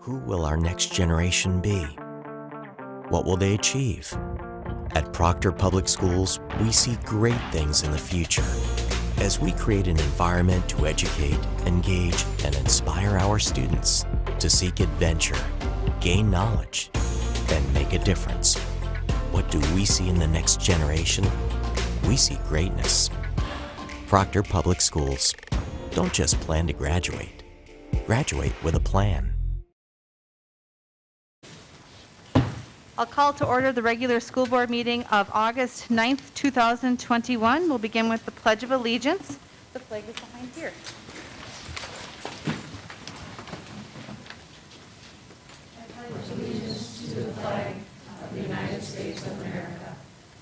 Who will our next generation be? What will they achieve? At Proctor Public Schools, we see great things in the future as we create an environment to educate, engage, and inspire our students to seek adventure, gain knowledge, and make a difference. What do we see in the next generation? We see greatness. Proctor Public Schools. Don't just plan to graduate. Graduate with a plan. I'll call to order the regular school board meeting of August 9th, 2021. We'll begin with the Pledge of Allegiance. The flag is behind here. I pledge allegiance to the flag of the United States of America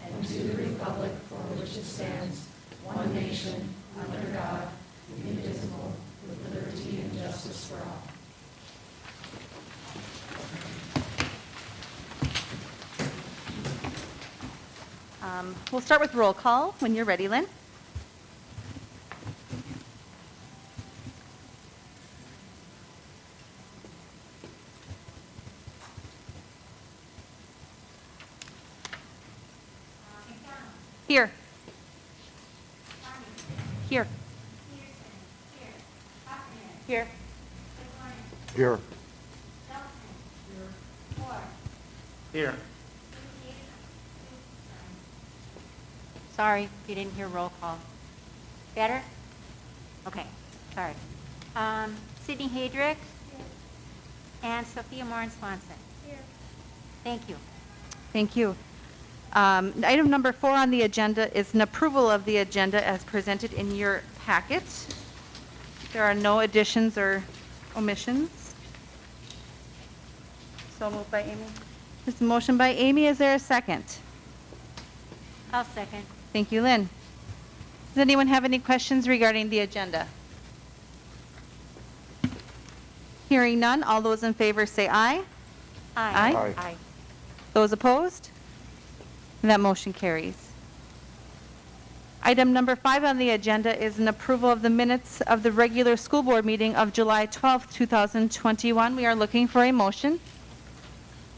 and to the republic for which it stands, one nation, under God, indivisible, with liberty and justice for all. We'll start with roll call when you're ready, Lynn. Here. Here. Here. Here. Here. Sorry, if you didn't hear roll call. Better? Okay, sorry. Sydney Hadrick? And Sophia Moran Swanson? Here. Thank you. Thank you. Item number 4 on the agenda is an approval of the agenda as presented in your packet. There are no additions or omissions. So moved by Amy. There's a motion by Amy. Is there a second? I'll second. Thank you, Lynn. Does anyone have any questions regarding the agenda? Hearing none, all those in favor say aye. Aye. Aye. Aye. Those opposed? That motion carries. Item number 5 on the agenda is an approval of the minutes of the regular school board meeting of July 12th, 2021. We are looking for a motion.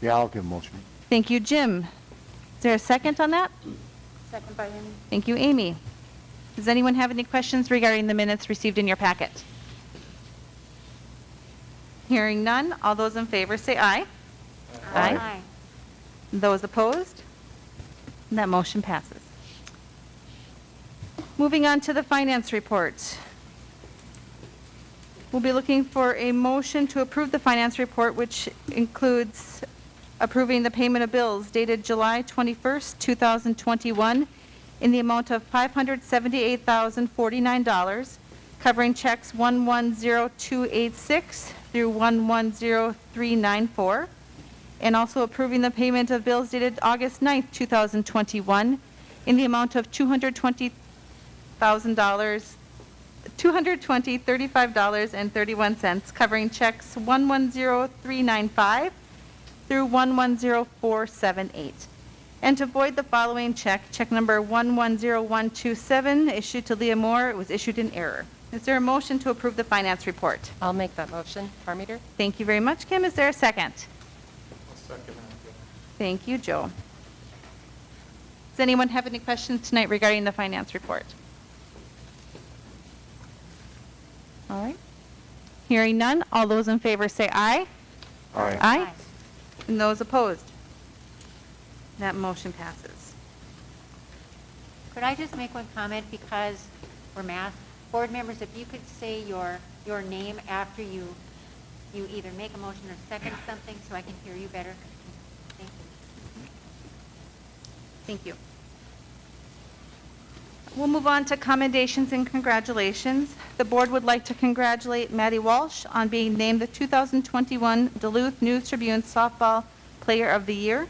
Yeah, I'll give a motion. Thank you, Jim. Is there a second on that? Second by Amy. Thank you, Amy. Does anyone have any questions regarding the minutes received in your packet? Hearing none, all those in favor say aye. Aye. Those opposed? That motion passes. Moving on to the finance report. We'll be looking for a motion to approve the finance report, which includes approving the payment of bills dated July 21st, 2021 in the amount of $578,049, covering checks 110286 through 110394, and also approving the payment of bills dated August 9th, 2021 in the amount of $235.31, covering checks 110395 through 110478. And to void the following check, check number 110127, issued to Leah Moore, it was issued in error. Is there a motion to approve the finance report? I'll make that motion. Farmeter? Thank you very much, Kim. Is there a second? I'll second that. Thank you, Joe. Does anyone have any questions tonight regarding the finance report? All right. Hearing none, all those in favor say aye. Aye. Aye. And those opposed? That motion passes. Could I just make one comment, because we're math board members, if you could say your name after you either make a motion or second something so I can hear you better. Thank you. Thank you. We'll move on to commendations and congratulations. The board would like to congratulate Maddie Walsh on being named the 2021 Duluth News Tribune Softball Player of the Year.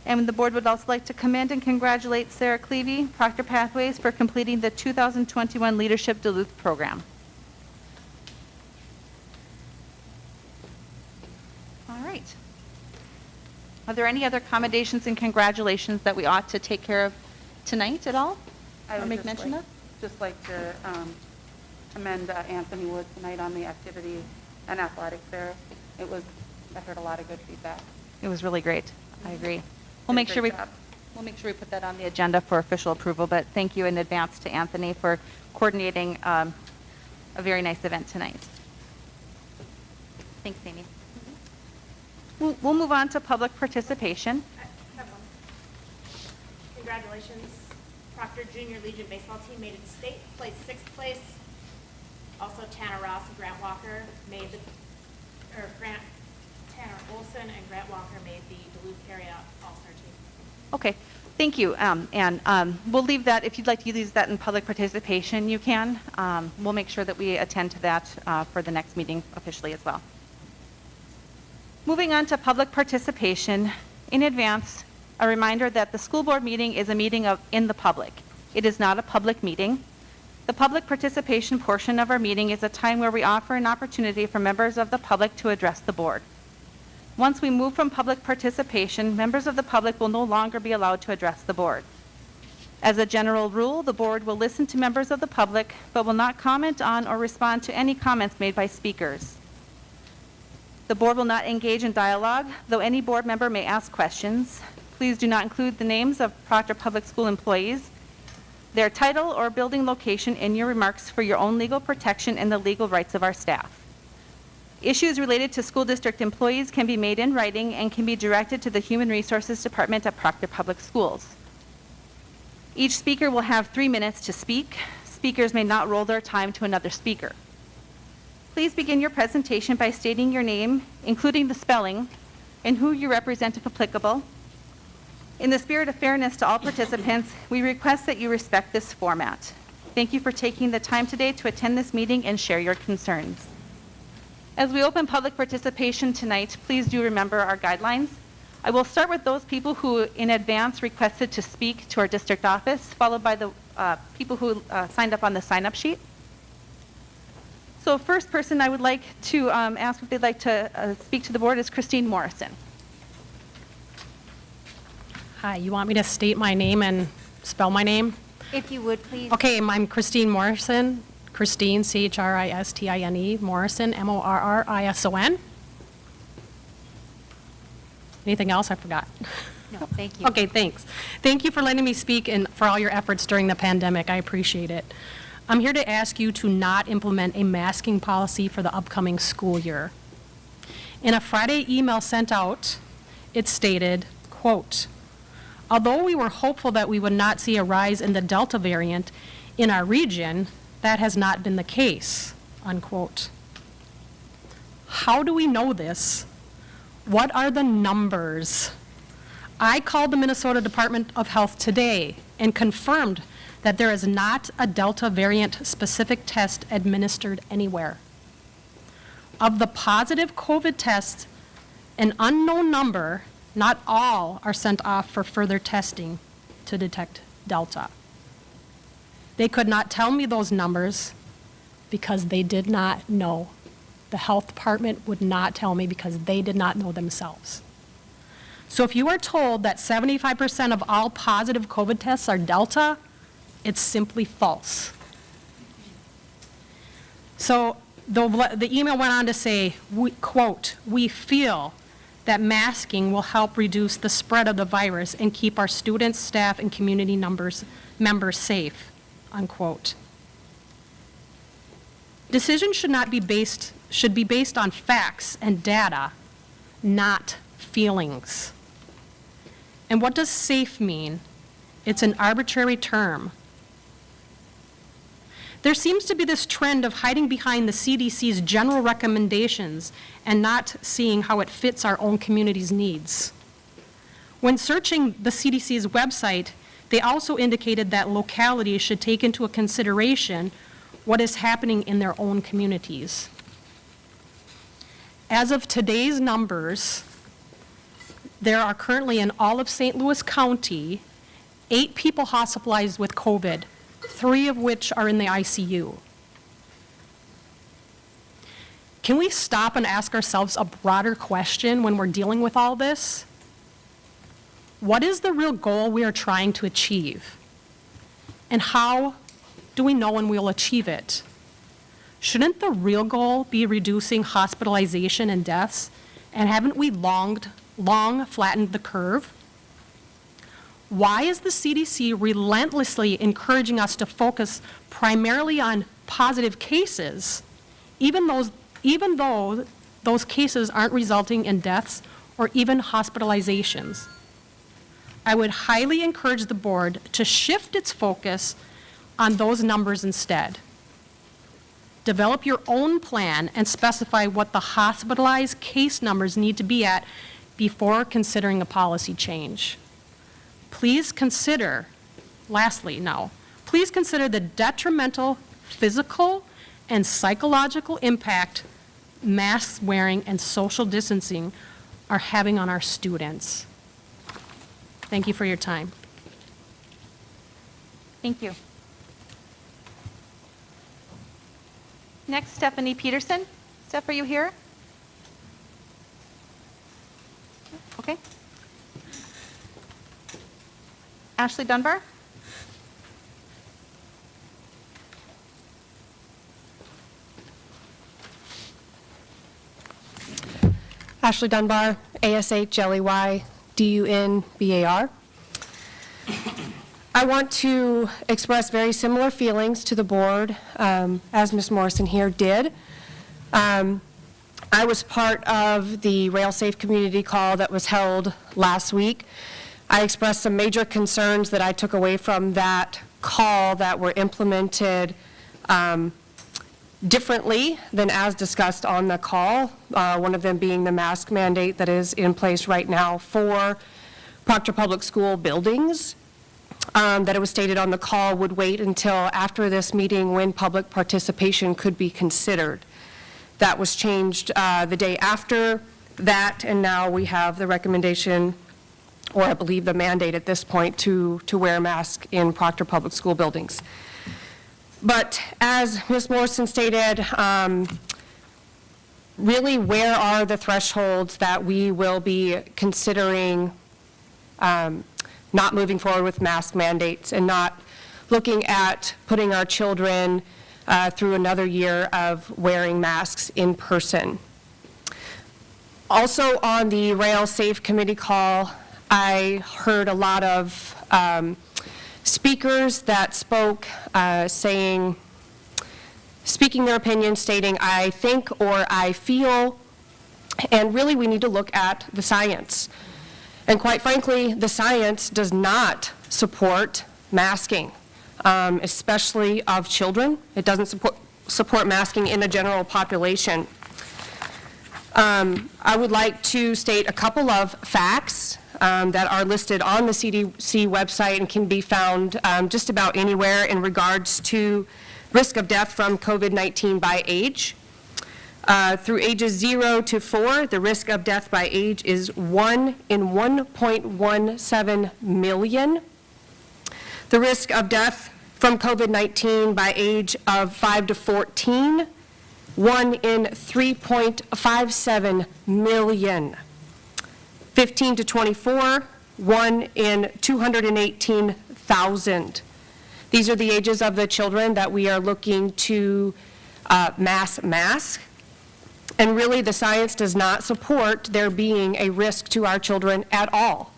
And the board would also like to commend and congratulate Sarah Clevey, Proctor Pathways, for completing the 2021 Leadership Duluth program. All right. Are there any other commendations and congratulations that we ought to take care of tonight at all? I Or would make mention of? just like to commend Anthony Wood tonight on the activity and athletics there. I heard a lot of good feedback. It was really great. I agree. We'll Did a make sure great we job. we'll make sure we put that on the agenda for official approval. But thank you in advance to Anthony for coordinating a very nice event tonight. Thanks, Amy. We'll move on to public participation. I have one. Congratulations, Proctor Junior Legion baseball team made it to state, placed 6th place. Also, Tanner Ross and Grant Walker made Tanner Olson and Grant Walker made the Duluth area All-Star team. Okay, thank you. And we'll leave that, if you'd like to use that in public participation, you can. We'll make sure that we attend to that for the next meeting officially as well. Moving on to public participation, in advance, a reminder that the school board meeting is a meeting in the public. It is not a public meeting. The public participation portion of our meeting is a time where we offer an opportunity for members of the public to address the board. Once we move from public participation, members of the public will no longer be allowed to address the board. As a general rule, the board will listen to members of the public, but will not comment on or respond to any comments made by speakers. The board will not engage in dialogue, though any board member may ask questions. Please do not include the names of Proctor Public School employees, their title or building location in your remarks for your own legal protection and the legal rights of our staff. Issues related to school district employees can be made in writing and can be directed to the Human Resources Department at Proctor Public Schools. Each speaker will have 3 minutes to speak. Speakers may not roll their time to another speaker. Please begin your presentation by stating your name, including the spelling, and who you represent if applicable. In the spirit of fairness to all participants, we request that you respect this format. Thank you for taking the time today to attend this meeting and share your concerns. As we open public participation tonight, please do remember our guidelines. I will start with those people who in advance requested to speak to our district office, followed by the people who signed up on the sign-up sheet. So first person I would like to ask if they'd like to speak to the board is Christine Morrison. Hi, you want me to state my name and spell my name? If you would, please. Okay, I'm Christine Morrison. Christine, C-H-R-I-S-T-I-N-E, Morrison, M-O-R-R-I-S-O-N. Anything else I forgot? No, thank you. Okay, thanks. Thank you for letting me speak and for all your efforts during the pandemic. I appreciate it. I'm here to ask you to not implement a masking policy for the upcoming school year. In a Friday email sent out, it stated, quote, although we were hopeful that we would not see a rise in the Delta variant in our region, that has not been the case, unquote. How do we know this? What are the numbers? I called the Minnesota Department of Health today and confirmed that there is not a Delta variant specific test administered anywhere. Of the positive COVID tests, an unknown number, not all are sent off for further testing to detect Delta. They could not tell me those numbers because they did not know. The health department would not tell me because they did not know themselves. So if you are told that 75% of all positive COVID tests are Delta, it's simply false. So the email went on to say, quote, we feel that masking will help reduce the spread of the virus and keep our students, staff, and community members safe, unquote. Decisions should be based on facts and data, not feelings. And what does safe mean? It's an arbitrary term. There seems to be this trend of hiding behind the CDC's general recommendations and not seeing how it fits our own community's needs. When searching the CDC's website, they also indicated that localities should take into consideration what is happening in their own communities. As of today's numbers, there are currently in all of St. Louis County 8 people hospitalized with COVID, 3 of which are in the ICU. Can we stop and ask ourselves a broader question when we're dealing with all this? What is the real goal we are trying to achieve? And how do we know when we'll achieve it? shouldn't the real goal be reducing hospitalization and deaths? And haven't we long flattened the curve? Why is the CDC relentlessly encouraging us to focus primarily on positive cases, even though those cases aren't resulting in deaths or even hospitalizations? I would highly encourage the board to shift its focus on those numbers instead. Develop your own plan and specify what the hospitalized case numbers need to be at before considering a policy change. Please consider, lastly now, please consider the detrimental physical and psychological impact mask wearing and social distancing are having on our students. Thank you for your time. Thank you. Next, Stephanie Peterson. Steph, are you here? Okay. Ashley Dunbar. Ashley Dunbar, ASHLEY DUNBAR. I want to express very similar feelings to the board as Ms. Morrison here did. I was part of the Rail Safe community call that was held last week. I expressed some major concerns that I took away from that call that were implemented differently than as discussed on the call, one of them being the mask mandate that is in place right now for Proctor Public School buildings. That it was stated on the call would wait until after this meeting when public participation could be considered. That was changed the day after that, and now we have the recommendation, or I believe the mandate at this point, to wear a mask in Proctor Public School buildings. But as Ms. Morrison stated, really where are the thresholds that we will be considering not moving forward with mask mandates and not looking at putting our children through another year of wearing masks in person. Also on the Rail Safe Committee call, I heard a lot of speakers that spoke speaking their opinion, stating, I think or I feel, and really we need to look at the science. And quite frankly, the science does not support masking, especially of children. It doesn't support masking in the general population. I would like to state a couple of facts that are listed on the CDC website and can be found just about anywhere in regards to risk of death from COVID-19 by age. Through ages 0 to 4, the risk of death by age is 1 in 1.17 million. The risk of death from COVID-19 by age of 5 to 14, 1 in 3.57 million. 15 to 24, 1 in 218,000. These are the ages of the children that we are looking to mask. And really, the science does not support there being a risk to our children at all.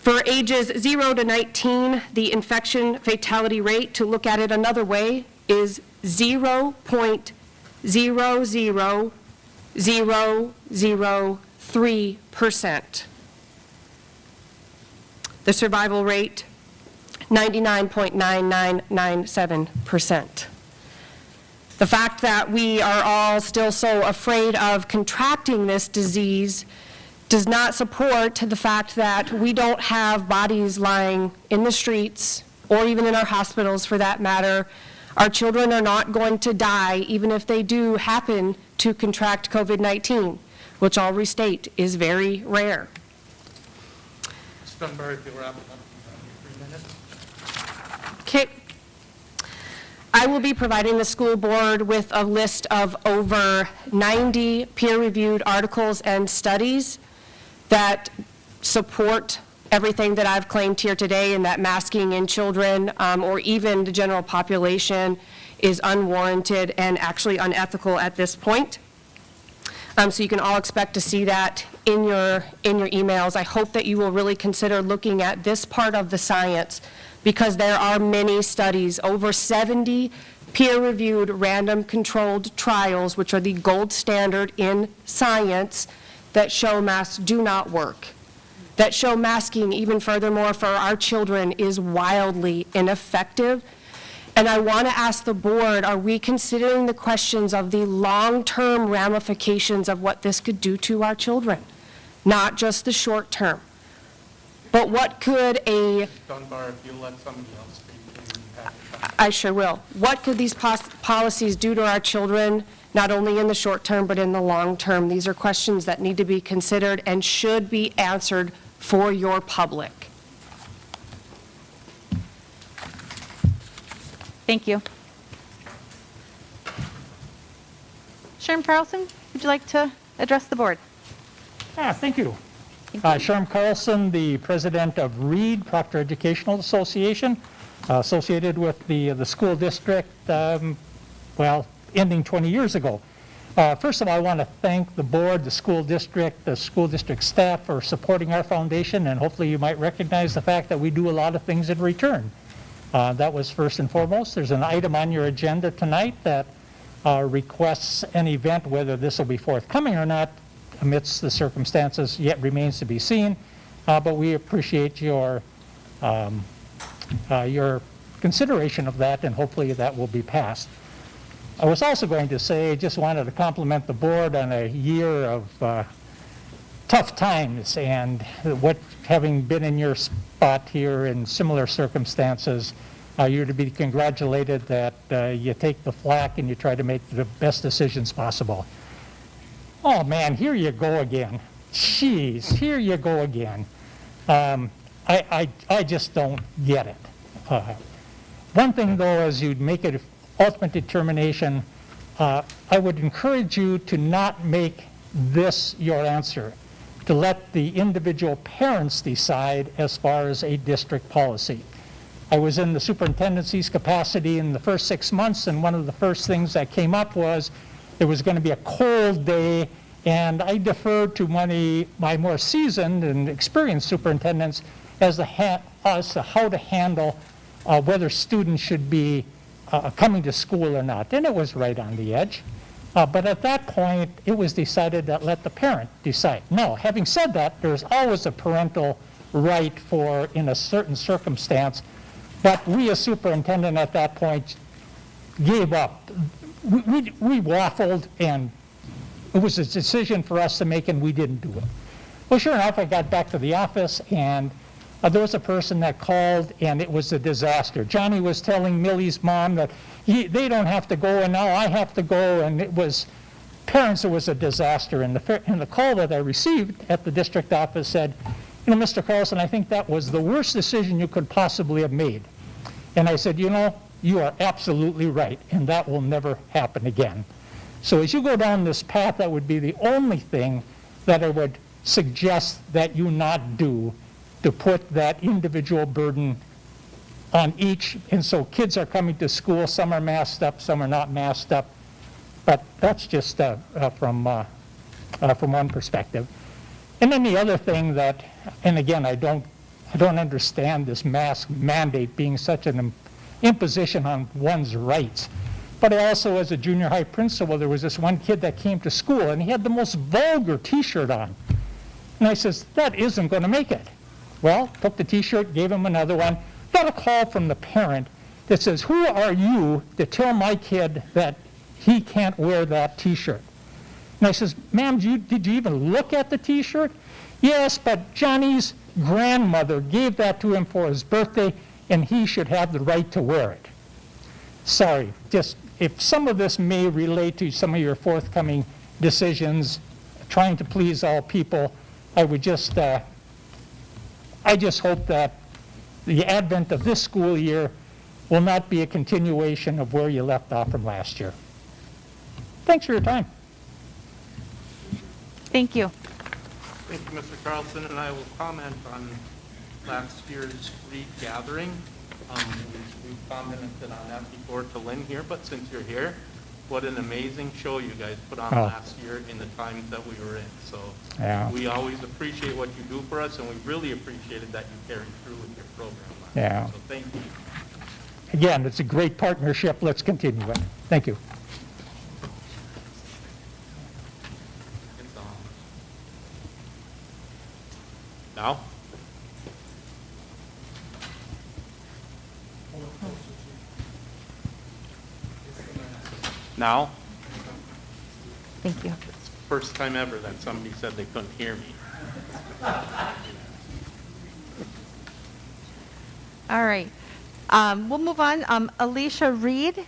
For ages 0 to 19, the infection fatality rate, to look at it another way, is 0.00003%. The survival rate, 99.9997%. The fact that we are all still so afraid of contracting this disease does not support the fact that we don't have bodies lying in the streets or even in our hospitals for that matter. Our children are not going to die even if they do happen to contract COVID-19, which I'll restate is very rare. Ms. Dunbar, if you'll wrap it up in 3 minutes. Okay. I will be providing the school board with a list of over 90 peer-reviewed articles and studies that support everything that I've claimed here today, and that masking in children or even the general population is unwarranted and actually unethical at this point. So you can all expect to see that in your emails. I hope that you will really consider looking at this part of the science, because there are many studies, over 70 peer-reviewed random controlled trials, which are the gold standard in science, that show masks do not work, that show masking, even furthermore for our children, is wildly ineffective. And I want to ask the board, are we considering the questions of the long-term ramifications of what this could do to our children? Not just the short term. But what could Ms. Dunbar, if you let somebody else speak, then you have to. I sure will. What could these policies do to our children, not only in the short term, but in the long term? These are questions that need to be considered and should be answered for your public. Thank you. Sherm Carlson, would you like to address the board? Thank you. Sherm Carlson, the president of READ, Proctor Educational Association, associated with the school district, ending 20 years ago. First of all, I want to thank the board, the school district staff for supporting our foundation, and hopefully you might recognize the fact that we do a lot of things in return. That was first and foremost. There's an item on your agenda tonight that requests an event, whether this will be forthcoming or not, amidst the circumstances, yet remains to be seen. But we appreciate your consideration of that, and hopefully that will be passed. I was also going to say, just wanted to compliment the board on a year of tough times, and having been in your spot here in similar circumstances, you're to be congratulated that you take the flak and you try to make the best decisions possible. Oh man, here you go again. Jeez, here you go again. I just don't get it. One thing though, as you make an ultimate determination, I would encourage you to not make this your answer, to let the individual parents decide as far as a district policy. I was in the superintendency's capacity in the first 6 months, and one of the first things that came up was there was going to be a cold day, and I deferred to my more seasoned and experienced superintendents as to how to handle whether students should be coming to school or not. And it was right on the edge. But at that point, it was decided that let the parent decide. Now, having said that, there's always a parental right in a certain circumstance, but we as superintendent at that point gave up. We waffled, and it was a decision for us to make, and we didn't do it. Well, sure enough, I got back to the office, and there was a person that called, and it was a disaster. Johnny was telling Millie's mom that they don't have to go, and now I have to go, and it was a disaster. And the call that I received at the district office said, you know, Mr. Carlson, I think that was the worst decision you could possibly have made. And I said, you know, you are absolutely right, and that will never happen again. So as you go down this path, that would be the only thing that I would suggest that you not do, to put that individual burden on each. And so kids are coming to school, some are masked up, some are not masked up. But that's just from one perspective. And then the other thing that, and again, I don't understand this mask mandate being such an imposition on one's rights. But I also, as a junior high principal, there was this one kid that came to school, and he had the most vulgar T-shirt on. And I says, that isn't going to make it. Well, took the T-shirt, gave him another one, got a call from the parent that says, who are you to tell my kid that he can't wear that T-shirt? And I says, ma'am, did you even look at the T-shirt? Yes, but Johnny's grandmother gave that to him for his birthday, and he should have the right to wear it. Sorry, just if some of this may relate to some of your forthcoming decisions, trying to please all people, I would just, I just hope that the advent of this school year will not be a continuation of where you left off from last year. Thanks for your time. Thank you. Thank you, Mr. Carlson, and I will comment on last year's READ gathering. We've commented on that before to Lynn here, but since you're here, what an amazing show you guys put on last year in the times that we were in. So we always appreciate what you do for us, and we really appreciated that you carried through with your program last year. So thank you. Again, it's a great partnership. Let's continue it. Thank you. It's on. Now? Now? Thank you. It's the first time ever that somebody said they couldn't hear me. All right. We'll move on. Alicia Reed.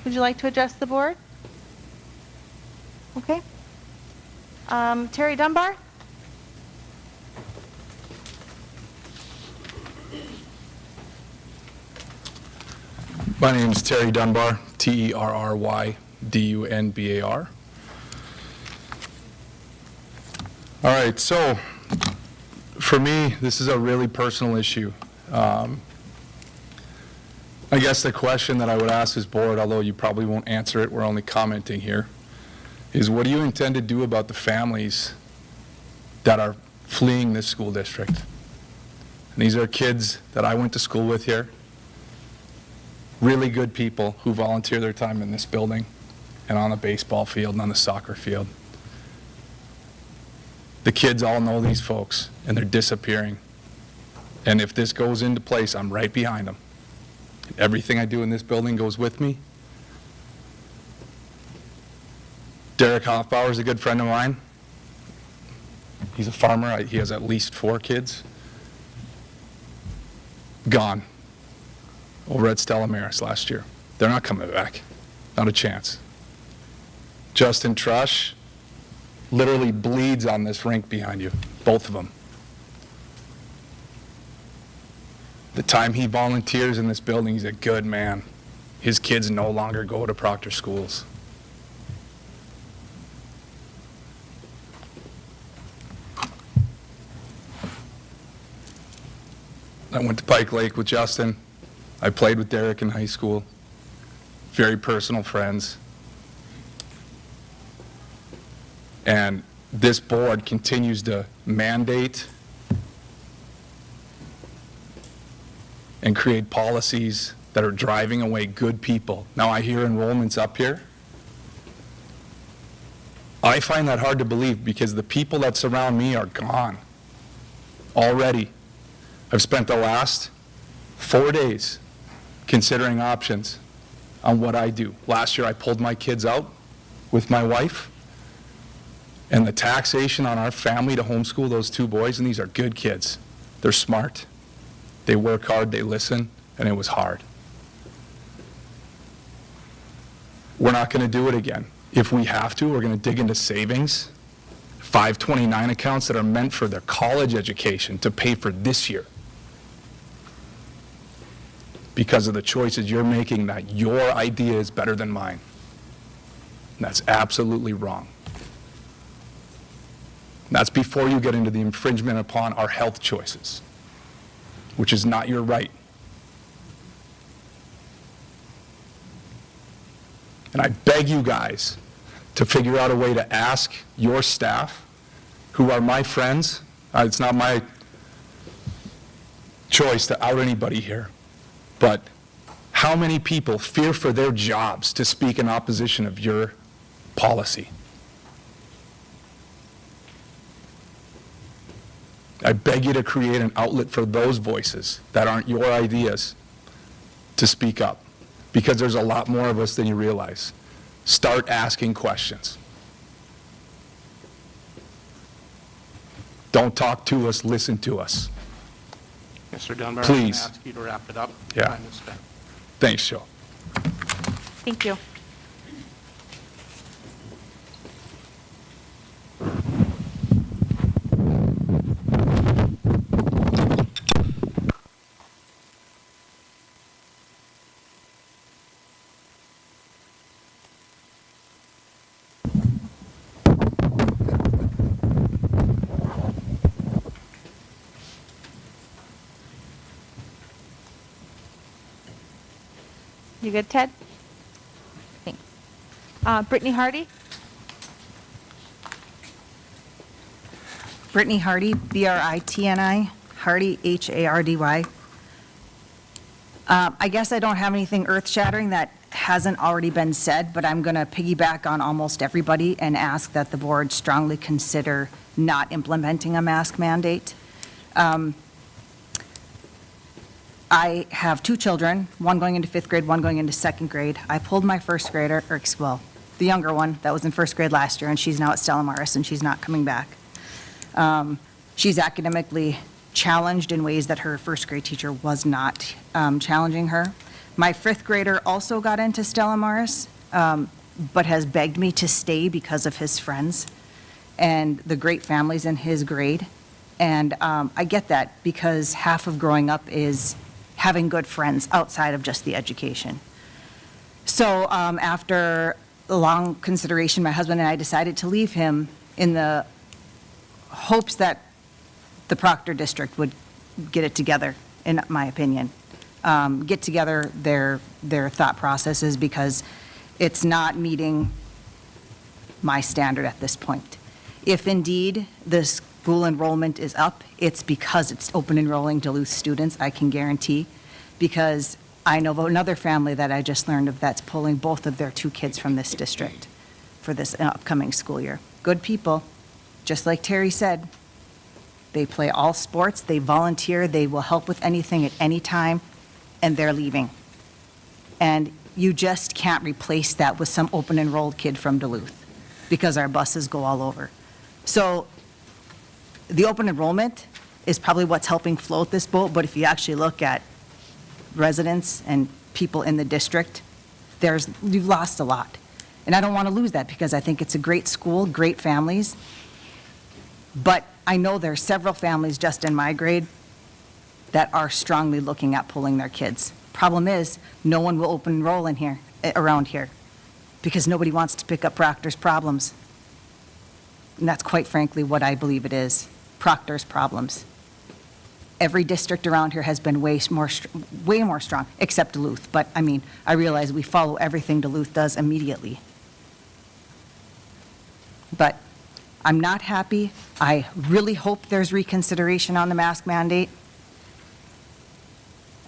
Would you like to address the board? Okay. Terry Dunbar? My name is Terry Dunbar, Terrydunbar. All right, so for me, this is a really personal issue. I guess the question that I would ask this board, although you probably won't answer it, we're only commenting here, is what do you intend to do about the families that are fleeing this school district? And these are kids that I went to school with here. Really good people who volunteer their time in this building and on the baseball field and on the soccer field. The kids all know these folks, and they're disappearing. And if this goes into place, I'm right behind them. Everything I do in this building goes with me. Derek Hoffbauer is a good friend of mine. He's a farmer. He has at least 4 kids. Gone. Over at Stella Maris last year. They're not coming back. Not a chance. Justin Trush literally bleeds on this rink behind you, both of them. The time he volunteers in this building, he's a good man. His kids no longer go to Proctor schools. I went to Pike Lake with Justin. I played with Derek in high school. Very personal friends. And this board continues to mandate and create policies that are driving away good people. Now I hear enrollment's up here. I find that hard to believe because the people that surround me are gone already. I've spent the last 4 days considering options on what I do. Last year I pulled my kids out with my wife, and the taxation on our family to homeschool those 2 boys, and these are good kids. They're smart. They work hard, they listen, and it was hard. We're not going to do it again. If we have to, we're going to dig into savings, 529 accounts that are meant for their college education to pay for this year. Because of the choices you're making that your idea is better than mine. And that's absolutely wrong. And that's before you get into the infringement upon our health choices, which is not your right. And I beg you guys to figure out a way to ask your staff, who are my friends. It's not my choice to out anybody here. But how many people fear for their jobs to speak in opposition of your policy? I beg you to create an outlet for those voices that aren't your ideas to speak up, because there's a lot more of us than you realize. Start asking questions. Don't talk to us, listen to us. Mr. Dunbar, Please. I'm going to ask you to wrap it up. Yeah. Time is spent. Thanks, Joe. Thank you. You good, Ted? Thanks. Brittany Hardy? Brittany Hardy, B-R-I-T-N-I, Hardy, H-A-R-D-Y. I guess I don't have anything earth-shattering that hasn't already been said, but I'm going to piggyback on almost everybody and ask that the board strongly consider not implementing a mask mandate. I have 2 children, one going into 5th grade, one going into 2nd grade. I pulled my first grader, the younger one that was in 1st grade last year, and she's now at Stella Maris, and she's not coming back. She's academically challenged in ways that her 1st grade teacher was not challenging her. My 5th grader also got into Stella Maris, but has begged me to stay because of his friends and the great families in his grade. And I get that, because half of growing up is having good friends outside of just the education. So after a long consideration, my husband and I decided to leave him in the hopes that the Proctor district would get it together, in my opinion. Get together their thought processes, because it's not meeting my standard at this point. If indeed the school enrollment is up, it's because it's open enrolling Duluth students, I can guarantee, because I know of another family that I just learned of that's pulling both of their 2 kids from this district for this upcoming school year. Good people, just like Terry said. They play all sports, they volunteer, they will help with anything at any time, and they're leaving. And you just can't replace that with some open enrolled kid from Duluth, because our buses go all over. So the open enrollment is probably what's helping float this boat, but if you actually look at residents and people in the district, you've lost a lot. And I don't want to lose that, because I think it's a great school, great families. But I know there are several families just in my grade that are strongly looking at pulling their kids. Problem is, no one will open enroll in here, around here, because nobody wants to pick up Proctor's problems. And that's quite frankly what I believe it is, Proctor's problems. Every district around here has been way more strong, except Duluth. But I mean, I realize we follow everything Duluth does immediately. But I'm not happy. I really hope there's reconsideration on the mask mandate.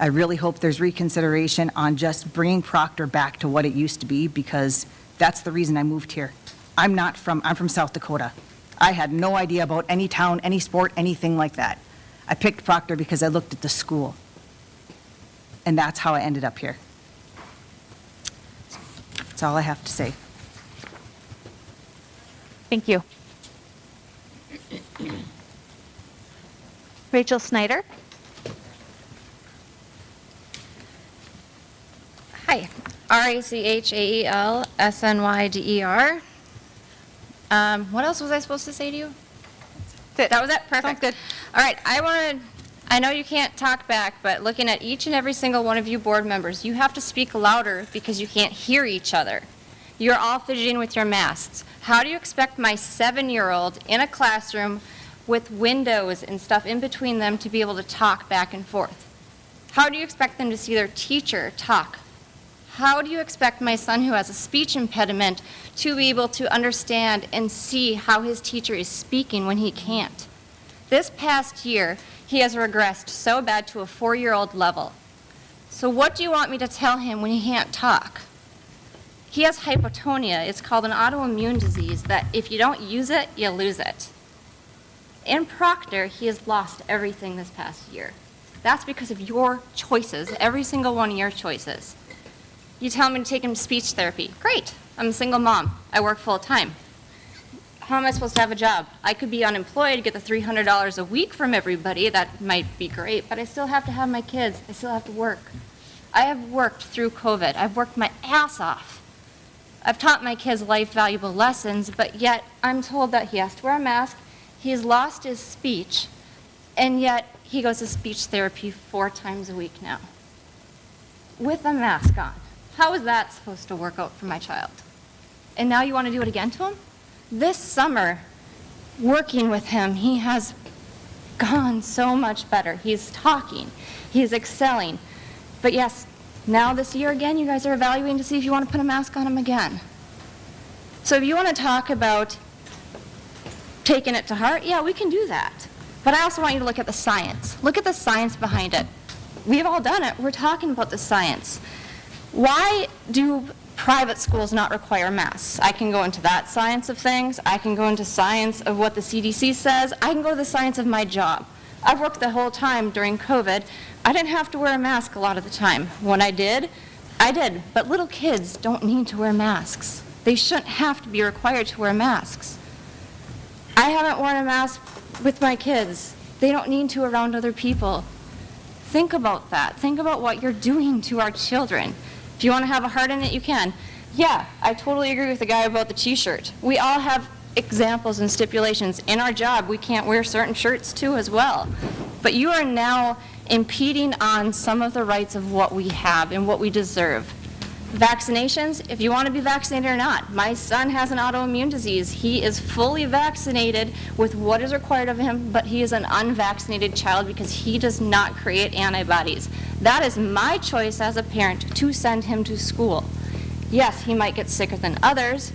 I really hope there's reconsideration on just bringing Proctor back to what it used to be, because that's the reason I moved here. I'm from South Dakota. I had no idea about any town, any sport, anything like that. I picked Proctor because I looked at the school. And that's how I ended up here. That's all I have to say. Thank you. Rachel Snyder? Hi, RACHAELSNYDER. What else was I supposed to say to you? That was it? Perfect. Sounds good. All right, I know you can't talk back, but looking at each and every single one of you board members, you have to speak louder because you can't hear each other. You're all fidgeting with your masks. How do you expect my 7-year-old in a classroom with windows and stuff in between them to be able to talk back and forth? How do you expect them to see their teacher talk? How do you expect my son, who has a speech impediment, to be able to understand and see how his teacher is speaking when he can't? This past year, he has regressed so bad to a 4-year-old level. So what do you want me to tell him when he can't talk? He has hypotonia. It's called an autoimmune disease that if you don't use it, you lose it. In Proctor, he has lost everything this past year. That's because of your choices, every single one of your choices. You tell me to take him to speech therapy. Great. I'm a single mom. I work full time. How am I supposed to have a job? I could be unemployed, get the $300 a week from everybody. That might be great, but I still have to have my kids. I still have to work. I have worked through COVID. I've worked my ass off. I've taught my kids life valuable lessons, but yet I'm told that he has to wear a mask. He's lost his speech, and yet he goes to speech therapy 4 times a week now with a mask on. How is that supposed to work out for my child? And now you want to do it again to him? This summer, working with him, he has gone so much better. He's talking, he's excelling. But yes, Now this year again, you guys are evaluating to see if you want to put a mask on them again. So if you want to talk about taking it to heart, yeah, we can do that. But I also want you to look at the science. Look at the science behind it. We've all done it. We're talking about the science. Why do private schools not require masks? I can go into that science of things. I can go into science of what the CDC says. I can go to the science of my job. I've worked the whole time during COVID. I didn't have to wear a mask a lot of the time. When I did, I did. But little kids don't need to wear masks. They shouldn't have to be required to wear masks. I haven't worn a mask with my kids. They don't need to around other people. Think about that. Think about what you're doing to our children. If you want to have a heart in it, you can. Yeah, I totally agree with the guy about the t-shirt. We all have examples and stipulations. In our job, we can't wear certain shirts too as well. But you are now impeding on some of the rights of what we have and what we deserve. Vaccinations, if you want to be vaccinated or not. My son has an autoimmune disease. He is fully vaccinated with what is required of him, but he is an unvaccinated child because he does not create antibodies. That is my choice as a parent to send him to school. Yes, he might get sicker than others,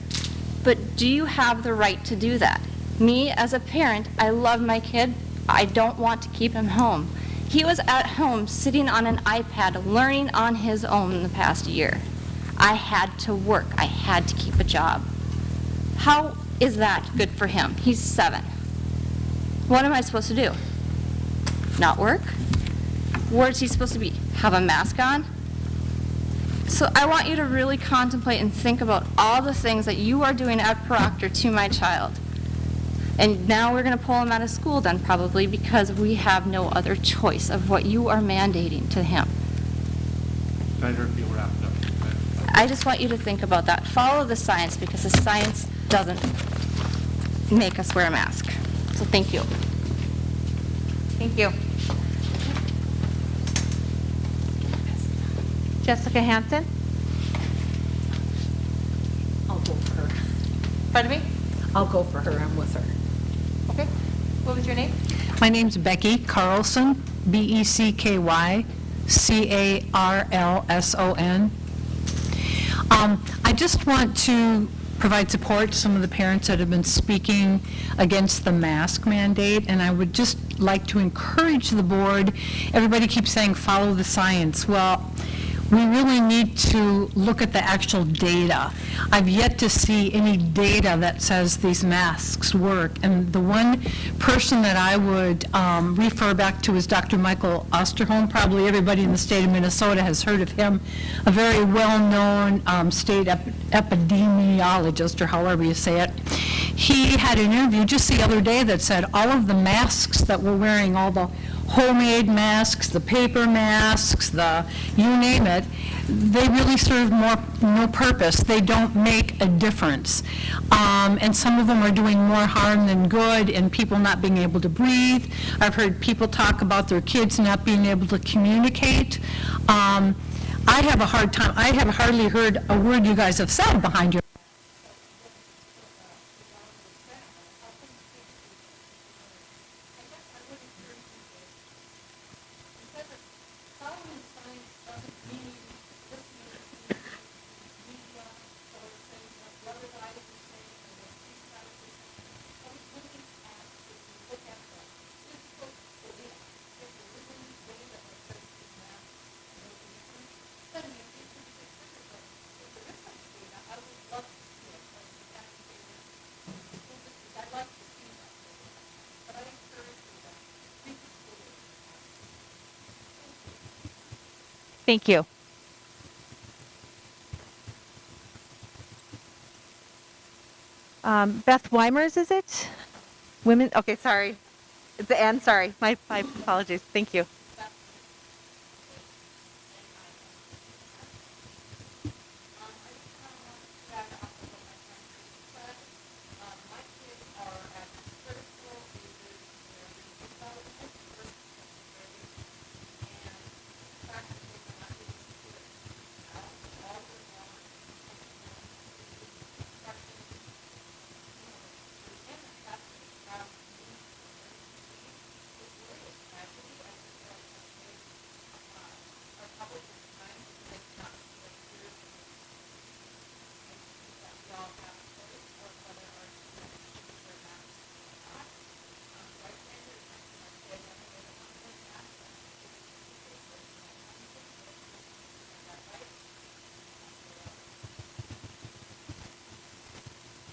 but do you have the right to do that? Me, as a parent, I love my kid. I don't want to keep him home. He was at home sitting on an iPad learning on his own in the past year. I had to work. I had to keep a job. How is that good for him? He's 7. What am I supposed to do? Not work? Where is he supposed to be? Have a mask on? So I want you to really contemplate and think about all the things that you are doing at Proctor to my child. And now we're going to pull him out of school then probably because we have no other choice of what you are mandating to him. Senator, if you wrapped up. I just want you to think about that. Follow the science because the science doesn't make us wear a mask. So thank you. Thank you. Jessica Hansen? I'll go for her. Pardon me? I'll go for her. I'm with her. Okay. What was your name? My name's Becky Carlson, BECKYCARLSON. I just want to provide support to some of the parents that have been speaking against the mask mandate, and I would just like to encourage the board. Everybody keeps saying follow the science. Well, we really need to look at the actual data. I've yet to see any data that says these masks work. And the one person that I would refer back to is Dr. Michael Osterholm. Probably everybody in the state of Minnesota has heard of him, a very well-known state epidemiologist, or however you say it. He had an interview just the other day that said all of the masks that we're wearing, all the homemade masks, the paper masks, the you name it, they really serve no purpose. They don't make a difference. And some of them are doing more harm than good, and people not being able to breathe. I've heard people talk about their kids not being able to communicate. I have a hard time. I have hardly heard a word you guys have said behind your Thank you. Beth Weimers, is it? Women, okay, sorry. It's the Ann, sorry. My apologies. Thank you.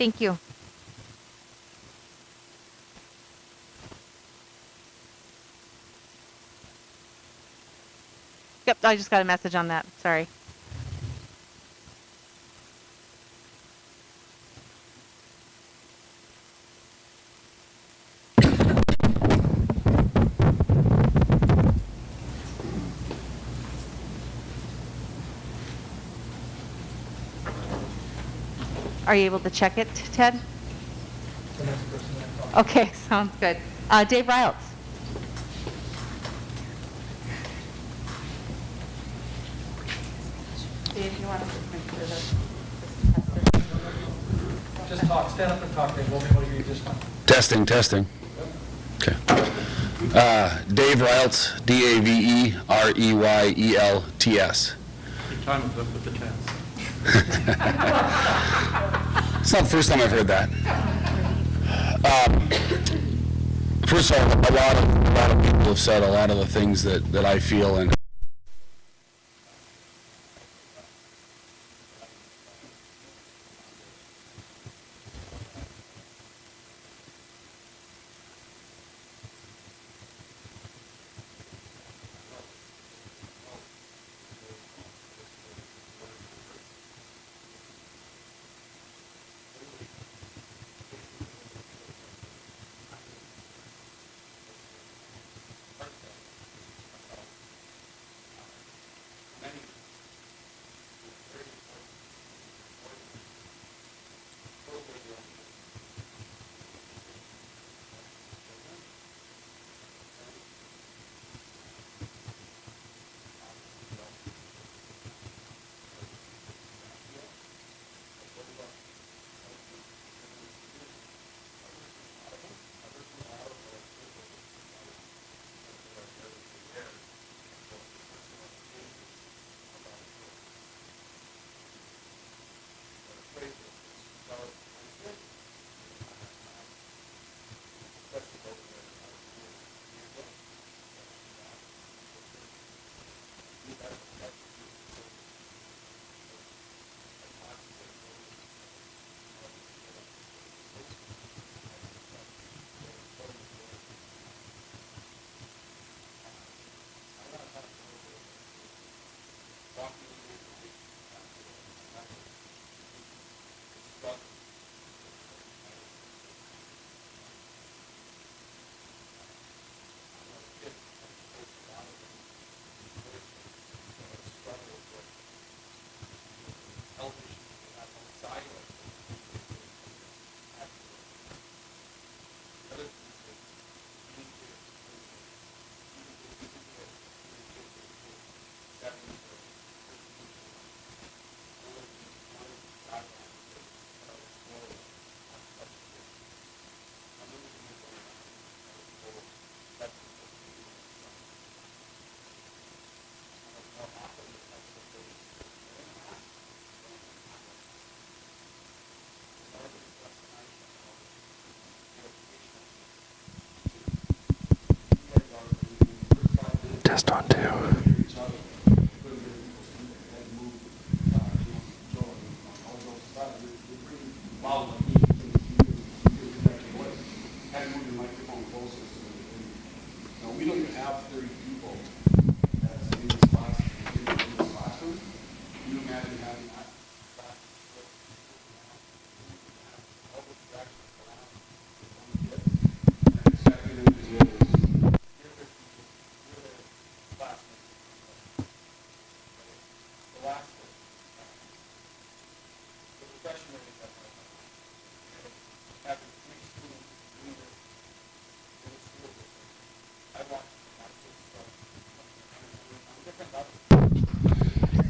Thank you. Yep, I just got a message on that. Sorry. Are you able to check it, Ted? Okay, sounds good. Dave Riles. Dave, you want to make sure that just talk, stand up and talk, Dave. We'll be able to hear you just fine. Testing, testing. Okay. Dave Reyltz, Davereyelts. Your time is up with the test. It's not the first time I've heard that. First of all, a lot of people have said a lot of the things that I feel, and test on two. We don't even have 30 people that's in this classroom. Can you imagine having that?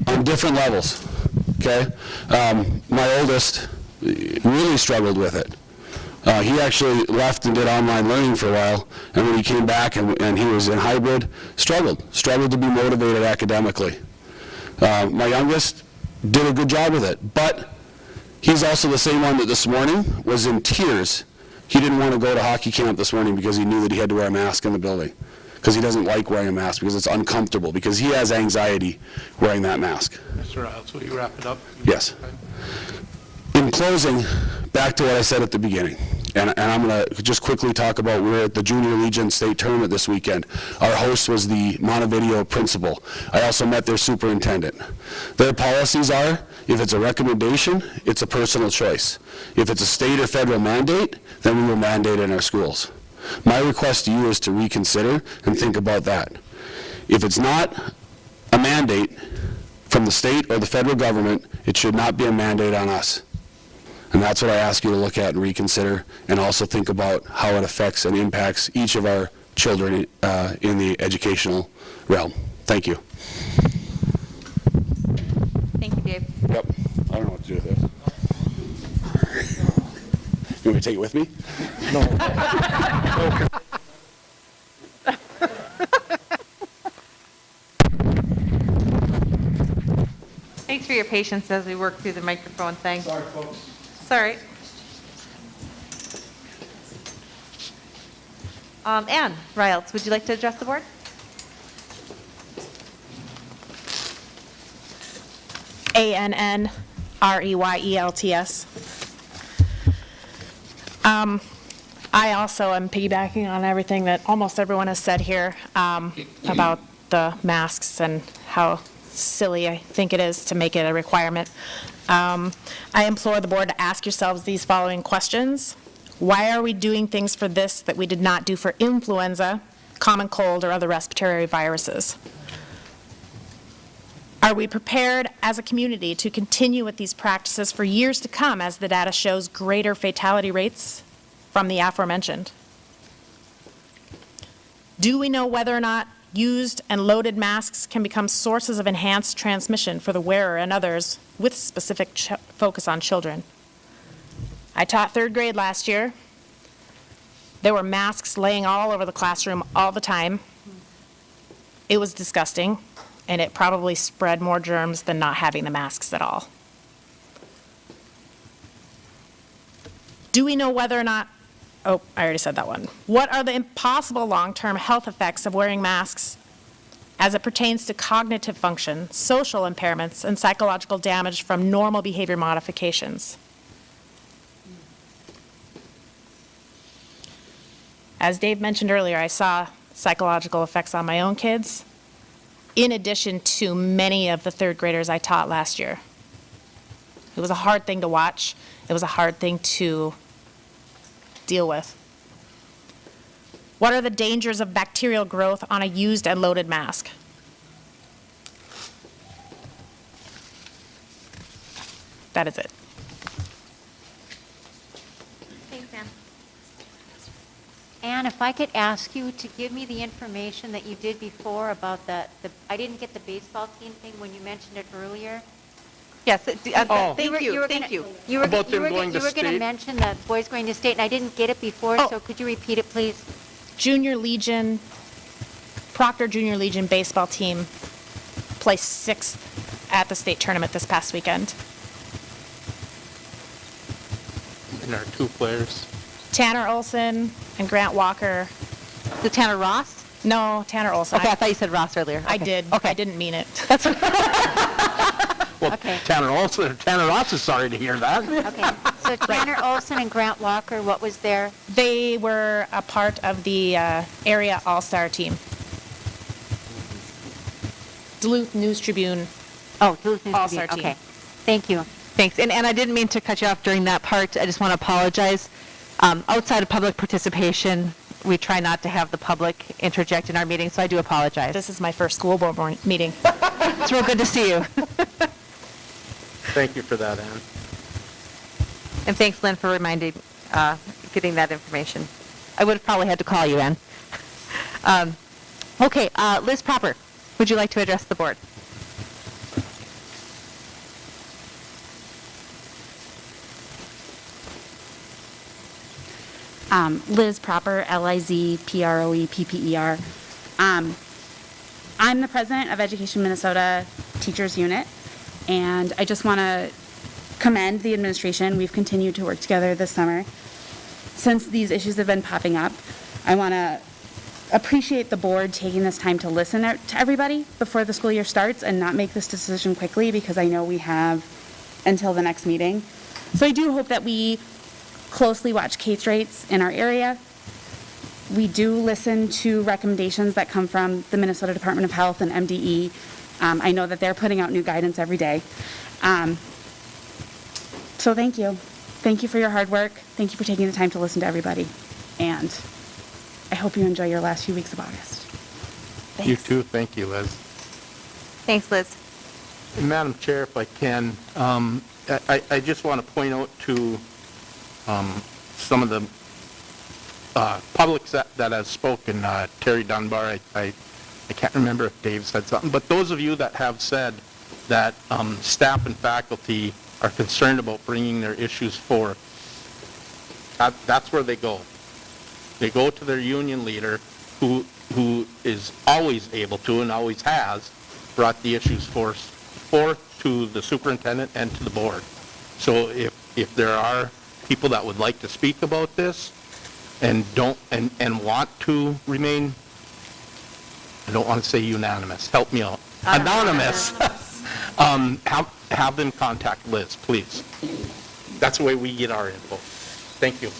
On different levels, okay? My oldest really struggled with it. He actually left and did online learning for a while, and when he came back and he was in hybrid, struggled to be motivated academically. My youngest did a good job with it, but he's also the same one that this morning was in tears. He didn't want to go to hockey camp this morning because he knew that he had to wear a mask in the building, because he doesn't like wearing a mask, because it's uncomfortable, because he has anxiety wearing that mask. Mr. Riles, will you wrap it up? Yes. In closing, back to what I said at the beginning, and I'm going to just quickly talk about, we're at the Junior Legion State Tournament this weekend. Our host was the Montevideo principal. I also met their superintendent. Their policies are, if it's a recommendation, it's a personal choice. If it's a state or federal mandate, then we will mandate in our schools. My request to you is to reconsider and think about that. If it's not a mandate from the state or the federal government, it should not be a mandate on us. And that's what I ask you to look at and reconsider, and also think about how it affects and impacts each of our children in the educational realm. Thank you. Thank you, Dave. Yep. I don't know what to do with this. You want me to take it with me? No. Thanks for your patience as we work through the microphone thing. Sorry, folks. It's all right. Ann Riles, would you like to address the board? ANNREYELTS. I also am piggybacking on everything that almost everyone has said here about the masks and how silly I think it is to make it a requirement. I implore the board to ask yourselves these following questions. Why are we doing things for this that we did not do for influenza, common cold, or other respiratory viruses? Are we prepared as a community to continue with these practices for years to come as the data shows greater fatality rates from the aforementioned? Do we know whether or not used and loaded masks can become sources of enhanced transmission for the wearer and others with specific focus on children? I taught third grade last year. There were masks laying all over the classroom all the time. It was disgusting, and it probably spread more germs than not having the masks at all. Do we know whether or not, oh, I already said that one. What are the impossible long-term health effects of wearing masks as it pertains to cognitive function, social impairments, and psychological damage from normal behavior modifications? As Dave mentioned earlier, I saw psychological effects on my own kids, in addition to many of the third graders I taught last year. It was a hard thing to watch. It was a hard thing to deal with. What are the dangers of bacterial growth on a used and loaded mask? That is it. Thanks, Ann. Ann, if I could ask you to give me the information that you did before about I didn't get the baseball team thing when you mentioned it earlier. Yes, thank you. You were About them going to going to state? mention the boys going to state, and I didn't get it before, so could you repeat it, please? Junior Legion, Proctor Junior Legion baseball team placed 6th at the state tournament this past weekend. And our 2 players. Tanner Olson and Grant Walker. The Tanner Ross? No, Tanner Olson. Okay, I thought you said Ross earlier. I Okay. did. Okay. I didn't mean it. That's Well, Okay. Tanner Ross is sorry to hear that. Okay, so Tanner Olson and Grant Walker, what was their? They were a part of the area all-star team. Duluth News Tribune. Oh, Duluth News All-star Tribune, team. okay. Thank you. Thanks. And I didn't mean to cut you off during that part. I just want to apologize. Outside of public participation, we try not to have the public interject in our meetings, so I do apologize. This is my first school board meeting. It's real good to see you. Thank you for that, Ann. And thanks, Lynn, for reminding, getting that information. I would have probably had to call you, Ann. Okay, Liz Proper, would you like to address the board? Liz Proper, LIZPROEPPER. I'm the president of Education Minnesota Teachers Unit, and I just want to commend the administration. We've continued to work together this summer. Since these issues have been popping up, I want to appreciate the board taking this time to listen to everybody before the school year starts and not make this decision quickly, because I know we have until the next meeting. So I do hope that we closely watch case rates in our area. We do listen to recommendations that come from the Minnesota Department of Health and MDE. I know that they're putting out new guidance every day. So thank you. Thank you for your hard work. Thank you for taking the time to listen to everybody. And I hope you enjoy your last few weeks of August. Thanks. You too. Thank you, Liz. Thanks, Liz. And Madam Chair, if I can, I just want to point out to some of the publics that has spoken, Terry Dunbar, I can't remember if Dave said something, but those of you that have said that staff and faculty are concerned about bringing their issues forward, that's where they go. They go to their union leader who is always able to and always has brought the issues forth to the superintendent and to the board. So if there are people that would like to speak about this and want to remain, I don't want to say unanimous, help me out, anonymous, have them contact Liz, please. That's the way we get our info. Thank you.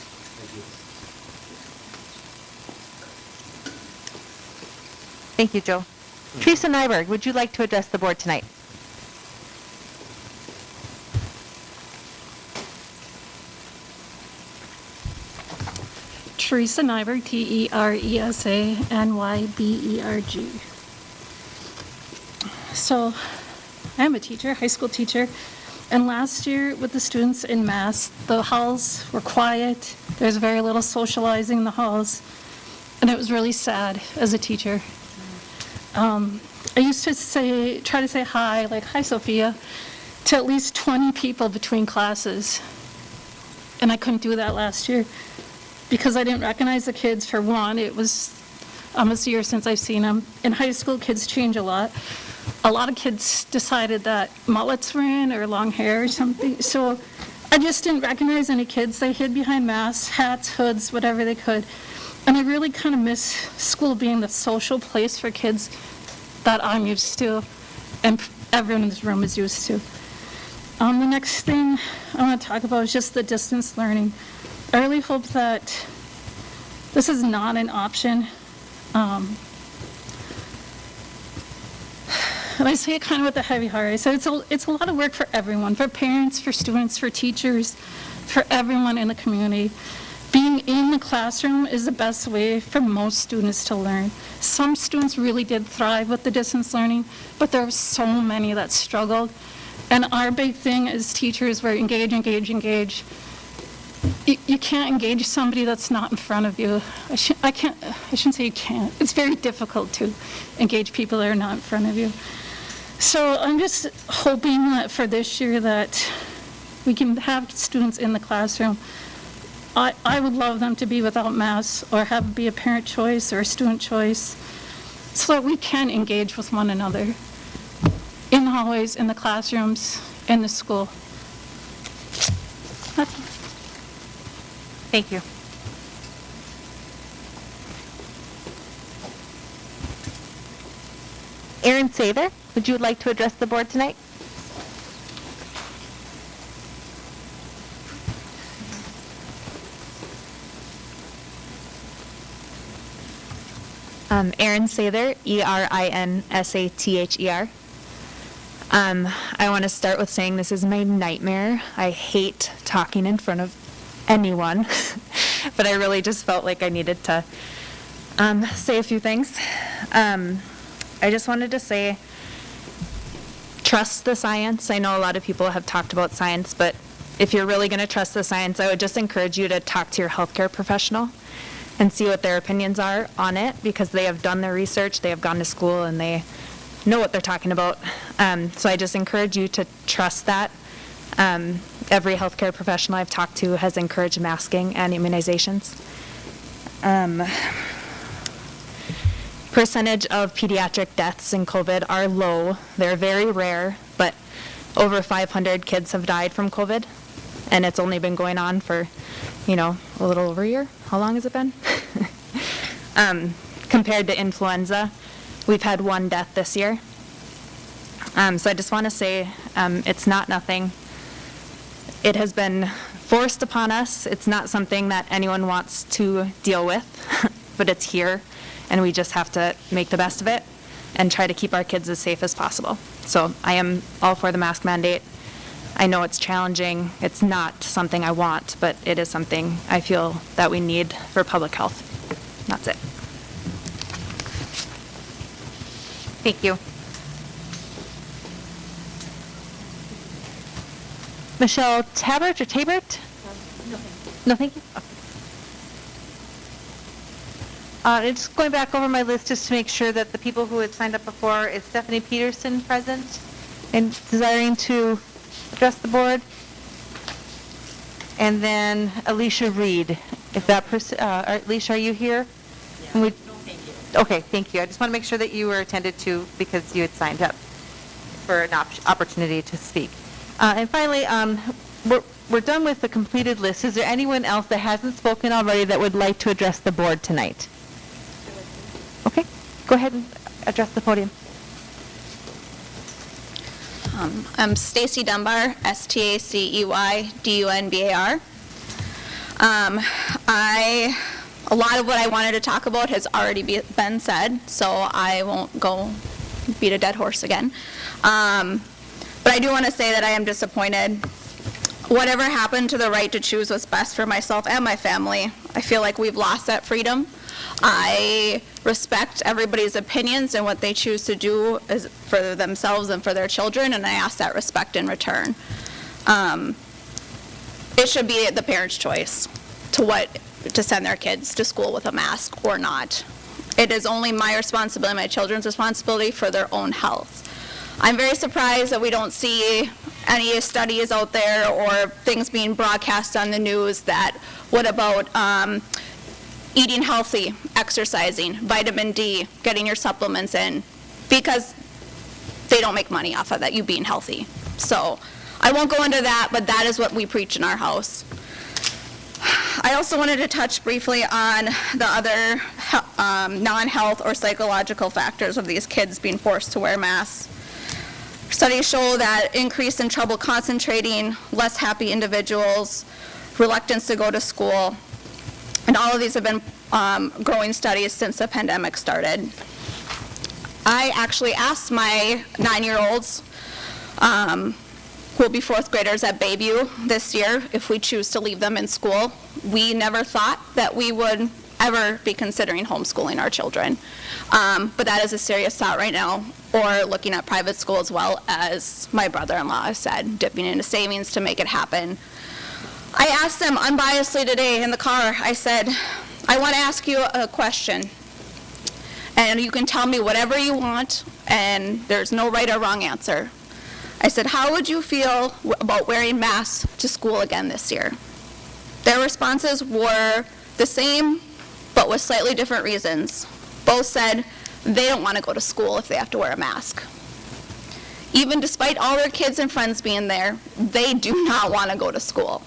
Thank you, Joe. Teresa Nyberg, would you like to address the board tonight? Teresa Nyberg, T-E-R-E-S-A-N-Y-B-E-R-G. So, I'm a teacher, high school teacher, and last year with the students in mass, the halls were quiet. There's very little socializing in the halls, and it was really sad as a teacher. I used to try to say hi, like, hi, Sophia, to at least 20 people between classes. And I couldn't do that last year because I didn't recognize the kids. For one, it was almost a year since I've seen them. In high school, kids change a lot. A lot of kids decided that mullets were in or long hair or something. So I just didn't recognize any kids. They hid behind masks, hats, hoods, whatever they could. And I really kind of miss school being the social place for kids that I'm used to and everyone in this room is used to. The next thing I want to talk about is just the distance learning. I really hope that this is not an option. And I say it kind of with a heavy heart. I said it's a lot of work for everyone, for parents, for students, for teachers, for everyone in the community. Being in the classroom is the best way for most students to learn. Some students really did thrive with the distance learning, but there were so many that struggled. And our big thing as teachers, we're engage, engage, engage. You can't engage somebody that's not in front of you. I shouldn't say you can't. It's very difficult to engage people that are not in front of you. So I'm just hoping that for this year that we can have students in the classroom. I would love them to be without masks or have be a parent choice or a student choice so that we can engage with one another in the hallways, in the classrooms, in the school. That's all. Thank you. Aaron Sather, would you like to address the board tonight? Erin Sather, E-R-I-N-S-A-T-H-E-R. I want to start with saying this is my nightmare. I hate talking in front of anyone, but I really just felt like I needed to say a few things. I just wanted to say, trust the science. I know a lot of people have talked about science, but if you're really going to trust the science, I would just encourage you to talk to your healthcare professional and see what their opinions are on it, because they have done their research, they have gone to school, and they know what they're talking about. So I just encourage you to trust that. Every healthcare professional I've talked to has encouraged masking and immunizations. Percentage of pediatric deaths in COVID are low. They're very rare, but over 500 kids have died from COVID, and it's only been going on for, a little over a year. How long has it been? Compared to influenza, we've had 1 death this year. So I just want to say it's not nothing. It has been forced upon us. It's not something that anyone wants to deal with, but it's here, and we just have to make the best of it and try to keep our kids as safe as possible. So I am all for the mask mandate. I know it's challenging. It's not something I want, but it is something I feel that we need for public health. That's it. Thank you. Michelle Tabert or Tabert? No, thank you. Okay. Just going back over my list just to make sure that the people who had signed up before, is Stephanie Peterson present and desiring to address the board? And then Alicia Reed, if that person, Alicia, are you here? Yeah. No, thank you. Okay, thank you. I just want to make sure that you were attended to because you had signed up for an opportunity to speak. And finally, we're done with the completed list. Is there anyone else that hasn't spoken already that would like to address the board tonight? Okay, go ahead and address the podium. I'm Stacy Dunbar, STACEYDUNBAR. A lot of what I wanted to talk about has already been said, so I won't go beat a dead horse again. But I do want to say that I am disappointed. Whatever happened to the right to choose what's best for myself and my family, I feel like we've lost that freedom. I respect everybody's opinions and what they choose to do is for themselves and for their children, and I ask that respect in return. It should be the parent's choice to send their kids to school with a mask or not. It is only my responsibility, my children's responsibility for their own health. I'm very surprised that we don't see any studies out there or things being broadcast on the news that what about eating healthy, exercising, vitamin D, getting your supplements in, because they don't make money off of that, you being healthy. So I won't go into that, but that is what we preach in our house. I also wanted to touch briefly on the other non-health or psychological factors of these kids being forced to wear masks. Studies show that increase in trouble concentrating, less happy individuals, reluctance to go to school, and all of these have been growing studies since the pandemic started. I actually asked my 9-year-olds, who will be 4th graders at Bayview this year, if we choose to leave them in school. We never thought that we would ever be considering homeschooling our children. But that is a serious thought right now, or looking at private school as well, as my brother-in-law has said, dipping into savings to make it happen. I asked them unbiasedly today in the car, I said, I want to ask you a question, and you can tell me whatever you want, and there's no right or wrong answer. I said, how would you feel about wearing masks to school again this year? Their responses were the same, but with slightly different reasons. Both said they don't want to go to school if they have to wear a mask. Even despite all their kids and friends being there, they do not want to go to school.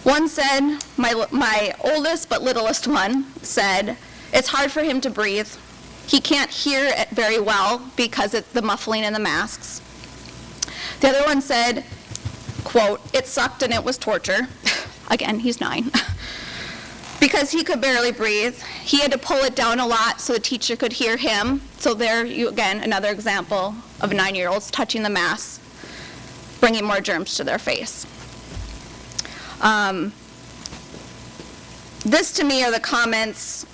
One said, my oldest but littlest one said, it's hard for him to breathe. He can't hear it very well because of the muffling and the masks. The other one said, quote, it sucked and it was torture. Again, he's 9. Because he could barely breathe. He had to pull it down a lot so the teacher could hear him. So there you, again, another example of 9-year-olds touching the mask, bringing more germs to their face. This to me are the comments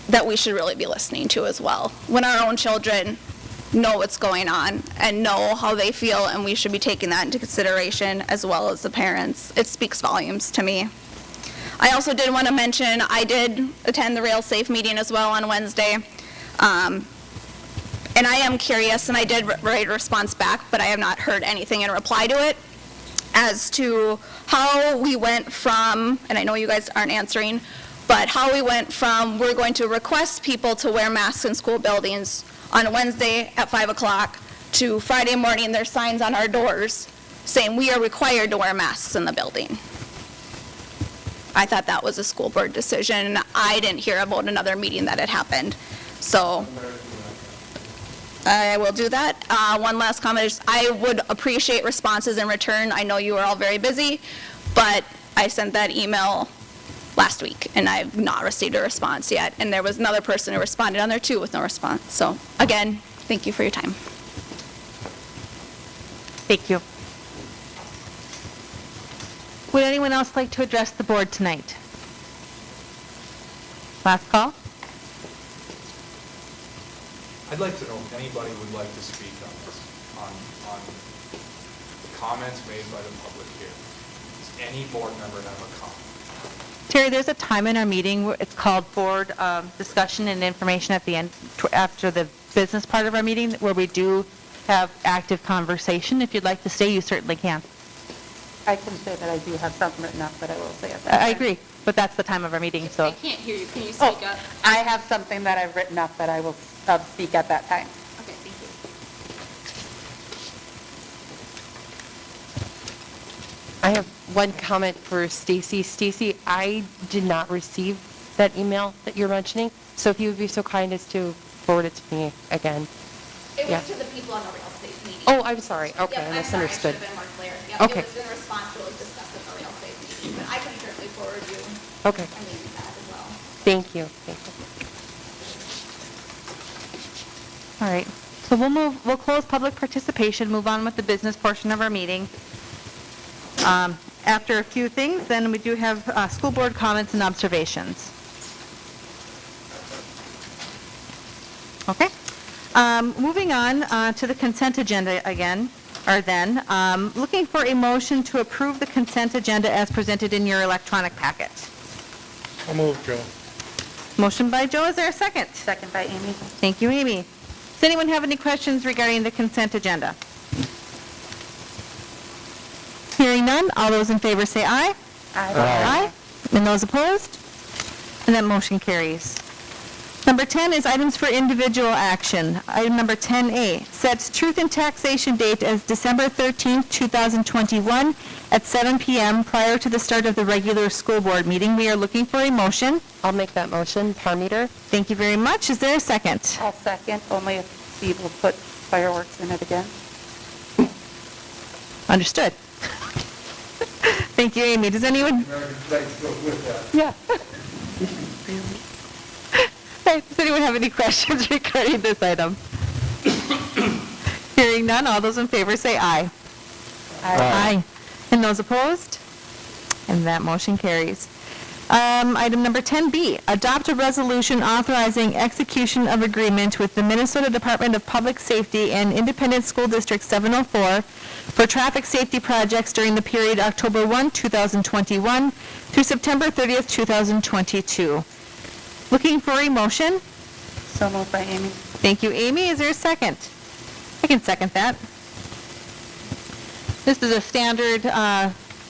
that we should really be listening to as well. When our own children know what's going on and know how they feel, and we should be taking that into consideration as well as the parents. It speaks volumes to me. I also did want to mention, I did attend the Rail Safe meeting as well on Wednesday. And I am curious, and I did write a response back, but I have not heard anything in reply to it, as to how we went from, and I know you guys aren't answering, but how we went from we're going to request people to wear masks in school buildings on Wednesday at 5 o'clock to Friday morning there's signs on our doors saying we are required to wear masks in the building. I thought that was a school board decision. I didn't hear about another meeting that had happened. So I will do that. One last comment is I would appreciate responses in return. I know you are all very busy, but I sent that email last week, and I've not received a response yet. And there was another person who responded on there too with no response. So again, thank you for your time. Thank you. Would anyone else like to address the board tonight? Last call? I'd like to know if anybody would like to speak on this, on comments made by the public here. Does any board member have a comment? Terry, there's a time in our meeting, it's called board discussion and information at the end, after the business part of our meeting, where we do have active conversation. If you'd like to stay, you certainly can. I can say that I do have something written up that I will say at that I time. agree, but that's the time of our meeting, so. I can't hear you. Can you speak up? I have something that I've written up that I will speak at that time. Okay, thank you. I have one comment for Stacy. Stacy, I did not receive that email that you're mentioning, so if you would be so kind as to forward it to me again. It was Yeah. to the people on the real estate meeting. Oh, I'm sorry. Okay, Yep, I misunderstood. I'm sorry, I should have been more clear. Yep, Okay. It was in response to what was discussed at the real estate meeting, but I can certainly forward you. Okay. I mean, that as well. Thank you. Thank you. All right, so we'll close public participation, move on with the business portion of our meeting. After a few things, then we do have school board comments and observations. Okay. Moving on to the consent agenda again, or then, looking for a motion to approve the consent agenda as presented in your electronic packet. I'll move, Joe. Motion by Joe, is there a second? Second by Amy. Thank you, Amy. Does anyone have any questions regarding the consent agenda? Hearing none, all those in favor say aye. Aye. Aye. And those opposed? And that motion carries. Number 10 is items for individual action. Item number 10A, sets truth and taxation date as December 13th, 2021 at 7 p.m. prior to the start of the regular school board meeting. We are looking for a motion. I'll make that motion. Parmeter. Thank you very much. Is there a second? I'll second, only if Steve will put fireworks in it again. Understood. Thank you, Amy. Does anyone? Yeah. Hey, does anyone have any questions regarding this item? Hearing none, all those in favor say aye. Aye. And those opposed? And that motion carries. Item number 10B, adopt a resolution authorizing execution of agreement with the Minnesota Department of Public Safety and Independent School District 704 for traffic safety projects during the period October 1, 2021 through September 30th, 2022. Looking for a motion? So moved by Amy. Thank you, Amy. Is there a second? I can second that. This is a standard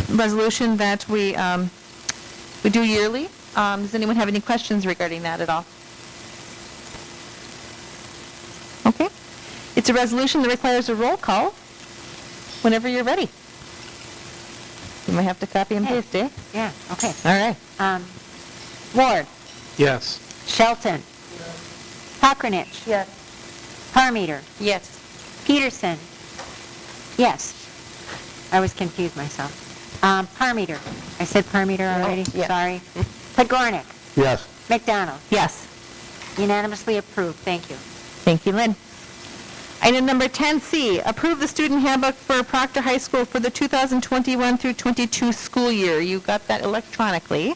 resolution that we do yearly. Does anyone have any questions regarding that at all? Okay. It's a resolution that requires a roll call whenever you're ready. You might have to copy and paste, eh? Yeah, okay. All right. Ward. Yes. Shelton. Pocranich. Yes. Parmeter. Yes. Peterson. Yes. I was confused myself. Parmeter. I said Parmeter already? yeah. Sorry. Pagornik. Yes. McDonald. Yes. Unanimously approved. Thank you. Thank you, Lynn. Item number 10C, approve the student handbook for Proctor High School for the 2021 through 22 school year. You got that electronically.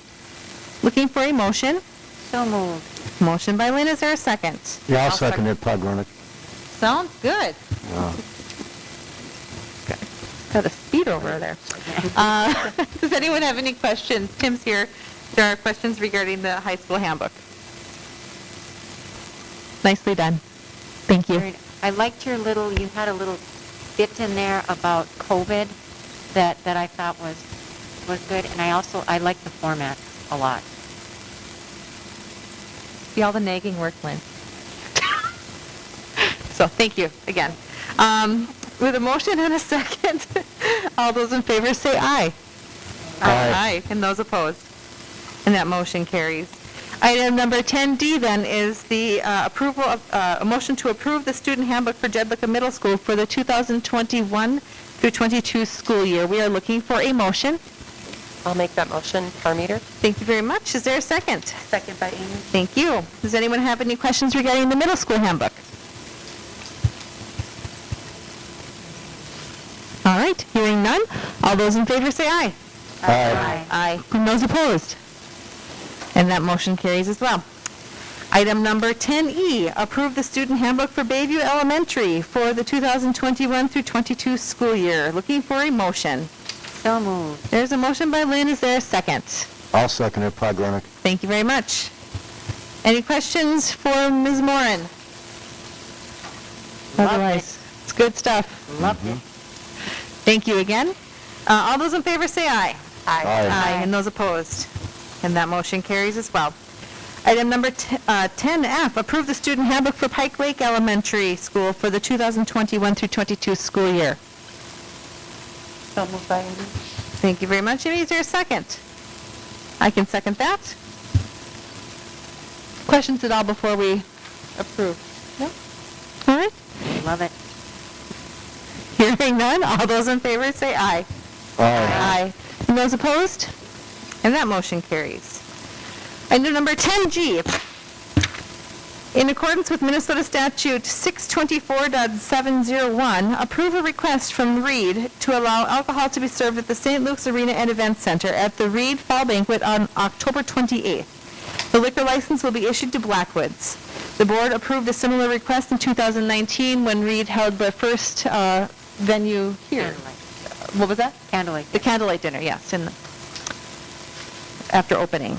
Looking for a motion. So moved. Motion by Lynn, is there a second? Yeah, I'll second it, Pogornik. Sounds good. Got a speed over there. Does anyone have any questions? Tim's here. There are questions regarding the high school handbook. Nicely done. Thank you. I liked your little, you had a little bit in there about COVID that I thought was good, and I like the format a lot. See all the nagging work, Lynn. So, thank you again. With a motion and a second, all those in favor say aye. Aye. And those opposed? And that motion carries. Item number 10D then is the approval of, a motion to approve the student handbook for Jedlicka Middle School for the 2021 through 22 school year. We are looking for a motion. I'll make that motion. Parmeter? Thank you very much. Is there a second? Second by Amy. Thank you. Does anyone have any questions regarding the middle school handbook? All right, hearing none. All those in favor say aye. Aye. Aye. And those opposed? And that motion carries as well. Item number 10E, approve the student handbook for Bayview Elementary for the 2021 through 22 school year. Looking for a motion. So moved. There's a motion by Lynn. Is there a second? I'll second it, Podgornick. Thank you very much. Any questions for Ms. Moran? Otherwise, it's good stuff. Loved it. Thank you again. All those in favor say aye. Aye. Aye. And those opposed? And that motion carries as well. Item number 10F, approve the student handbook for Pike Lake Elementary School for the 2021 through 22 school year. So moved by Amy. Thank you very much. Amy, is there a second? I can second that. Questions at all before we approve? No? All right. Love it. Hearing none, all those in favor say aye. Aye. And those opposed? And that motion carries. Item number 10G, in accordance with Minnesota Statute 624.701, approve a request from Reed to allow alcohol to be served at the St. Luke's Arena and Event Center at the Reed Fall Banquet on October 28th. The liquor license will be issued to Blackwoods. The board approved a similar request in 2019 when Reed held the first venue here. What was that? Candlelight. The candlelight dinner, yes, after opening.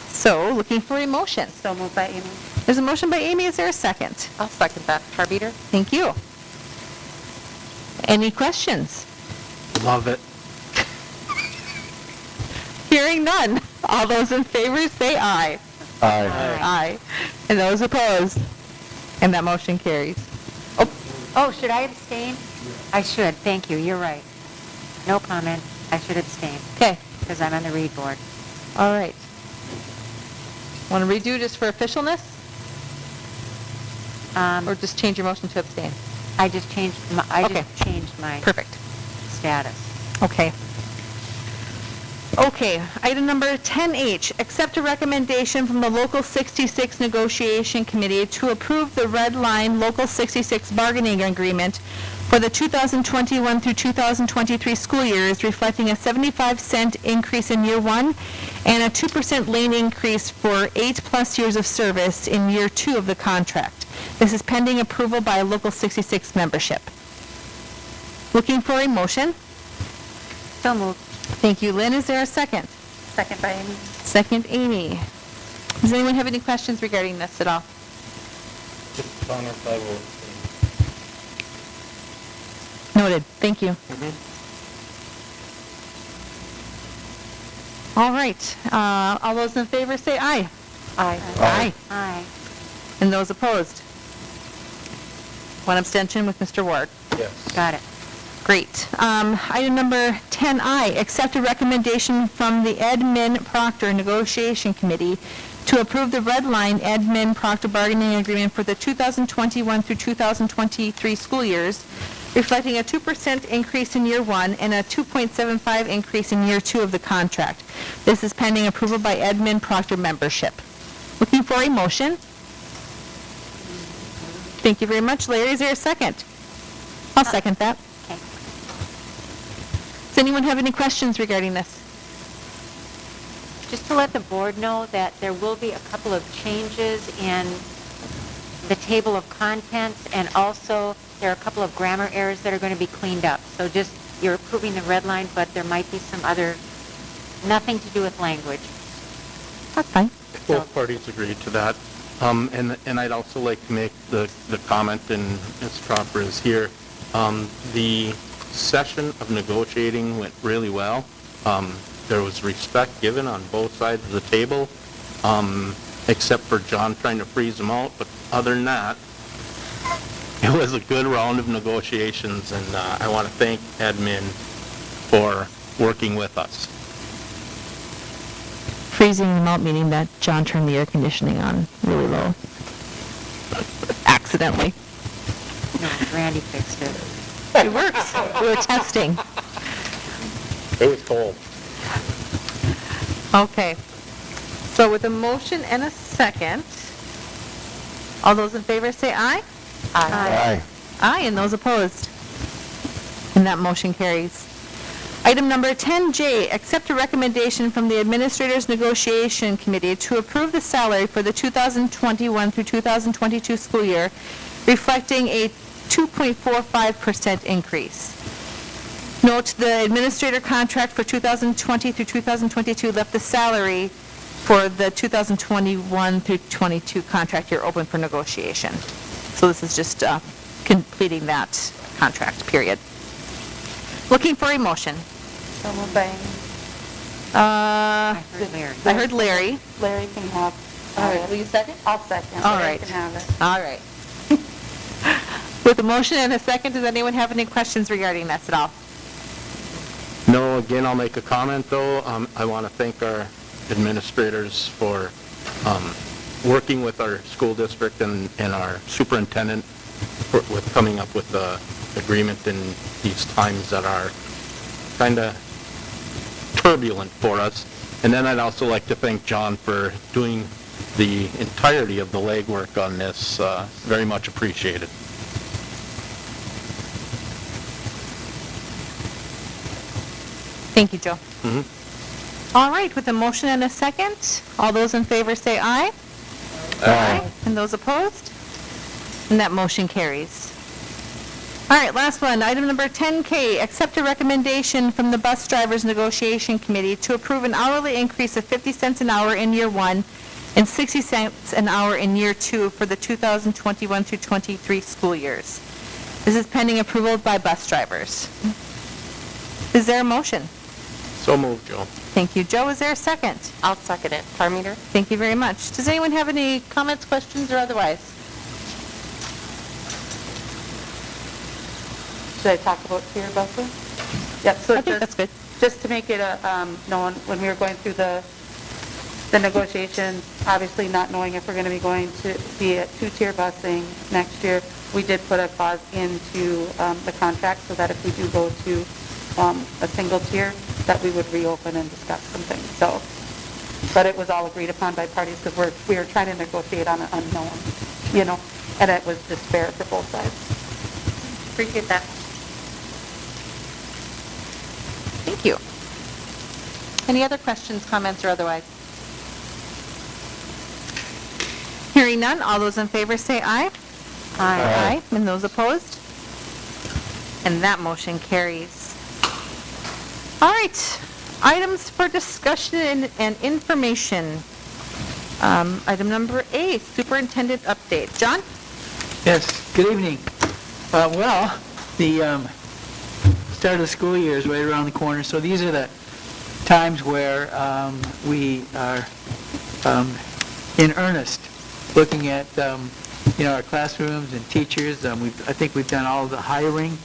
So, looking for a motion. So moved by Amy. There's a motion by Amy. Is there a second? I'll second that. Parmeter? Thank you. Any questions? Love it. Hearing none. All those in favor say aye. Aye. Aye. And those opposed? And that motion carries. Oh, should I abstain? I should, thank you, you're right. No comment, I should abstain, Okay. because I'm on the read board. All right. Want to redo just for officialness? Or just change your motion to abstain? I just changed my, Perfect. status. Okay. Okay, item number 10H, accept a recommendation from the Local 66 Negotiation Committee to approve the Red Line Local 66 bargaining agreement for the 2021 through 2023 school years, reflecting a 75-cent increase in year one and a 2% lane increase for 8+ years of service in year two of the contract. This is pending approval by Local 66 membership. Looking for a motion? So moved. Thank you, Lynn. Is there a second? Second by Amy. Second, Amy. Does anyone have any questions regarding this at all? Just comments I will. Noted. Thank you. All right. All those in favor say aye. Aye. Aye. Aye. And those opposed? One abstention with Mr. Ward. Yes. Got it. Great. Item number 10I, accept a recommendation from the Admin Proctor Negotiation Committee to approve the Red Line Admin Proctor bargaining agreement for the 2021 through 2023 school years, reflecting a 2% increase in year one and a 2.75 increase in year two of the contract. This is pending approval by Admin Proctor membership. Looking for a motion? Thank you very much. Larry, is there a second? I'll second that. Okay. Does anyone have any questions regarding this? Just to let the board know that there will be a couple of changes in the table of contents, and also there are a couple of grammar errors that are going to be cleaned up. So just, you're approving the red line, but there might be some other, nothing to do with language. That's fine. Both parties agreed to that. And I'd also like to make the comment, and Ms. Proctor is here, the session of negotiating went really well. There was respect given on both sides of the table, except for John trying to freeze them out. But other than that, it was a good round of negotiations, and I want to thank admin for working with us. Freezing them out, meaning that John turned the air conditioning on really low. Accidentally. No, Randy fixed it. It works. We were testing. It was cold. Okay. So with a motion and a second, all those in favor say aye? Aye. Aye, and those opposed? And that motion carries. Item number 10J, accept a recommendation from the Administrators Negotiation Committee to approve the salary for the 2021 through 2022 school year, reflecting a 2.45% increase. Note, the administrator contract for 2020 through 2022 left the salary for the 2021 through 22 contract year open for negotiation. So this is just completing that contract, period. Looking for a motion. So moved by I heard Larry. Larry can have. All right, will you second? I'll second. All Larry right. can have it. All right. With a motion and a second, does anyone have any questions regarding this at all? No, again, I'll make a comment, though. I want to thank our administrators for working with our school district and our superintendent with coming up with the agreement in these times that are kind of turbulent for us. And then I'd also like to thank John for doing the entirety of the legwork on this. Very much appreciated. Thank you, Joe. All right, with a motion and a second, all those in favor say aye. Aye. And those opposed? And that motion carries. All right, last one, item number 10K, accept a recommendation from the Bus Drivers Negotiation Committee to approve an hourly increase of 50 cents an hour in year one and 60 cents an hour in year two for the 2021 through 23 school years. This is pending approval by bus drivers. Is there a motion? So moved, Joe. Thank you, Joe. Is there a second? I'll second it. Parmeter? Thank you very much. Does anyone have any comments, questions, or otherwise? Should I talk about tier busing? Yep, so I think that's good. Just to make it known, when we were going through the negotiations, obviously not knowing if we're going to be going to be at two-tier busing next year, we did put a clause into the contract so that if we do go to a single tier, that we would reopen and discuss some things. So, but it was all agreed upon by parties because we were trying to negotiate on an unknown, you know, and it was just fair for both sides. Appreciate that. Thank you. Any other questions, comments, or otherwise? Hearing none, all those in favor say aye. Aye. And those opposed? And that motion carries. All right, items for discussion and information. Item number 8, superintendent update. John? Yes, good evening. Well, the start of the school year is right around the corner, so these are the times where we are in earnest looking at our classrooms and teachers. I think we've done all of the hiring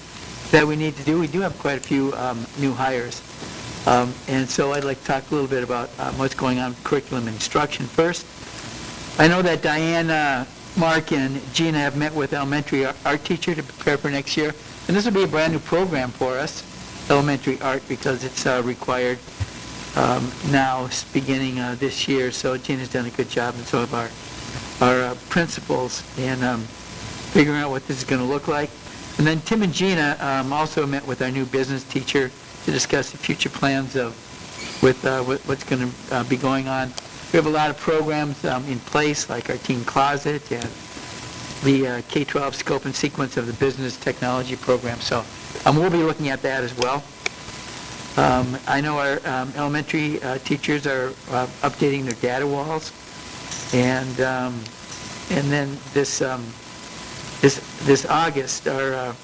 that we need to do. We do have quite a few new hires. And so I'd like to talk a little bit about what's going on with curriculum instruction first. I know that Diane, Mark, and Gina have met with elementary art teacher to prepare for next year. And this will be a brand new program for us, elementary art, because it's required now beginning this year. So Gina's done a good job, and so have our principals in figuring out what this is going to look like. And then Tim and Gina also met with our new business teacher to discuss the future plans with what's going to be going on. We have a lot of programs in place, like our teen closet and the K-12 scope and sequence of the business technology program. So we'll be looking at that as well. I know our elementary teachers are updating their data walls, and then this August, our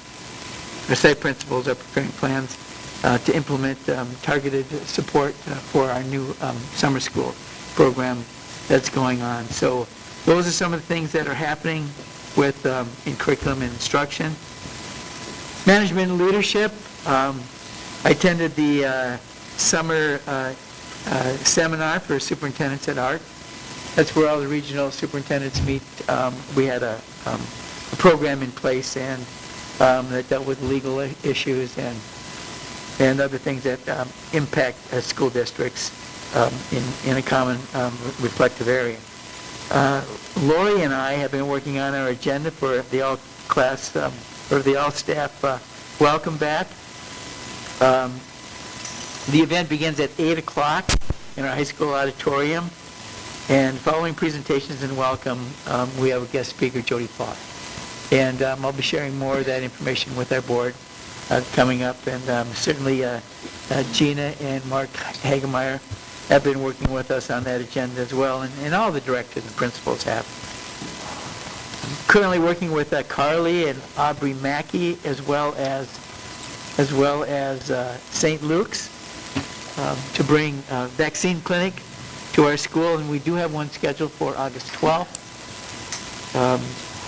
site principals are preparing plans to implement targeted support for our new summer school program that's going on. So those are some of the things that are happening with in curriculum and instruction. Management and leadership. I attended the summer seminar for superintendents at ART. That's where all the regional superintendents meet. We had a program in place and that dealt with legal issues and other things that impact school districts. in a common reflective area. Lori and I have been working on our agenda for the all-class, or the all-staff welcome back. The event begins at 8 o'clock in our high school auditorium, and following presentations and welcome, we have a guest speaker, Jody Paul. And I'll be sharing more of that information with our board coming up, and certainly Gina and Mark Hagemeyer have been working with us on that agenda as well, and all the directors and principals have. I'm currently working with Carly and Aubrey Mackey, as well as St. Luke's, to bring a vaccine clinic to our school, and we do have one scheduled for August 12th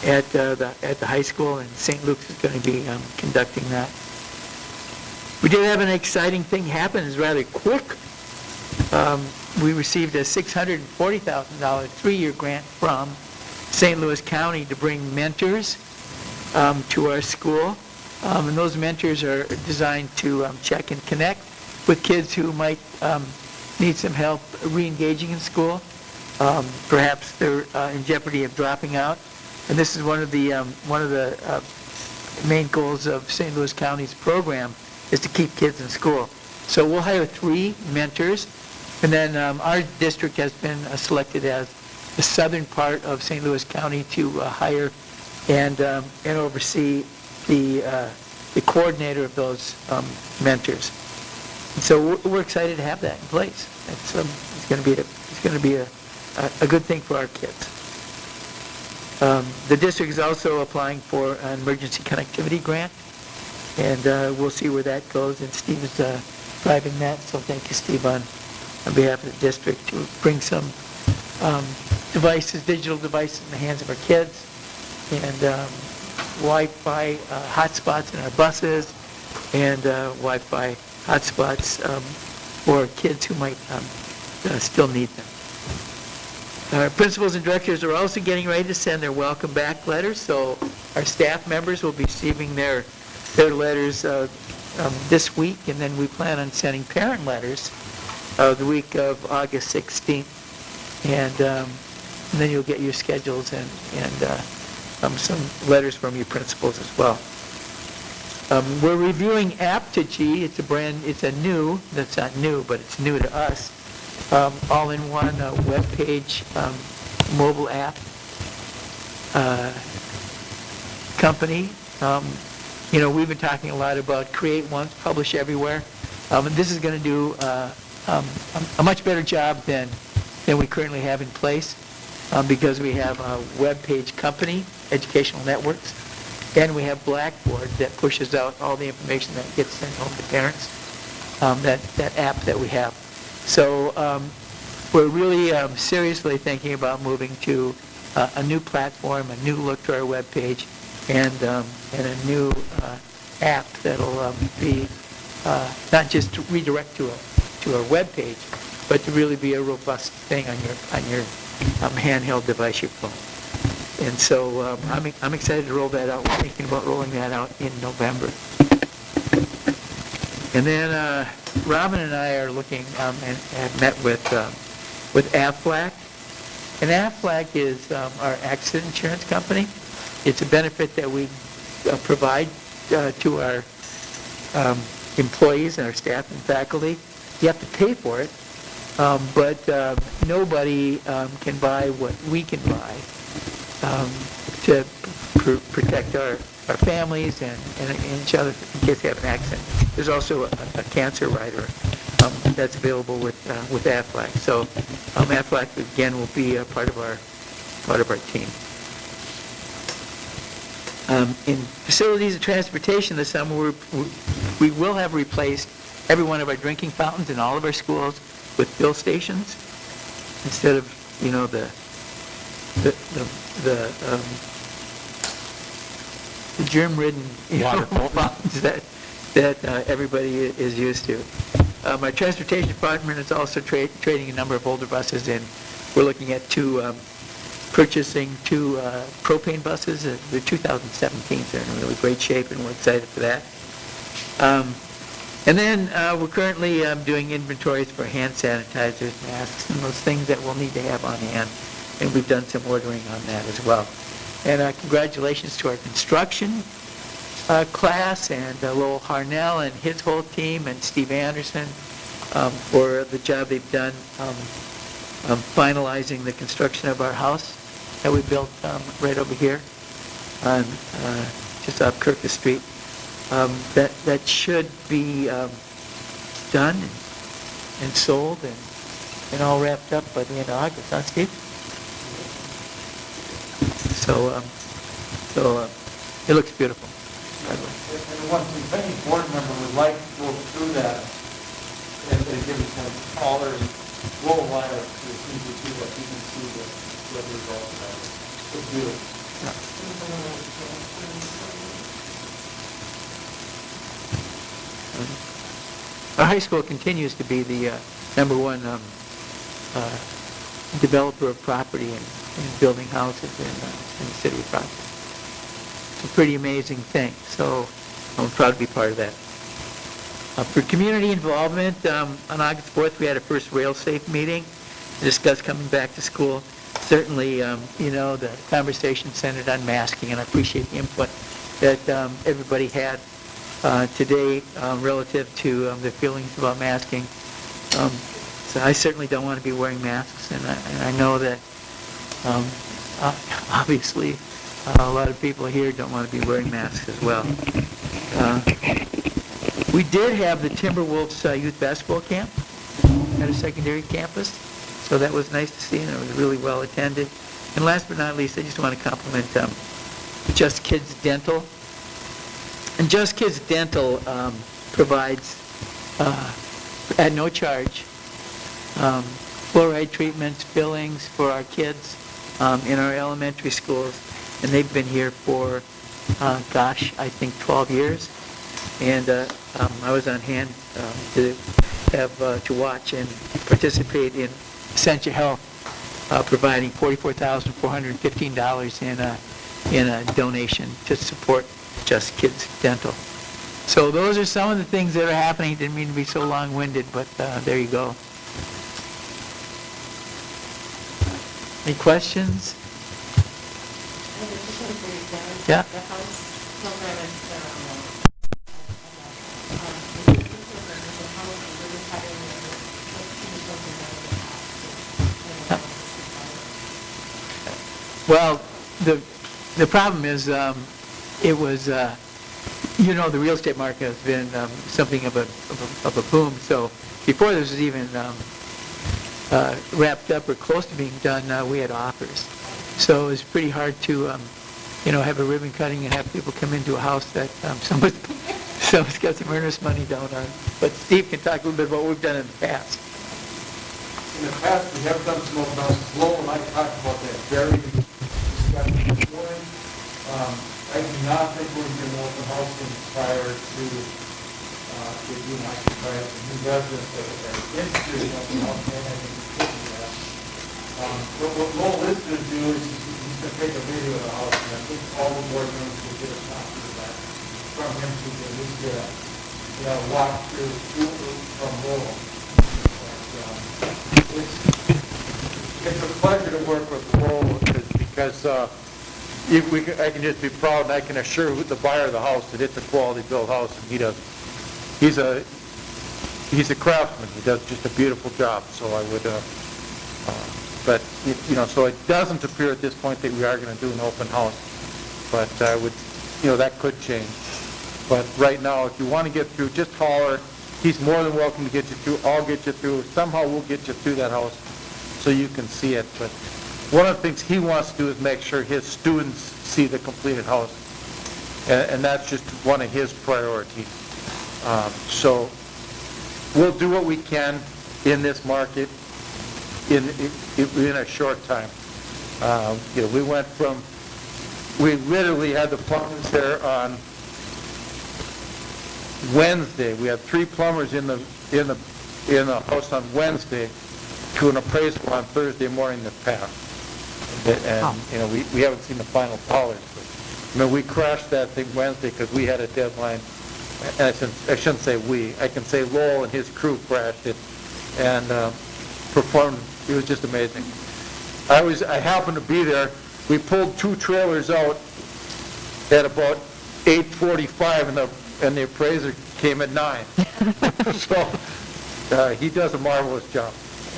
at the high school, and St. Luke's is going to be conducting that. We did have an exciting thing happen. It's rather quick. We received a $640,000 three-year grant from St. Louis County to bring mentors to our school. And those mentors are designed to check and connect with kids who might need some help re-engaging in school. Perhaps they're in jeopardy of dropping out. And this is one of the main goals of St. Louis County's program, is to keep kids in school. So we'll hire 3 mentors, and then our district has been selected as the southern part of St. Louis County to hire and oversee the coordinator of those mentors. And so we're excited to have that in place. It's going to be a good thing for our kids. The district is also applying for an emergency connectivity grant, and we'll see where that goes. And Steve is driving that, so thank you, Steve, on behalf of the district, to bring some digital devices in the hands of our kids, and Wi-Fi hotspots in our buses, and Wi-Fi hotspots for kids who might still need them. Our principals and directors are also getting ready to send their welcome back letters, so our staff members will be receiving their letters this week, and then we plan on sending parent letters the week of August 16th, and then you'll get your schedules and some letters from your principals as well. We're reviewing Aptogee. It's a new, that's not new, but it's new to us, all-in-one web page mobile app company. We've been talking a lot about create once, publish everywhere. And this is going to do a much better job than we currently have in place, because we have a web page company, Educational Networks, and we have Blackboard that pushes out all the information that gets sent home to parents, that app that we have. So we're really seriously thinking about moving to a new platform, a new look to our web page, and a new app that'll be not just to redirect to our web page, but to really be a robust thing on your handheld device, your phone. And so I'm excited to roll that out. We're thinking about rolling that out in November. And then Robin and I are looking and have met with AFLAC. And AFLAC is our accident insurance company. It's a benefit that we provide to our employees and our staff and faculty. You have to pay for it, but nobody can buy what we can buy to protect our families and each other in case they have an accident. There's also a cancer rider that's available with AFLAC. So AFLAC again will be a part of our team. In facilities and transportation this summer, we will have replaced every one of our drinking fountains in all of our schools with fill stations instead of the germ-ridden fountains that everybody is used to. Our transportation department is also trading a number of older buses, and we're looking at purchasing two propane buses. They're 2017s. They're in really great shape, and we're excited for that. And then we're currently doing inventories for hand sanitizers, masks, and those things that we'll need to have on hand. And we've done some ordering on that as well. And congratulations to our construction class and Lowell Harnell and his whole team and Steve Anderson for the job they've done finalizing the construction of our house that we built right over here on just off Kirkus Street. That should be done and sold and all wrapped up by the end of August, huh, Steve? So it looks beautiful, by the way. And one thing, if any board member would like to go through that, and they give us some callers, we'll wire it to as soon as we see that, you can see what the results are. It's beautiful. Our high school continues to be the number one developer of property and building houses in the city of Proctor. It's a pretty amazing thing, so I'm proud to be part of that. For community involvement, on August 4th, we had a first rail-safe meeting to discuss coming back to school. Certainly, the conversation centered on masking, and I appreciate the input that everybody had today relative to their feelings about masking. So I certainly don't want to be wearing masks, and I know that obviously a lot of people here don't want to be wearing masks as well. We did have the Timberwolves youth basketball camp at a secondary campus, so that was nice to see, and it was really well attended. And last but not least, I just want to compliment Just Kids Dental. And Just Kids Dental provides, at no charge, fluoride treatments, fillings for our kids in our elementary schools. And they've been here for, I think 12 years. And I was on hand to watch and participate in Essentia Health providing $44,415 in a donation to support Just Kids Dental. So those are some of the things that are happening. Didn't mean to be so long-winded, but there you go. Any questions? Yeah. Well, the problem is it was, the real estate market has been something of a boom. So before this was even wrapped up or close to being done, we had offers. So it was pretty hard to, have a ribbon cutting and have people come into a house that someone's got some earnest money down on. But Steve can talk a little bit about what we've done in the past. In the past, we have done some open houses. Lowell and I talked about that very discussion this morning. I do not think we're going to do an open house prior to it being occupied. The new residents that are interested in open house, and I think it's good for that. What Lowell is going to do is he's going to take a video of the house, and I think all the board members will get a copy of that from him to at least get a walk through from Lowell. It's a pleasure to work with Lowell because I can just be proud and I can assure the buyer of the house that it's a quality built house, and he's a craftsman. He does just a beautiful job. So I would, so it doesn't appear at this point that we are going to do an open house, but I would, that could change. But right now, if you want to get through, just holler. He's more than welcome to get you through. I'll get you through. Somehow we'll get you through that house so you can see it. But one of the things he wants to do is make sure his students see the completed house. And that's just one of his priorities. So we'll do what we can in this market in a short time. We literally had the plumbers there on Wednesday. We had 3 plumbers in the house on Wednesday to an appraisal on Thursday morning that passed. And we haven't seen the final dollars. But, we crashed that thing Wednesday because we had a deadline and I shouldn't say we, I can say Lowell and his crew crashed it and performed, it was just amazing. I happened to be there. We pulled 2 trailers out at about 8:45 and the appraiser came at 9. So he does a marvelous job.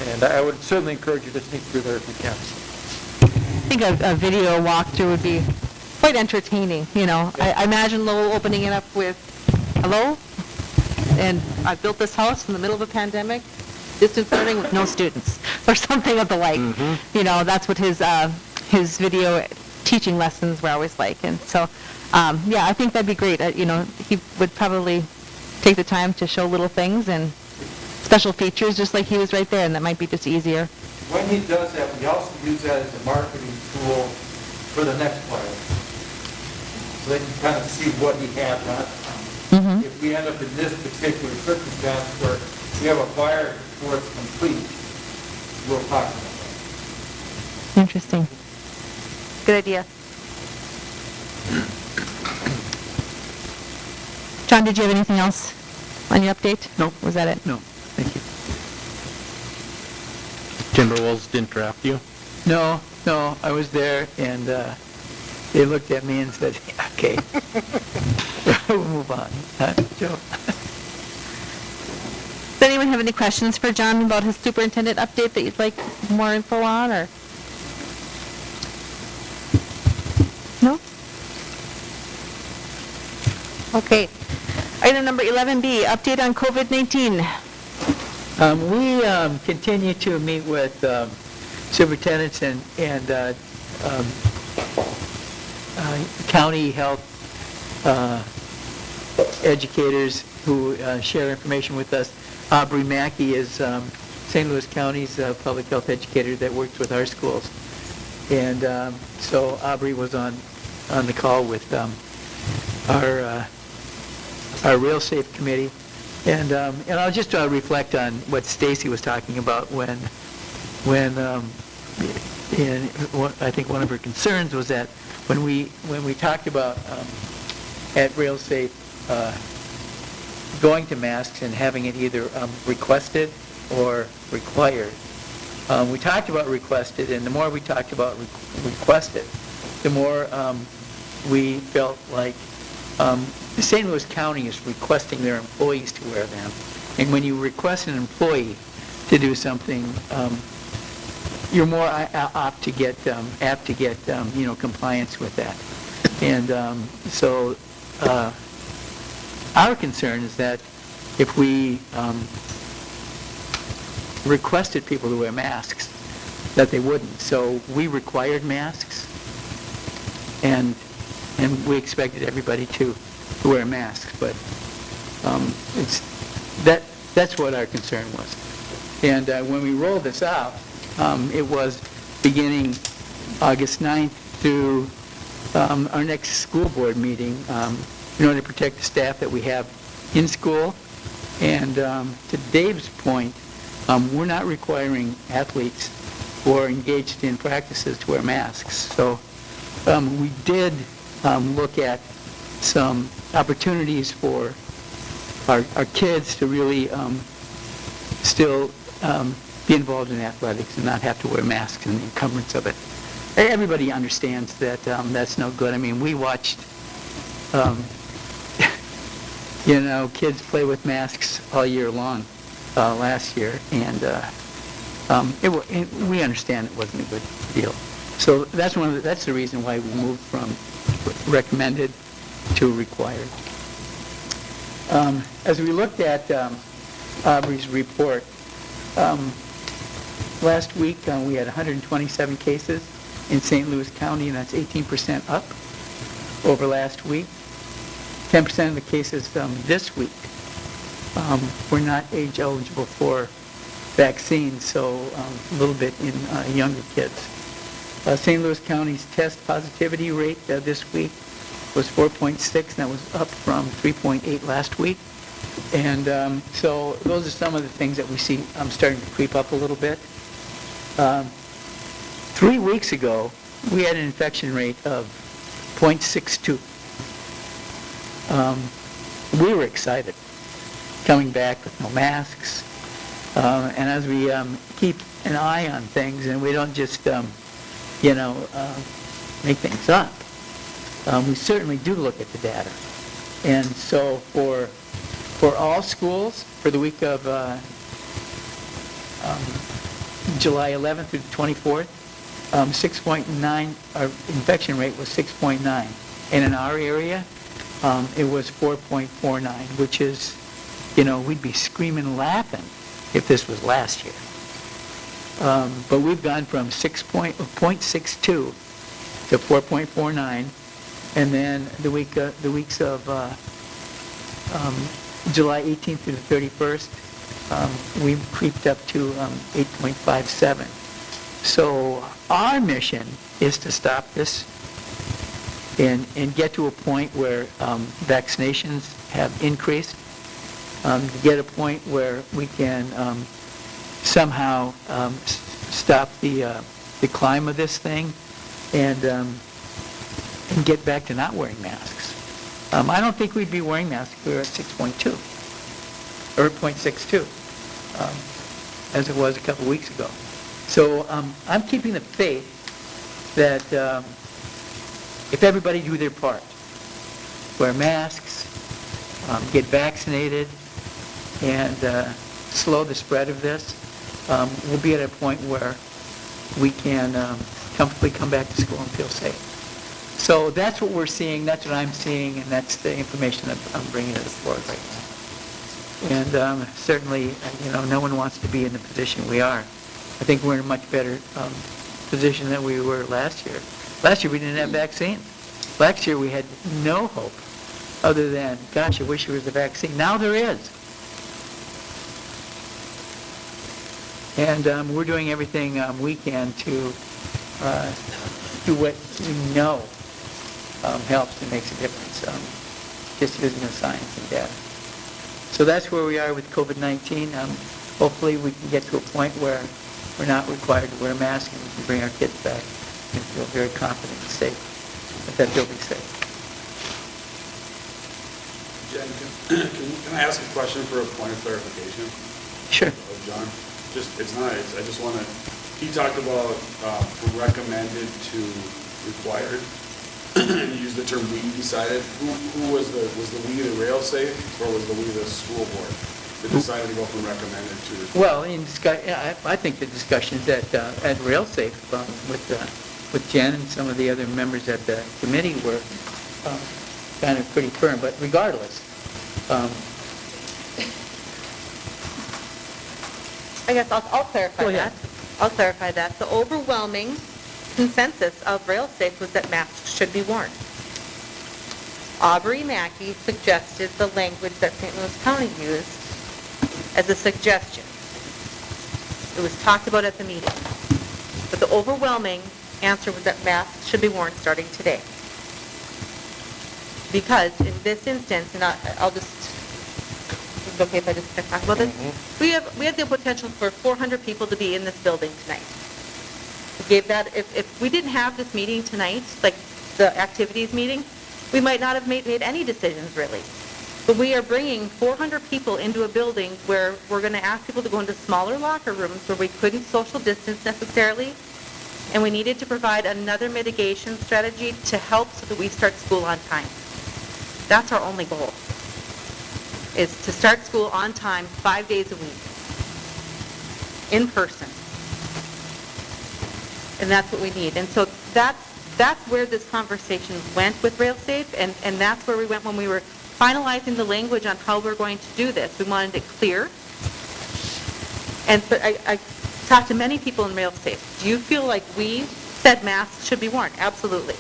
And I would certainly encourage you to sneak through there if you can. I think a video walkthrough would be quite entertaining, you know. I imagine Lowell opening it up with, hello, and I built this house in the middle of a pandemic, distance learning with no students, or something of the like. You know, that's what his video teaching lessons were always like. And so, yeah, I think that'd be great. You know, he would probably take the time to show little things and special features, just like he was right there, and that might be just easier. When he does that, we also use that as a marketing tool for the next player. So they can kind of see what he had last time. If we end up in this particular circumstance where we have a fire before it's complete, we'll talk about that. Interesting. Good idea. John, did you have anything else on your update? No. Was that it? No, thank you. Timberwolves didn't draft you? No, I was there, and they looked at me and said, okay, we'll move on. Joe? Does anyone have any questions for John about his superintendent update that you'd like more info on, or? No? Okay. Item number 11B, update on COVID-19. We continue to meet with superintendents and county health educators who share information with us. Aubrey Mackey is St. Louis County's public health educator that works with our schools. And so Aubrey was on the call with our Rail Safe Committee. And I'll just reflect on what Stacy was talking about when I think one of her concerns was that when we talked about at Rail Safe going to masks and having it either requested or required. We talked about requested, and the more we talked about requested, the more we felt like St. Louis County is requesting their employees to wear them. And when you request an employee to do something, you're more apt to get compliance with that. And so our concern is that if we requested people to wear masks, that they wouldn't. So we required masks, and we expected everybody to wear masks, but that's what our concern was. And when we rolled this out, it was beginning August 9th through our next school board meeting in order to protect the staff that we have in school. And to Dave's point, we're not requiring athletes who are engaged in practices to wear masks. So we did look at some opportunities for our kids to really still be involved in athletics and not have to wear masks and the encumbrance of it. Everybody understands that that's no good. I mean, we watched, kids play with masks all year long last year, and we understand it wasn't a good deal. So that's the reason why we moved from recommended to required. As we looked at Aubrey's report, last week we had 127 cases in St. Louis County, and that's 18% up over last week. 10% of the cases this week were not age eligible for vaccines, so a little bit in younger kids. St. Louis County's test positivity rate this week was 4.6, and that was up from 3.8 last week. And so those are some of the things that we see starting to creep up a little bit. 3 weeks ago, we had an infection rate of 0.62. we were excited coming back with no masks. And as we keep an eye on things and we don't just, make things up, we certainly do look at the data. And so for all schools, for the week of July 11th through the 24th, 6.9, our infection rate was 6.9. And in our area, it was 4.49, which is, we'd be screaming and laughing if this was last year. But we've gone from 0.62 to 4.49, and then the weeks of July 18th through the 31st, we creeped up to 8.57. So our mission is to stop this and get to a point where vaccinations have increased, to get a point where we can somehow stop the climb of this thing and get back to not wearing masks. I don't think we'd be wearing masks if we were at 6.2 or 0.62 as it was a couple weeks ago. So I'm keeping the faith that if everybody do their part, wear masks, get vaccinated, and slow the spread of this, we'll be at a point where we can comfortably come back to school and feel safe. So that's what we're seeing, that's what I'm seeing, and that's the information that I'm bringing to the board right now. And certainly, no one wants to be in the position we are. I think we're in a much better position than we were last year. Last year we didn't have vaccines. Last year we had no hope other than, gosh, I wish there was a vaccine. Now there is. And we're doing everything we can to do what we know helps and makes a difference, just using the science and data. So that's where we are with COVID-19. Hopefully we can get to a point where we're not required to wear a mask and we can bring our kids back and feel very confident and safe, that they'll be safe. Jen, can I ask a question for a point of clarification? Sure. Of John? It's nice. I just want to, he talked about from recommended to required, and you used the term we decided. Who was the we the rail safe, or was the we the school board that decided to go from recommended to required? Well, I think the discussions at RailSafe with Jen and some of the other members at the committee were kind of pretty firm. But regardless, I guess I'll clarify that. I'll clarify that. The overwhelming consensus of RailSafe was that masks should be worn. Aubrey Mackey suggested the language that St. Louis County used as a suggestion. It was talked about at the meeting. But the overwhelming answer was that masks should be worn starting today. Because in this instance, and I'll just, is it okay if I just talk about this? We had the potential for 400 people to be in this building tonight. We gave that, if we didn't have this meeting tonight, like the activities meeting, we might not have made any decisions really. But we are bringing 400 people into a building where we're going to ask people to go into smaller locker rooms where we couldn't social distance necessarily, and we needed to provide another mitigation strategy to help so that we start school on time. That's our only goal, is to start school on time 5 days a week, in person. And that's what we need. And so that's where this conversation went with RailSafe, and that's where we went when we were finalizing the language on how we're going to do this. We wanted it clear. And so I talked to many people in RailSafe. Do you feel like we said masks should be worn? Absolutely.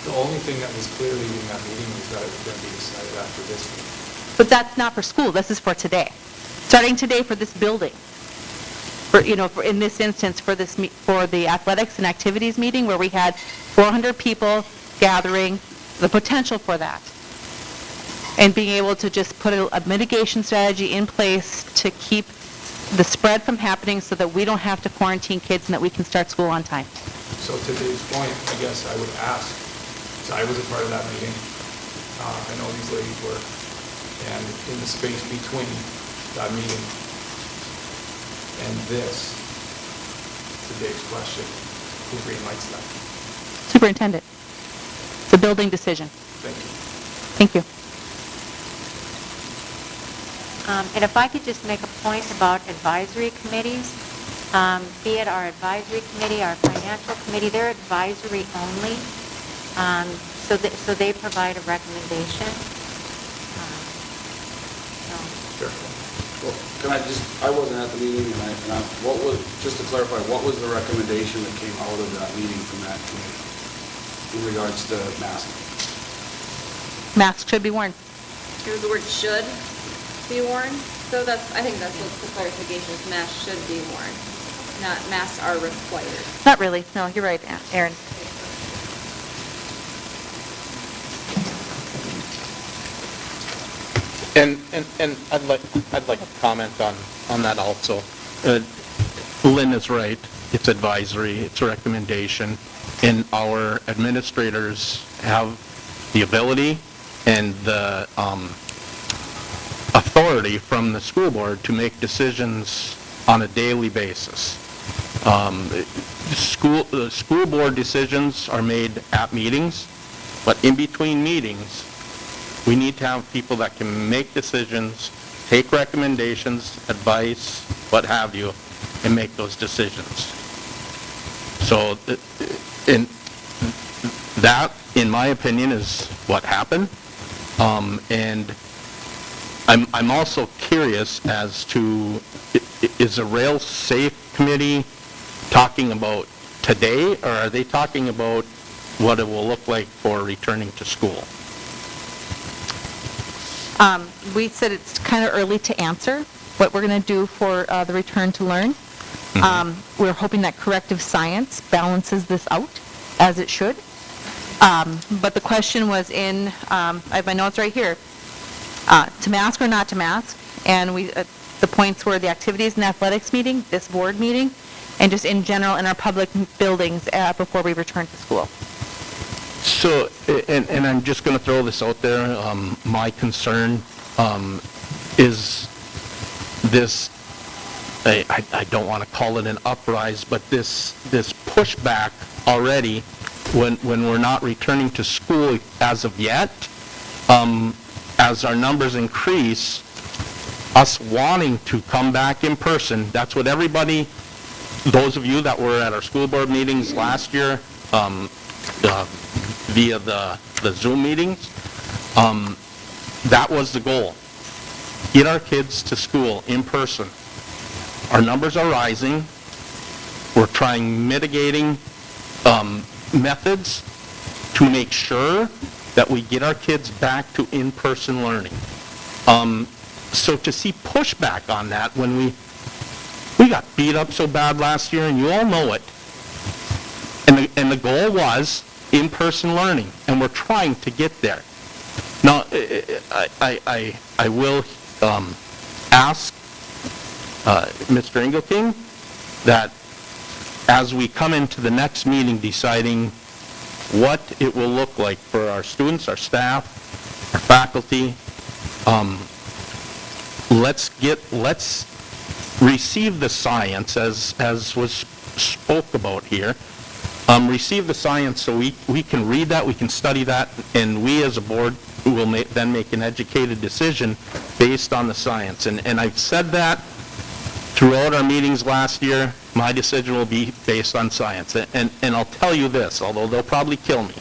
The only thing that was clearly in that meeting was that it was going to be decided after this meeting. But that's not for school. This is for today. Starting today for this building. For in this instance, for the athletics and activities meeting where we had 400 people gathering, the potential for that. And being able to just put a mitigation strategy in place to keep the spread from happening so that we don't have to quarantine kids and that we can start school on time. So to Dave's point, I guess I would ask, because I was a part of that meeting, I know these ladies were, and in the space between that meeting and this, to Dave's question, who greenlights that? Superintendent. It's a building decision. Thank you. Thank you. And if I could just make a point about advisory committees, be it our advisory committee, our financial committee, they're advisory only, so they provide a recommendation. Sure. Well, can I just, I wasn't at the meeting, what was, just to clarify, what was the recommendation that came out of that meeting from that committee in regards to masking? Masks should be worn. It was the word should be worn, so I think that's what the clarification is, masks should be worn, not masks are required. Not really. No, you're right, Erin. And I'd like to comment on that also. Lynn is right. It's advisory, it's a recommendation, and our administrators have the ability and the authority from the school board to make decisions on a daily basis. School board decisions are made at meetings, but in between meetings, we need to have people that can make decisions, take recommendations, advice, what have you, and make those decisions. So, that, in my opinion, is what happened. And I'm also curious as to, is the Rail Safe Committee talking about today, or are they talking about what it will look like for returning to school? We said it's kind of early to answer what we're going to do for the return to learn. We're hoping that corrective science balances this out, as it should. But the question was in, I have my notes right here, to mask or not to mask, and the points were the activities and athletics meeting, this board meeting, and just in general in our public buildings before we return to school. So, and I'm just going to throw this out there, my concern is this, I don't want to call it an uprise, but this pushback already when we're not returning to school as of yet, as our numbers increase, us wanting to come back in person, that's what everybody, those of you that were at our school board meetings last year, via the Zoom meetings, that was the goal. Get our kids to school in person. Our numbers are rising. We're trying mitigating methods to make sure that we get our kids back to in-person learning. So to see pushback on that when we got beat up so bad last year, and you all know it, and the goal was in-person learning, and we're trying to get there. Now, I will ask Mr. Engelking that as we come into the next meeting deciding what it will look like for our students, our staff, our faculty, let's receive the science as was spoke about here. Receive the science so we can read that, we can study that, and we as a board will then make an educated decision based on the science. And I've said that throughout our meetings last year, my decision will be based on science. And I'll tell you this, although they'll probably kill me.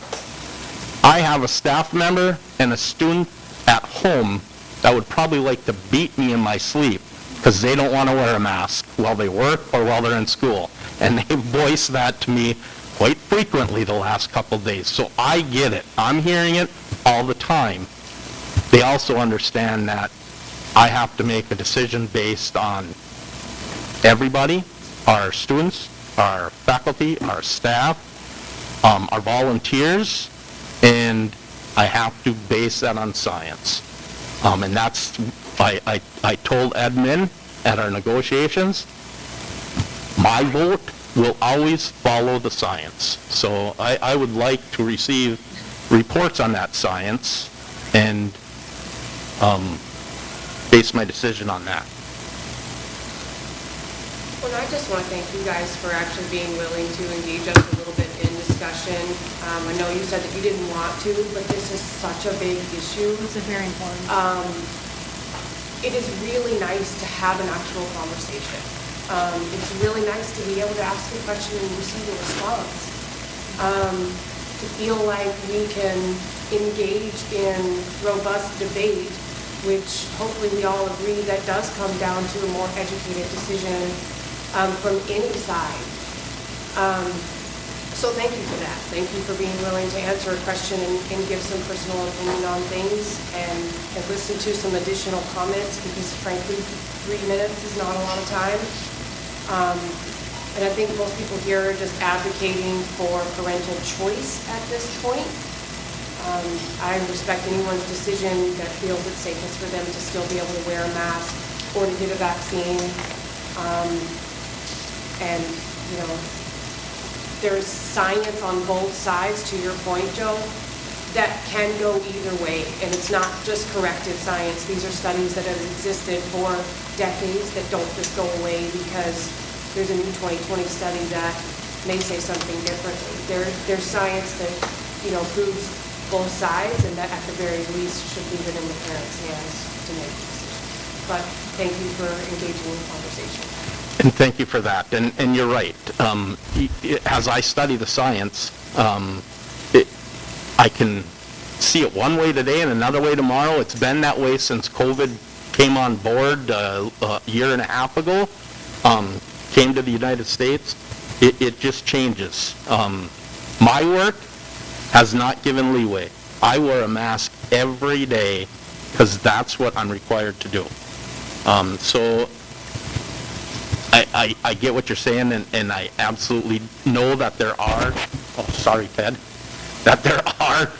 I have a staff member and a student at home that would probably like to beat me in my sleep because they don't want to wear a mask while they work or while they're in school. And they voice that to me quite frequently the last couple of days. So I get it. I'm hearing it all the time. They also understand that I have to make a decision based on everybody, our students, our faculty, our staff, our volunteers, and I have to base that on science. And that's, I told admin at our negotiations, my vote will always follow the science. So I would like to receive reports on that science and base my decision on that. Well, I just want to thank you guys for actually being willing to engage us a little bit in discussion. I know you said that you didn't want to, but this is such a big issue. It's very important. It is really nice to have an actual conversation. It's really nice to be able to ask a question and receive a response. To feel like we can engage in robust debate, which hopefully we all agree that does come down to a more educated decision from any side. So thank you for that. Thank you for being willing to answer a question and give some personal opinion on things and listen to some additional comments, because frankly, 3 minutes is not a lot of time. And I think most people here are just advocating for parental choice at this point. I respect anyone's decision that feels it's safest for them to still be able to wear a mask or to get a vaccine. And, you know, there's science on both sides, to your point, Joe, that can go either way. And it's not just corrective science. These are studies that have existed for decades that don't just go away because there's a new 2020 study that may say something differently. There's science that, you know, proves both sides, and that at the very least should leave it in the parents' hands to make decisions. But thank you for engaging in the conversation. And thank you for that. And you're right. As I study the science, I can see it one way today and another way tomorrow. It's been that way since COVID came on board a year and a half ago, came to the United States. It just changes. My work has not given leeway. I wear a mask every day because that's what I'm required to do. So I get what you're saying, and I absolutely know that there are, oh, sorry, Ted, that there are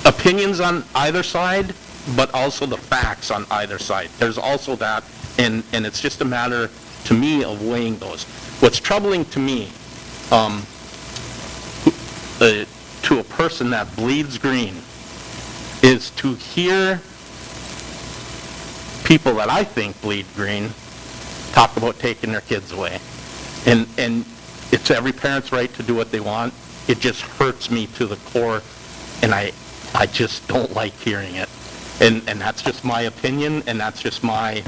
opinions on either side, but also the facts on either side. There's also that, and it's just a matter, to me, of weighing those. What's troubling to me, to a person that bleeds green, is to hear people that I think bleed green talk about taking their kids away. And it's every parent's right to do what they want. It just hurts me to the core, and I just don't like hearing it. And that's just my opinion, and that's just my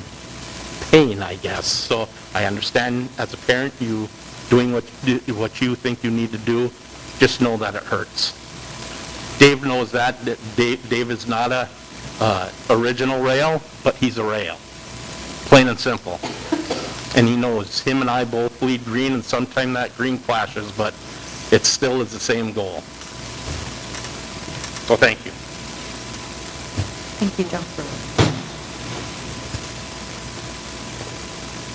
pain, I guess. So I understand as a parent, you doing what you think you need to do. Just know that it hurts. Dave knows that. Dave is not a original rail, but he's a rail. Plain and simple. And he knows him and I both bleed green, and sometimes that green flashes, but it still is the same goal. So thank you. Thank you, Joe.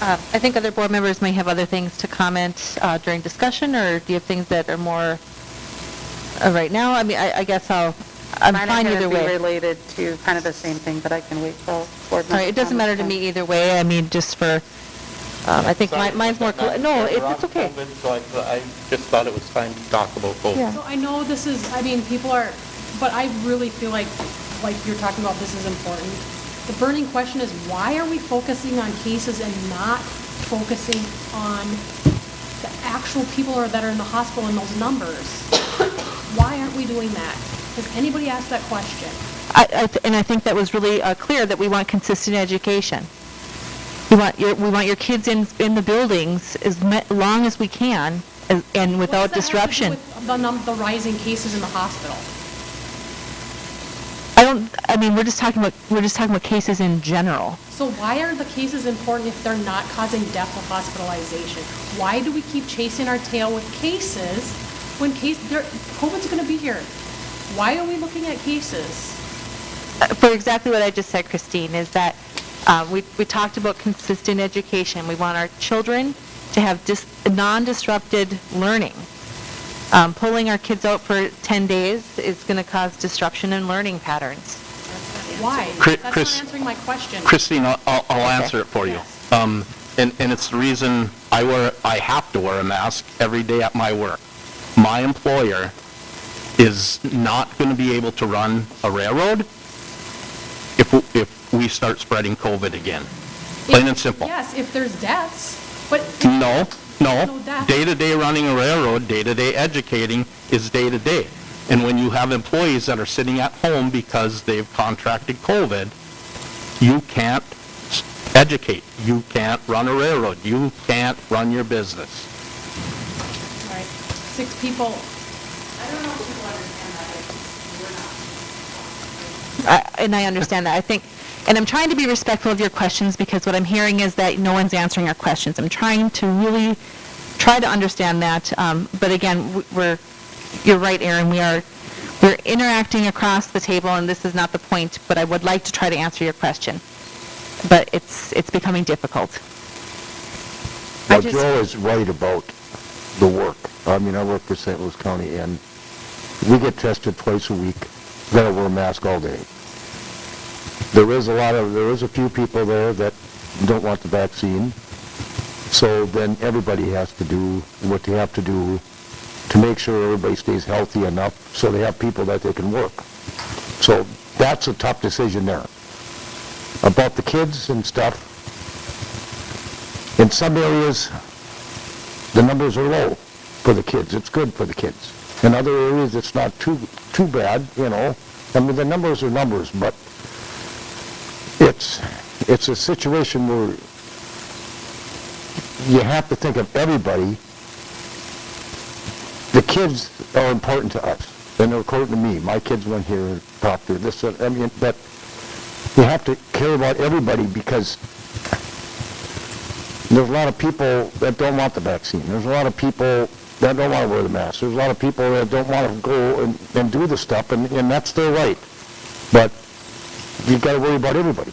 I think other board members may have other things to comment during discussion, or do you have things that are more right now? I mean, I guess I'm fine either way. Mine are related to kind of the same thing, but I can wait till board members. All right, it doesn't matter to me either way. I mean, just for, I think mine's more, no, it's okay. So I just thought it was time to talk about COVID. Yeah. So I know this is, I mean, people are, but I really feel like you're talking about this is important. The burning question is, why are we focusing on cases and not focusing on the actual people that are in the hospital and those numbers? Why aren't we doing that? Has anybody asked that question? And I think that was really clear, that we want consistent education. We want your kids in the buildings as long as we can, and without disruption. What does that have to do with the rising cases in the hospital? I mean, we're just talking about cases in general. So why are the cases important if they're not causing death or hospitalization? Why do we keep chasing our tail with cases when COVID's going to be here? Why are we looking at cases? For exactly what I just said, Christine, is that we talked about consistent education. We want our children to have non-disrupted learning. Pulling our kids out for 10 days is going to cause disruption in learning patterns. Why? That's not answering my question. Christine, I'll answer it for you. And it's the reason I have to wear a mask every day at my work. My employer is not going to be able to run a railroad if we start spreading COVID again. Plain and simple. Yes, if there's deaths, but. No. No deaths. Day-to-day running a railroad, day-to-day educating is day-to-day. And when you have employees that are sitting at home because they've contracted COVID, you can't educate. You can't run a railroad. You can't run your business. Right, 6 people. I don't know if people understand that, And I understand that. I think, and I'm trying to be respectful of your questions because what I'm hearing is that no one's answering our questions. I'm trying to really try to understand that. But again, you're right, Aaron. We're interacting across the table, and this is not the point. But I would like to try to answer your question. But it's becoming difficult. Well, Joe is right about the work. I mean, I work for St. Louis County, and we get tested twice a week. Gotta wear a mask all day. There is a few people there that don't want the vaccine. So then everybody has to do what they have to do to make sure everybody stays healthy enough so they have people that they can work. So that's a tough decision there. About the kids and stuff, in some areas, the numbers are low for the kids. It's good for the kids. In other areas, it's not too bad, you know. I mean, the numbers are numbers, but it's a situation where you have to think of everybody. The kids are important to us, and they're important to me. My kids went here, Proctor, this, I mean, but you have to care about everybody because there's a lot of people that don't want the vaccine. There's a lot of people that don't want to wear the mask. There's a lot of people that don't want to go and do the stuff, and that's their right. But you've got to worry about everybody.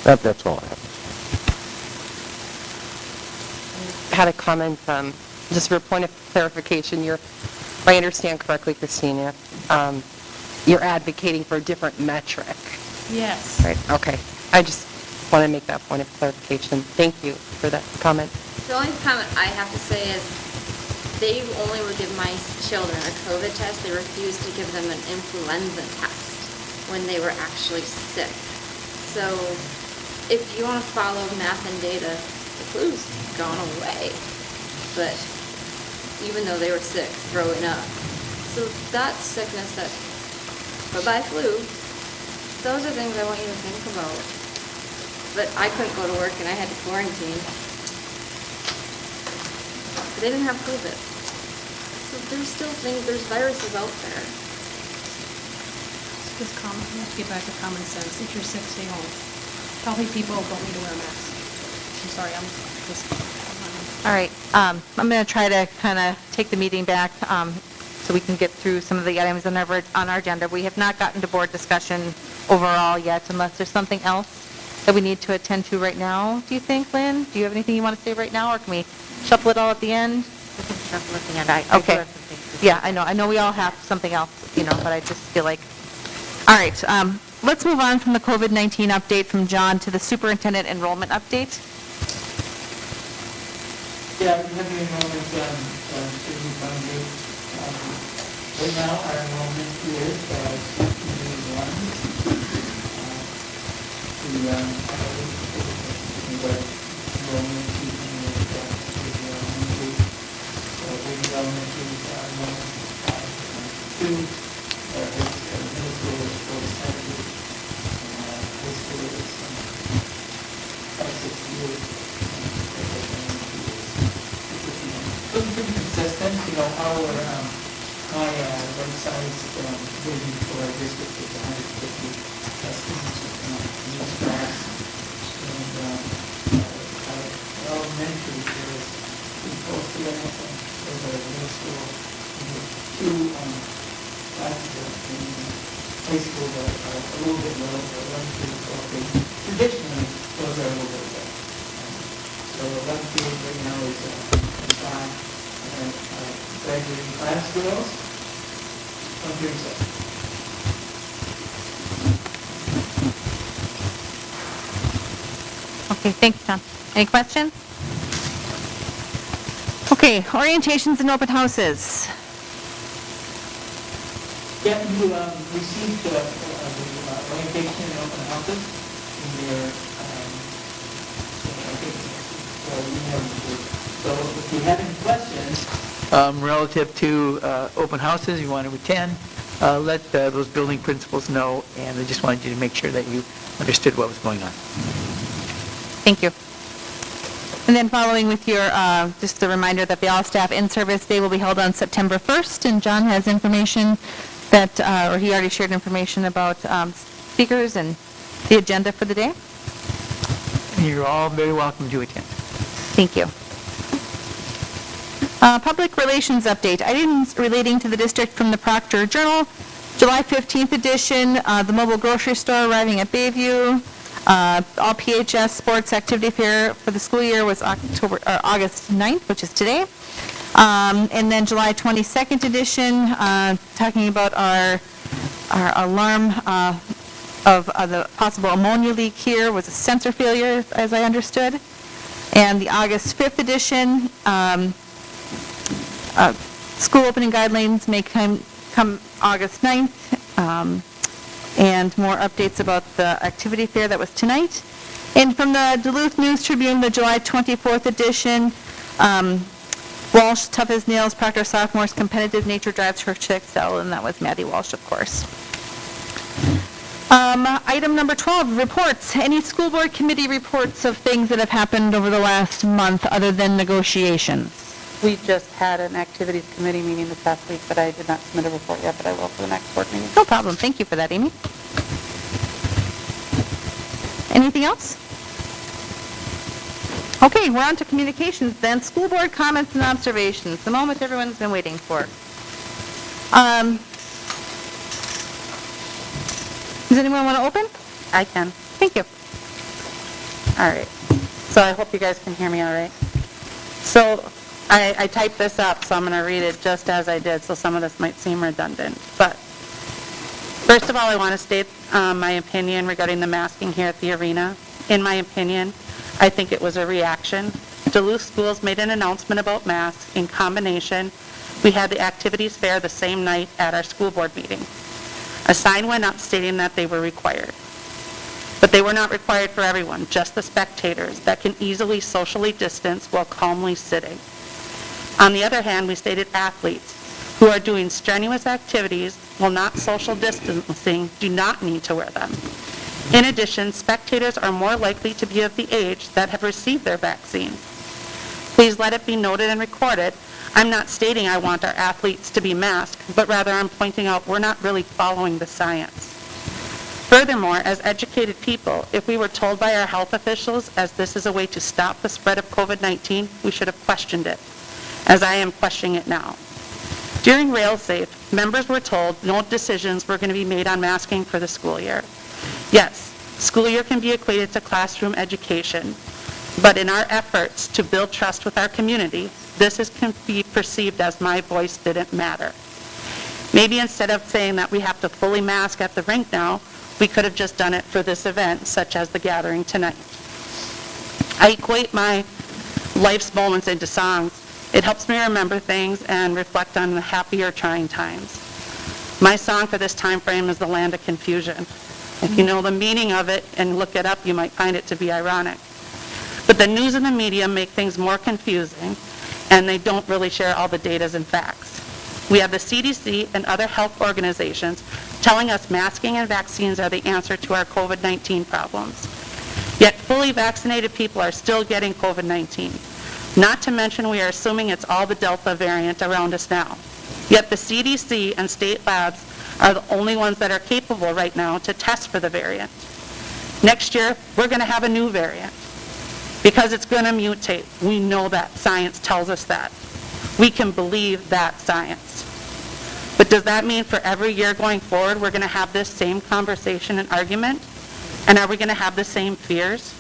That's all I have. Had a comment, just for a point of clarification, if I understand correctly, Christina, you're advocating for a different metric. Yes. Right, okay. I just want to make that point of clarification. Thank you for that comment. The only comment I have to say is they only would give my children a COVID test. They refused to give them an influenza test when they were actually sick. So if you want to follow math and data, the flu's gone away. But even though they were sick, throwing up. So that sickness, that bye-bye flu, those are things I want you to think about. But I couldn't go to work and I had to quarantine. They didn't have COVID. So there's still things, there's viruses out there. Just let's get back to common sense. If you're sick, stay home. Healthy people don't need to wear a mask. I'm sorry, I'm just... All right, I'm going to try to kind of take the meeting back so we can get through some of the items on our agenda. We have not gotten to board discussion overall yet, unless there's something else that we need to attend to right now, do you think, Lynn? Do you have anything you want to say right now, or can we shuffle it all at the end? We can shuffle at the end. I do Okay. have some things to say. Yeah, I know we all have something else, but I just feel like, all right, let's move on from the COVID-19 update from John to the superintendent enrollment update. Yeah, we have the enrollment student funding. Right now, our enrollment is Junior 1. The enrollment season is elementary. So Baby Elementary is our enrollment 2. Middle school is 47. High school is 68. So it's pretty consistent, our, my website's waiting for our district is 150 students in each class. And elementary is pretty close to that, for the middle school. We have 2 classes in high school that are a little bit low, but 11 through 12. Traditionally, those are a little bit low. So 11 through right now is 5. Graduating class girls, 137. Okay, thanks, John. Any questions? Okay, orientations and open houses. Yeah, you received the orientation and open houses in your, I think, email. So if you have any questions relative to open houses you want to attend, let those building principals know, and I just wanted you to make sure that you understood what was going on. Thank you. And then following with your, just a reminder that the All-Staff In-Service Day will be held on September 1st, and John has information that, or he already shared information about speakers and the agenda for the day. And you're all very welcome to attend. Thank you. Public Relations Update. Items relating to the district from the Proctor Journal. July 15th edition, the mobile grocery store arriving at Bayview. All PHS Sports Activity Fair for the school year was August 9th, which is today. And then July 22nd edition, talking about our alarm of the possible ammonia leak here was a sensor failure, as I understood. And the August 5th edition, school opening guidelines may come August 9th. And more updates about the activity fair that was tonight. And from the Duluth News Tribune, the July 24th edition, Walsh, Tough as Nails, Proctor Sophomore's Competitive Nature Drives Her to Excel, and that was Maddie Walsh, of course. Item number 12, reports. Any school board committee reports of things that have happened over the last month other than negotiations? We just had an activities committee meeting this past week, but I did not submit a report yet, but I will for the next board meeting. No problem. Thank you for that, Amy. Anything else? Okay, we're on to communications then. School board comments and observations, the moment everyone's been waiting for. Does anyone want to open? I can. Thank you. All right. So I hope you guys can hear me all right. So I typed this up, so I'm going to read it just as I did, so some of this might seem redundant. But first of all, I want to state my opinion regarding the masking here at the arena. In my opinion, I think it was a reaction. Duluth schools made an announcement about masks. In combination, we had the activities fair the same night at our school board meeting. A sign went up stating that they were required. But they were not required for everyone, just the spectators that can easily socially distance while calmly sitting. On the other hand, we stated athletes who are doing strenuous activities while not social distancing do not need to wear them. In addition, spectators are more likely to be of the age that have received their vaccine. Please let it be noted and recorded, I'm not stating I want our athletes to be masked, but rather I'm pointing out we're not really following the science. Furthermore, as educated people, if we were told by our health officials as this is a way to stop the spread of COVID-19, we should have questioned it, as I am questioning it now. During RailSafe, members were told no decisions were going to be made on masking for the school year. Yes, school year can be equated to classroom education, but in our efforts to build trust with our community, this can be perceived as my voice didn't matter. Maybe instead of saying that we have to fully mask at the rink now, we could have just done it for this event, such as the gathering tonight. I equate my life's moments into songs. It helps me remember things and reflect on the happy or trying times. My song for this time frame is The Land of Confusion. If you know the meaning of it and look it up, you might find it to be ironic. But the news and the media make things more confusing, and they don't really share all the data and facts. We have the CDC and other health organizations telling us masking and vaccines are the answer to our COVID-19 problems. Yet fully vaccinated people are still getting COVID-19. Not to mention we are assuming it's all the Delta variant around us now. Yet the CDC and state labs are the only ones that are capable right now to test for the variant. Next year, we're going to have a new variant because it's going to mutate. We know that. Science tells us that. We can believe that science. But does that mean for every year going forward, we're going to have this same conversation and argument? And are we going to have the same fears?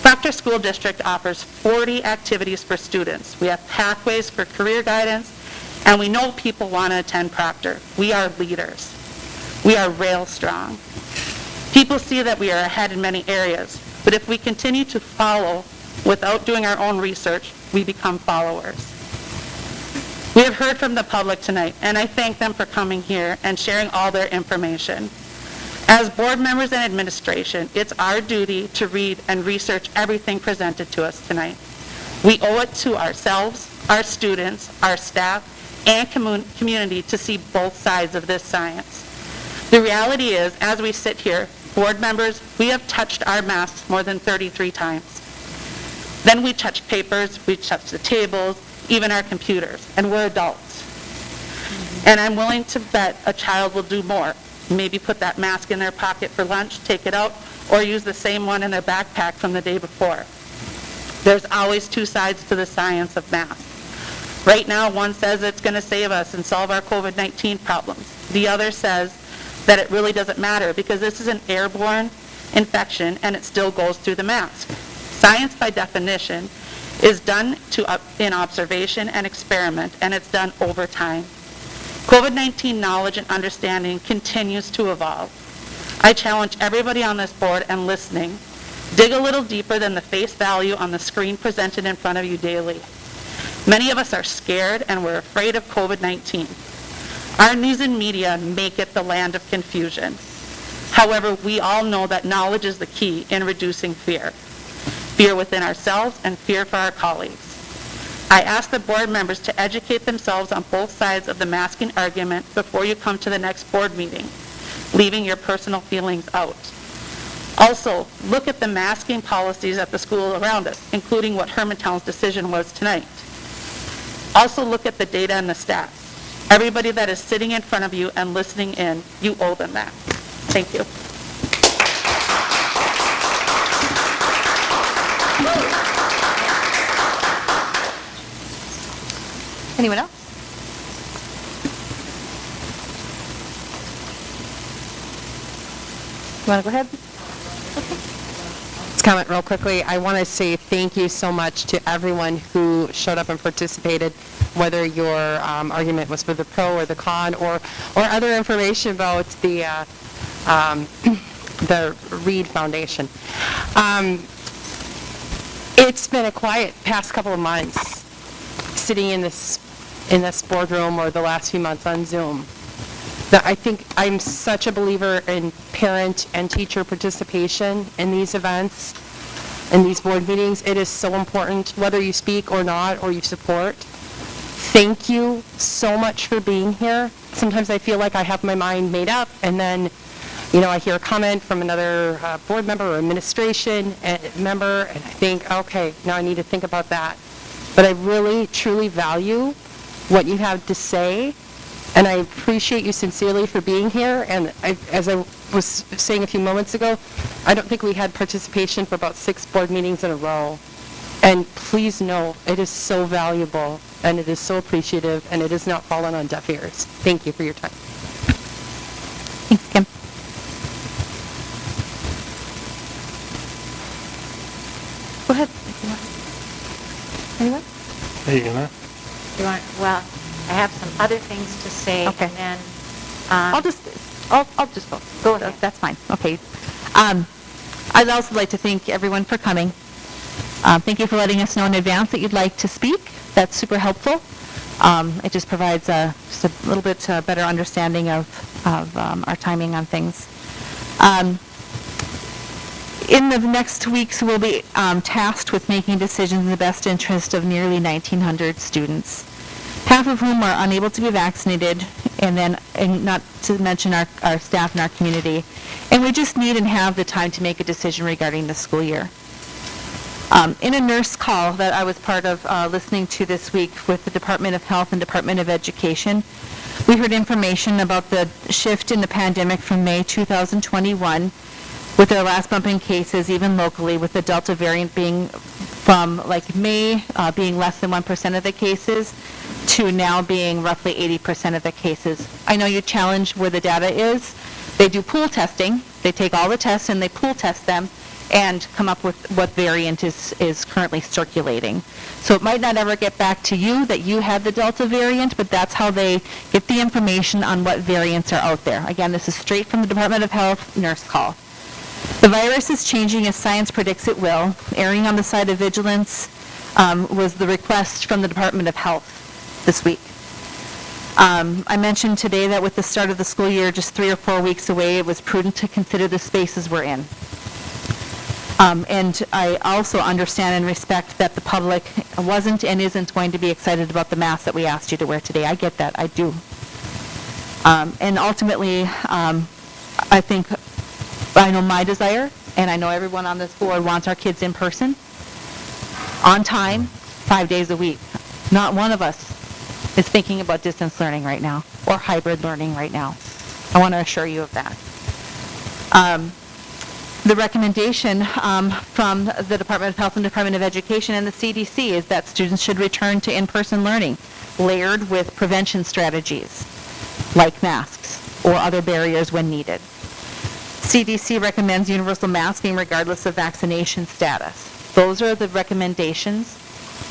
Proctor School District offers 40 activities for students. We have pathways for career guidance, and we know people want to attend Proctor. We are leaders. We are rail strong. People see that we are ahead in many areas, but if we continue to follow without doing our own research, we become followers. We have heard from the public tonight, and I thank them for coming here and sharing all their information. As board members and administration, it's our duty to read and research everything presented to us tonight. We owe it to ourselves, our students, our staff, and community to see both sides of this science. The reality is, as we sit here, board members, we have touched our masks more than 33 times. Then we touch papers, we touch the tables, even our computers, and we're adults. And I'm willing to bet a child will do more. Maybe put that mask in their pocket for lunch, take it out, or use the same one in their backpack from the day before. There's always two sides to the science of masks. Right now, one says it's going to save us and solve our COVID-19 problems. The other says that it really doesn't matter because this is an airborne infection and it still goes through the mask. Science, by definition, is done in observation and experiment, and it's done over time. COVID-19 knowledge and understanding continues to evolve. I challenge everybody on this board and listening, dig a little deeper than the face value on the screen presented in front of you daily. Many of us are scared and we're afraid of COVID-19. Our news and media make it the land of confusion. However, we all know that knowledge is the key in reducing fear. Fear within ourselves and fear for our colleagues. I ask the board members to educate themselves on both sides of the masking argument before you come to the next board meeting, leaving your personal feelings out. Also, look at the masking policies at the school around us, including what Hermantown's decision was tonight. Also look at the data and the stats. Everybody that is sitting in front of you and listening in, you owe them that. Thank you. Anyone else? You want to go ahead? Let's comment real quickly. I want to say thank you so much to everyone who showed up and participated, whether your argument was for the pro or the con or other information about the Reed Foundation. It's been a quiet past couple of months sitting in this boardroom or the last few months on Zoom. I think I'm such a believer in parent and teacher participation in these events, in these board meetings. It is so important, whether you speak or not, or you support. Thank you so much for being here. Sometimes I feel like I have my mind made up, and then, I hear a comment from another board member or administration member, and I think, okay, now I need to think about that. But I really, truly value what you have to say, and I appreciate you sincerely for being here. And as I was saying a few moments ago, I don't think we had participation for about 6 board meetings in a row. And please know, it is so valuable, and it is so appreciative, and it has not fallen on deaf ears. Thank you for your time. Thanks, Kim. Go ahead. Anyone? Are you gonna? Well, I have some other things to say, Okay. and then, I'll just go. Go ahead. That's fine. Okay. I'd also like to thank everyone for coming. Thank you for letting us know in advance that you'd like to speak. That's super helpful. It just provides just a little bit better understanding of our timing on things. In the next weeks, we'll be tasked with making decisions in the best interest of nearly 1,900 students, half of whom are unable to be vaccinated, and not to mention our staff and our community. And we just need and have the time to make a decision regarding the school year. In a nurse call that I was part of listening to this week with the Department of Health and Department of Education, we heard information about the shift in the pandemic from May 2021, with their last bump in cases, even locally, with the Delta variant being from May being less than 1% of the cases to now being roughly 80% of the cases. I know you challenge where the data is. They do pool testing. They take all the tests and they pool test them and come up with what variant is currently circulating. So it might not ever get back to you that you had the Delta variant, but that's how they get the information on what variants are out there. Again, this is straight from the Department of Health nurse call. The virus is changing as science predicts it will. Erring on the side of vigilance was the request from the Department of Health this week. I mentioned today that with the start of the school year, just 3 or 4 weeks away, it was prudent to consider the spaces we're in. And I also understand and respect that the public wasn't and isn't going to be excited about the mask that we asked you to wear today. I get that, I do. And ultimately, I think, I know my desire, and I know everyone on this board wants our kids in person, on time, 5 days a week. Not one of us is thinking about distance learning right now or hybrid learning right now. I want to assure you of that. The recommendation from the Department of Health and Department of Education and the CDC is that students should return to in-person learning, layered with prevention strategies like masks or other barriers when needed. CDC recommends universal masking regardless of vaccination status. Those are the recommendations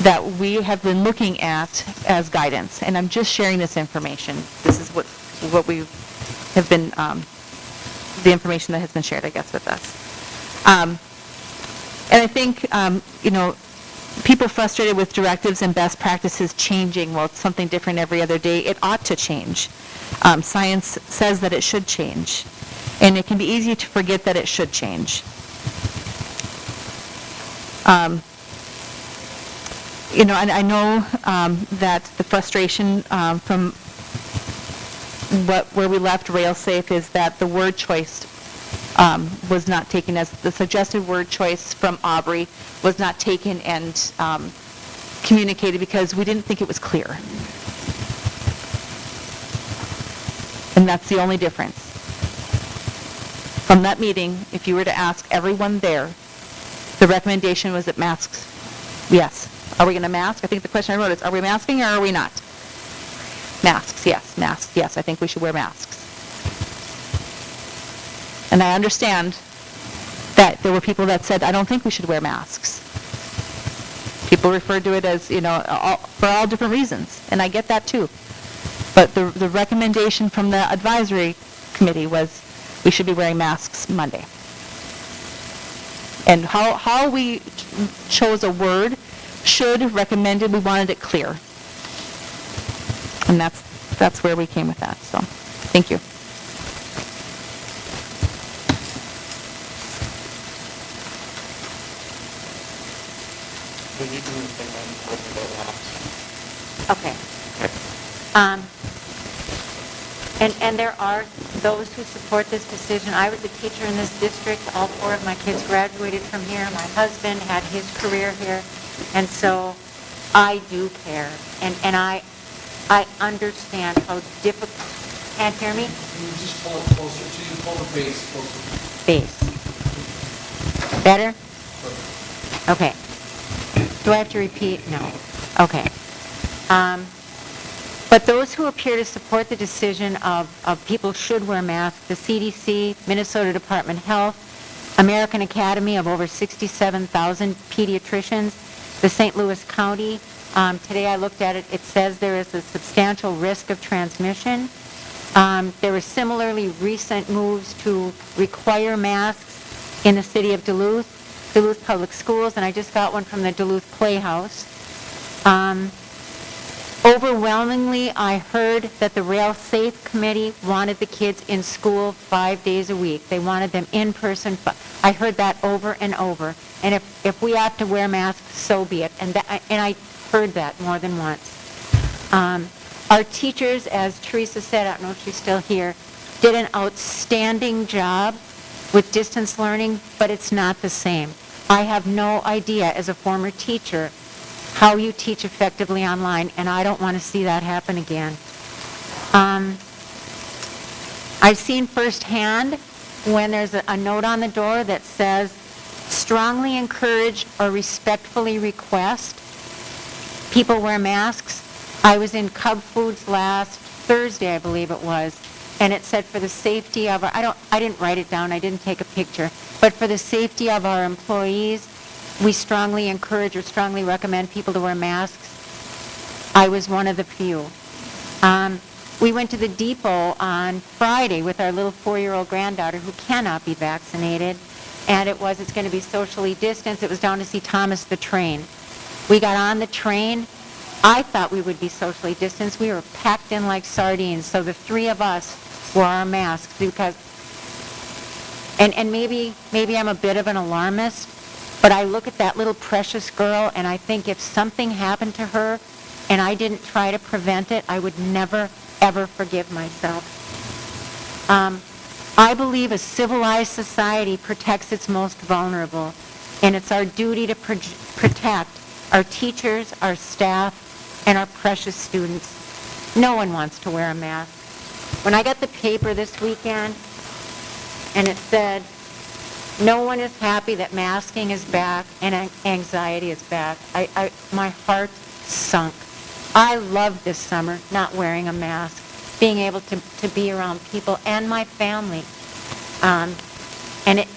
that we have been looking at as guidance, and I'm just sharing this information. This is what we have been, the information that has been shared, I guess, with us. And I think, people frustrated with directives and best practices changing, well, it's something different every other day. It ought to change. Science says that it should change, and it can be easy to forget that it should change. And I know that the frustration from where we left rail-safe is that the word choice was not taken as the suggested word choice from Aubrey was not taken and communicated because we didn't think it was clear. And that's the only difference. From that meeting, if you were to ask everyone there, the recommendation was that masks, yes. Are we going to mask? I think the question I wrote is, are we masking or are we not? Masks, yes. Masks, yes. I think we should wear masks. And I understand that there were people that said, I don't think we should wear masks. People referred to it as, for all different reasons, and I get that too. But the recommendation from the advisory committee was we should be wearing masks Monday. And how we chose a word, should, recommended, we wanted it clear. And that's where we came with that. So, thank you. Okay. And there are those who support this decision. I was a teacher in this district. All 4 of my kids graduated from here. My husband had his career here. And so I do care. And I understand how difficult. Can't hear me? Can you just pull it closer to you? Pull the base closer. Base. Better? Okay. Do I have to repeat? No. Okay. But those who appear to support the decision of people should wear masks, the CDC, Minnesota Department of Health, American Academy of over 67,000 pediatricians, the St. Louis County, today I looked at it, it says there is a substantial risk of transmission. There were similarly recent moves to require masks in the city of Duluth Public Schools, and I just got one from the Duluth Playhouse. Overwhelmingly, I heard that the Rail Safe Committee wanted the kids in school 5 days a week. They wanted them in person. I heard that over and over. And if we have to wear masks, so be it. And I heard that more than once. Our teachers, as Teresa said, I don't know if she's still here, did an outstanding job with distance learning, but it's not the same. I have no idea, as a former teacher, how you teach effectively online, and I don't want to see that happen again. I've seen firsthand when there's a note on the door that says, strongly encourage or respectfully request people wear masks. I was in Cub Foods last Thursday, I believe it was, and it said for the safety of our, I didn't write it down, I didn't take a picture, but for the safety of our employees, we strongly encourage or strongly recommend people to wear masks. I was one of the few. We went to the depot on Friday with our little 4-year-old granddaughter who cannot be vaccinated, and it's going to be socially distanced. It was down to see Thomas the train. We got on the train, I thought we would be socially distanced. We were packed in like sardines, so the three of us wore our masks because, and maybe I'm a bit of an alarmist, but I look at that little precious girl and I think if something happened to her and I didn't try to prevent it, I would never, ever forgive myself. I believe a civilized society protects its most vulnerable, and it's our duty to protect our teachers, our staff, and our precious students. No one wants to wear a mask. When I got the paper this weekend, and it said, no one is happy that masking is back and anxiety is back, my heart sunk. I loved this summer not wearing a mask, being able to be around people and my family. And it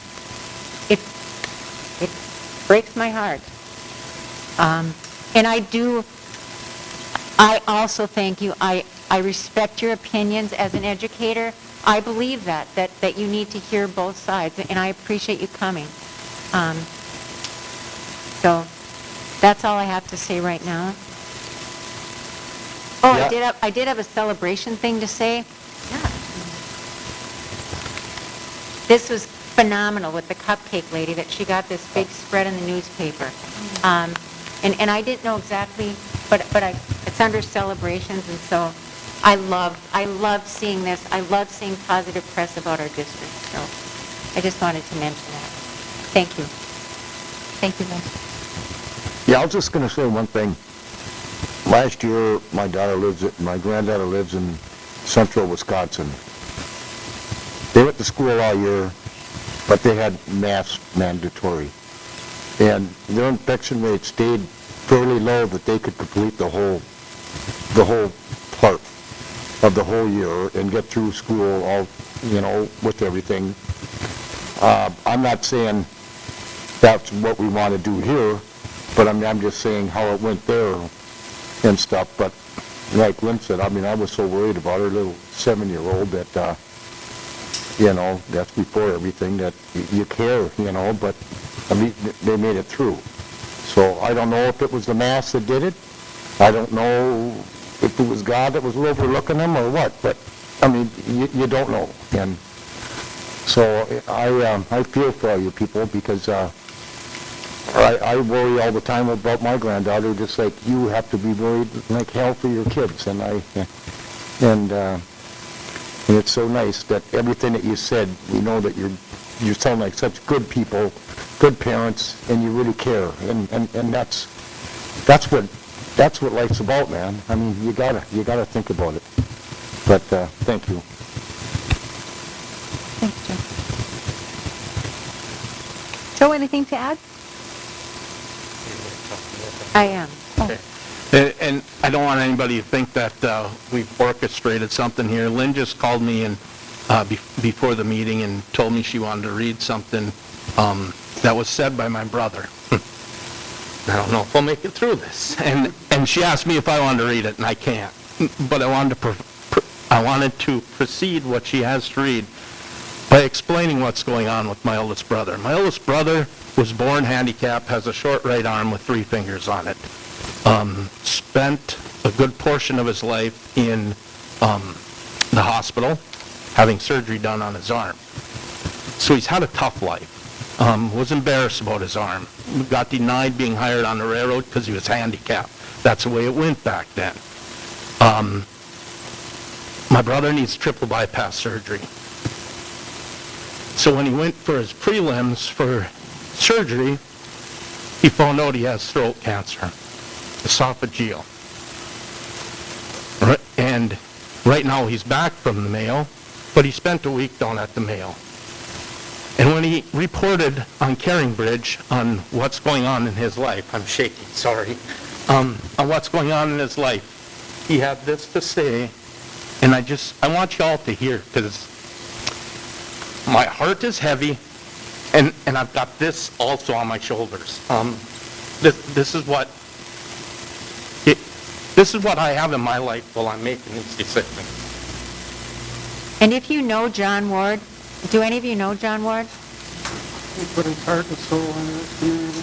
breaks my heart. And I also thank you. I respect your opinions as an educator. I believe that you need to hear both sides, and I appreciate you coming. So that's all I have to say right now. Oh, Yeah. I did have a celebration thing to say. This was phenomenal with the cupcake lady, that she got this big spread in the newspaper. And I didn't know exactly, but it's under celebrations, and so I love seeing this. I love seeing positive press about our district. So I just wanted to mention that. Thank you. Thank you, Lynn. Yeah, I was just going to say one thing. Last year, my granddaughter lives in central Wisconsin. They went to school all year, but they had masks mandatory. And their infection rate stayed fairly low that they could complete the whole part of the whole year and get through school all, with everything. I'm not saying that's what we want to do here, but I'm just saying how it went there and stuff. But like Lynn said, I was so worried about her little 7-year-old that, that's before everything, that you care, but they made it through. So I don't know if it was the mask that did it. I don't know if it was God that was overlooking them or what, but, you don't know. And so I feel for all you people because I worry all the time about my granddaughter, just like you have to be worried like hell for your kids. And it's so nice that everything that you said, we know that you sound like such good people, good parents, and you really care. And that's what life's about, man. You gotta think about it. But thank you. Thanks, Joe. Joe, anything to add? I am. Okay. And I don't want anybody to think that we've orchestrated something here. Lynn just called me before the meeting and told me she wanted to read something that was said by my brother. I don't know if I'll make it through this. And she asked me if I wanted to read it, and I can't. But I wanted to proceed what she has to read by explaining what's going on with my oldest brother. My oldest brother was born handicapped, has a short right arm with 3 fingers on it. Spent a good portion of his life in the hospital, having surgery done on his arm. So he's had a tough life. Was embarrassed about his arm. Got denied being hired on the railroad because he was handicapped. That's the way it went back then. My brother needs triple bypass surgery. So when he went for his prelims for surgery, he found out he has throat cancer, esophageal. And right now he's back from the Mayo, but he spent a week down at the Mayo. And when he reported on Caringbridge on what's going on in his life, I'm shaking, sorry, on what's going on in his life, he had this to say, and I want you all to hear, because my heart is heavy, and I've got this also on my shoulders. This is what I have in my life while I'm making these decisions. And if you know John Ward, do any of you know John Ward? He put his heart and soul in it.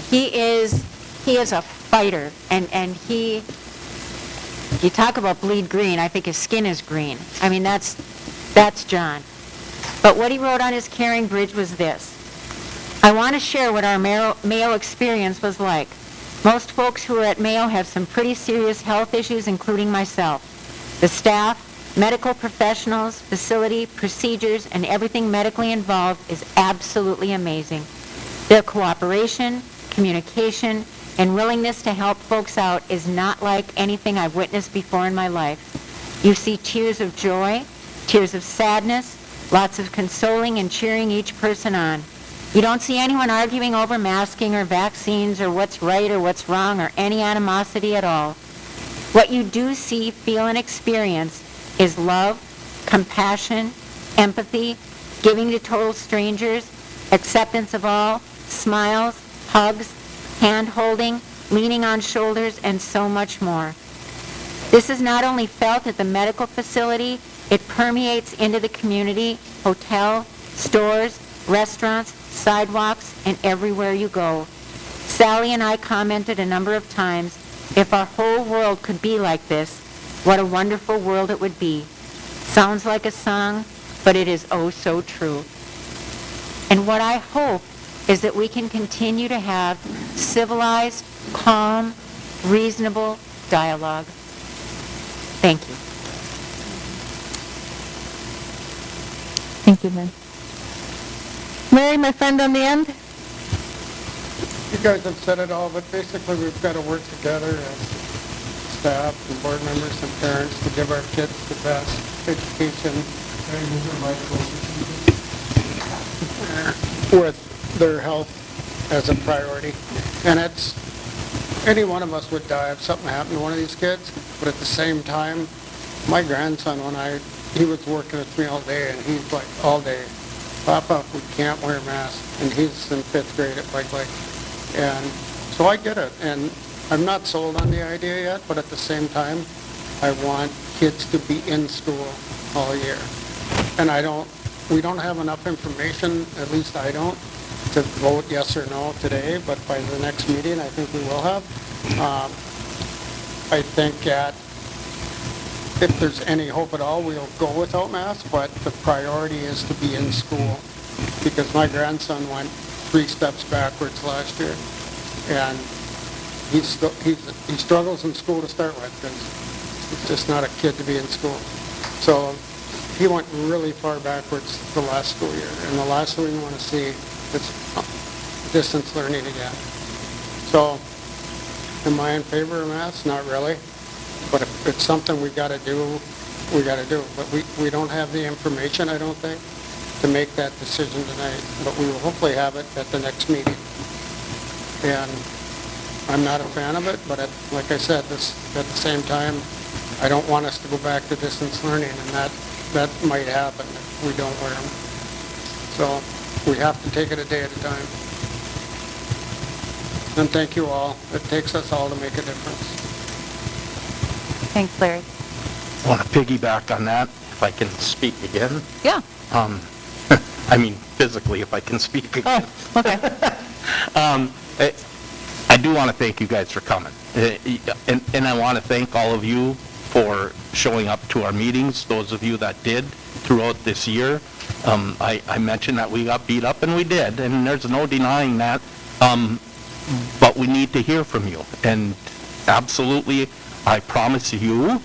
He is a fighter, and he You talk about bleed green, I think his skin is green. I mean, that's John. But what he wrote on his caring bridge was this: I want to share what our Mayo experience was like. Most folks who are at Mayo have some pretty serious health issues, including myself. The staff, medical professionals, facility, procedures, and everything medically involved is absolutely amazing. Their cooperation, communication, and willingness to help folks out is not like anything I've witnessed before in my life. You see tears of joy, tears of sadness, lots of consoling and cheering each person on. You don't see anyone arguing over masking or vaccines or what's right or what's wrong or any animosity at all. What you do see, feel, and experience is love, compassion, empathy, giving to total strangers, acceptance of all, smiles, hugs, hand-holding, leaning on shoulders, and so much more. This is not only felt at the medical facility, it permeates into the community, hotel, stores, restaurants, sidewalks, and everywhere you go. Sally and I commented a number of times, if our whole world could be like this, what a wonderful world it would be. Sounds like a song, but it is oh so true. And what I hope is that we can continue to have civilized, calm, reasonable dialogue. Thank you. Thank you, Lynn. Mary, my friend on the end? You guys have said it all, but basically we've got to work together as staff and board members and parents to give our kids the best education with their health as a priority. And it's, any one of us would die if something happened to one of these kids, but at the same time, my grandson, he was working with me all day, and he's like, all day, Papa, we can't wear masks, and he's in 5th grade at Bike Lake. And so I get it, and I'm not sold on the idea yet, but at the same time, I want kids to be in school all year. And we don't have enough information, at least I don't, to vote yes or no today, but by the next meeting, I think we will have. I think that if there's any hope at all, we'll go without masks, but the priority is to be in school, because my grandson went 3 steps backwards last year, and he struggles in school to start with, because he's just not a kid to be in school. So he went really far backwards the last school year, and the last thing we want to see is distance learning again. So am I in favor of masks? Not really. But if it's something we got to do, we got to do. But we don't have the information, I don't think, to make that decision tonight. But we will hopefully have it at the next meeting. And I'm not a fan of it, but like I said, at the same time, I don't want us to go back to distance learning, and that might happen if we don't wear them. So we have to take it a day at a time. And thank you all. It takes us all to make a difference. Thanks, Larry. I want to piggyback on that, if I can speak again. Yeah. I mean, physically, if I can speak again. Oh, okay. I do want to thank you guys for coming. And I want to thank all of you for showing up to our meetings, those of you that did throughout this year. I mentioned that we got beat up, and we did, and there's no denying that. But we need to hear from you. And absolutely, I promise you,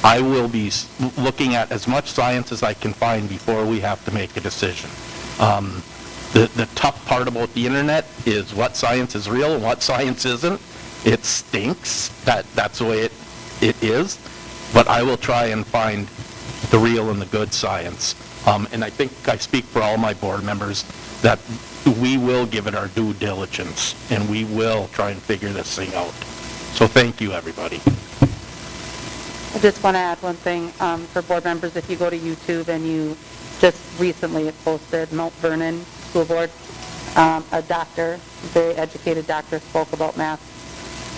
I will be looking at as much science as I can find before we have to make a decision. The tough part about the internet is what science is real and what science isn't. It stinks. That's the way it is. But I will try and find the real and the good science. And I think I speak for all my board members that we will give it our due diligence, and we will try and figure this thing out. So thank you, everybody. I just want to add one thing for board members. If you go to YouTube and you just recently posted Mount Vernon School Board, a doctor, very educated doctor, spoke about masks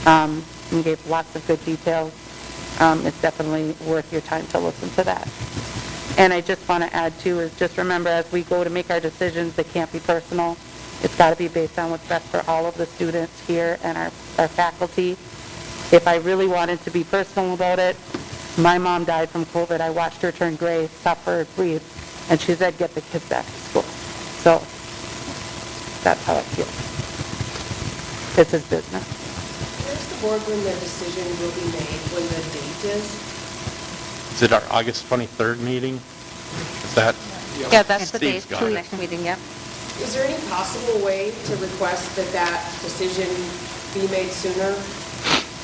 and gave lots of good details. It's definitely worth your time to listen to that. And I just want to add, too, is just remember as we go to make our decisions, they can't be personal. It's got to be based on what's best for all of the students here and our faculty. If I really wanted to be personal about it, My mom died from COVID. I watched her turn gray, stop her breathe, and she said, get the kids back to school. So that's how I feel. It's his business. Where's the board when the decision will be made, when the date is? Is it our August 23rd meeting? Is that? Yeah, that's the Steve's date, got it. next meeting, yeah. Is there any possible way to request that that decision be made sooner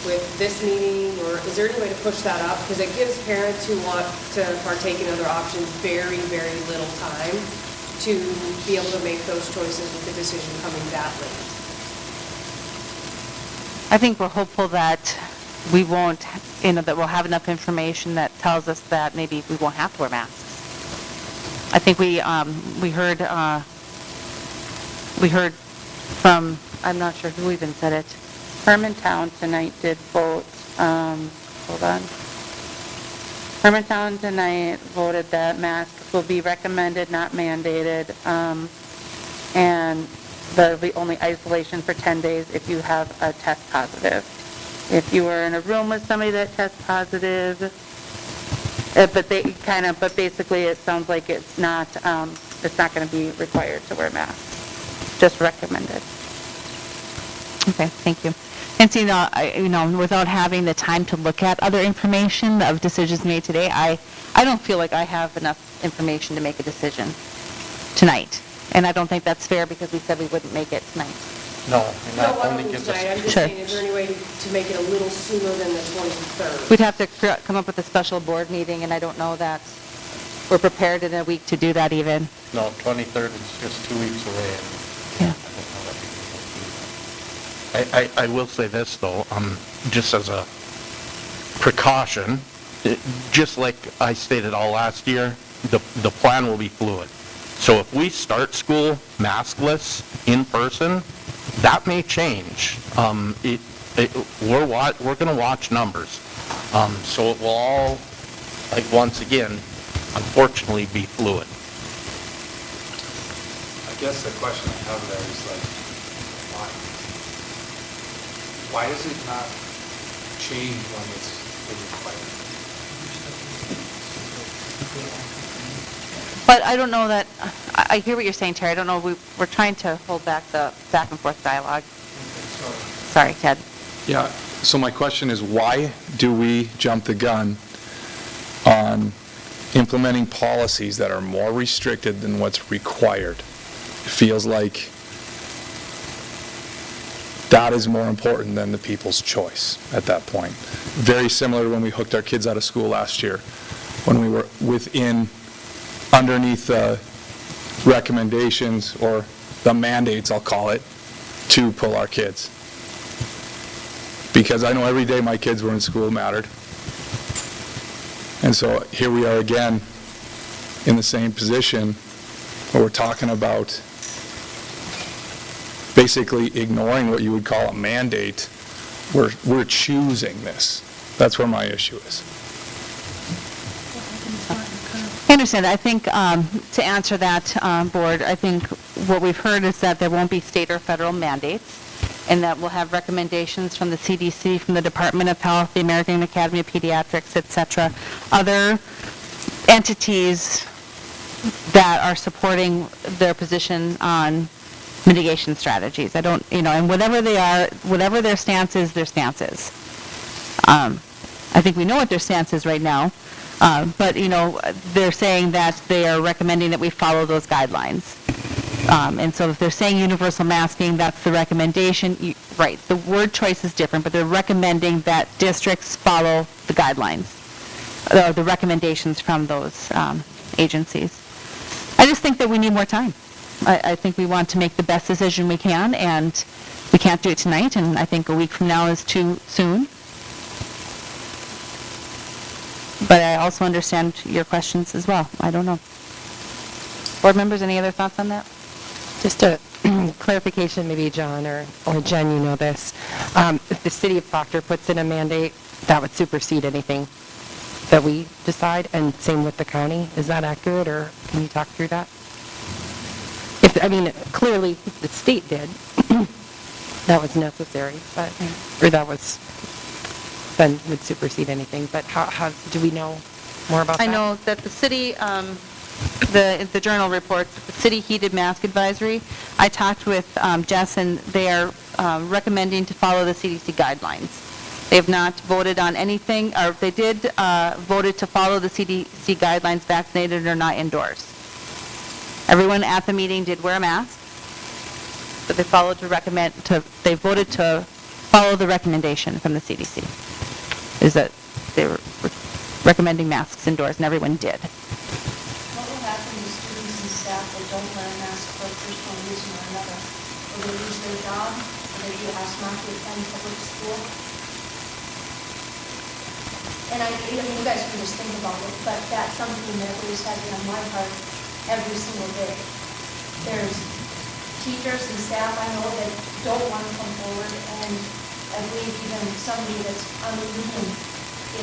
with this meeting, or is there any way to push that up? Because it gives parents who want to partake in other options very, very little time to be able to make those choices with the decision coming that late. I think we're hopeful that we won't, that we'll have enough information that tells us that maybe we won't have to wear masks. I think we heard from, I'm not sure who even said it. Hermantown tonight did vote, hold on. Hermantown tonight voted that masks will be recommended, not mandated, and there'll be only isolation for 10 days if you have a test positive. If you were in a room with somebody that tests positive, but basically it sounds like it's not going to be required to wear masks, just recommended. Okay, thank you. And so, without having the time to look at other information of decisions made today, I don't feel like I have enough information to make a decision tonight. And I don't think that's fair because we said we wouldn't make it tonight. No, and that only gives us... I'm just saying, is there any way to make it a little sooner than the 23rd? We'd have to come up with a special board meeting, and I don't know that we're prepared in a week to do that even. No, 23rd is just 2 weeks away. Yeah. I will say this, though, just as a precaution, just like I stated all last year, the plan will be fluid. So if we start school maskless in person, that may change. We're going to watch numbers. So it will all, once again, unfortunately, be fluid. I guess the question I have there is why does it not change when it's required? But I don't know that, I hear what you're saying, Terry. I don't know, we're trying to hold back the back and forth dialogue. Sorry, Ted. Yeah, so my question is, why do we jump the gun on implementing policies that are more restricted than what's required? It feels like that is more important than the people's choice at that point. Very similar to when we hooked our kids out of school last year, when we were underneath the recommendations, or the mandates, I'll call it, to pull our kids. Because I know every day my kids were in school mattered. And so here we are again in the same position where we're talking about basically ignoring what you would call a mandate. We're choosing this. That's where my issue is. I understand. I think to answer that, Board, I think what we've heard is that there won't be state or federal mandates, and that we'll have recommendations from the CDC, from the Department of Health, the American Academy of Pediatrics, et cetera, other entities that are supporting their position on mitigation strategies. I don't, and whatever they are, whatever their stance is, their stance is. I think we know what their stance is right now, but, they're saying that they are recommending that we follow those guidelines. And so if they're saying universal masking, that's the recommendation. Right, the word choice is different, but they're recommending that districts follow the guidelines, the recommendations from those agencies. I just think that we need more time. I think we want to make the best decision we can, and we can't do it tonight, and I think a week from now is too soon. But I also understand your questions as well. I don't know. Board members, any other thoughts on that? Just a clarification, maybe John or Jen, you know this. If the city of Proctor puts in a mandate, that would supersede anything that we decide, and same with the county. Is that accurate, or can you talk through that? Clearly the state did. That was necessary, or that was... then would supersede anything, but how, do we know more about that? I know that the city, the journal reports, the city heated mask advisory. I talked with Jess, and they are recommending to follow the CDC guidelines. They have not voted on anything, or they did voted to follow the CDC guidelines, vaccinated or not indoors. Everyone at the meeting did wear a mask, but they voted to follow the recommendation from the CDC, is that they were recommending masks indoors, and everyone did. What will happen to students and staff that don't wear a mask for a personal reason or another? Will they lose their job? Will they be asked not to attend public school? And I mean, you guys can just think about it, but that's something that always has been on my heart every single day. There's teachers and staff I know that don't want to come forward, and I believe even somebody that's on the union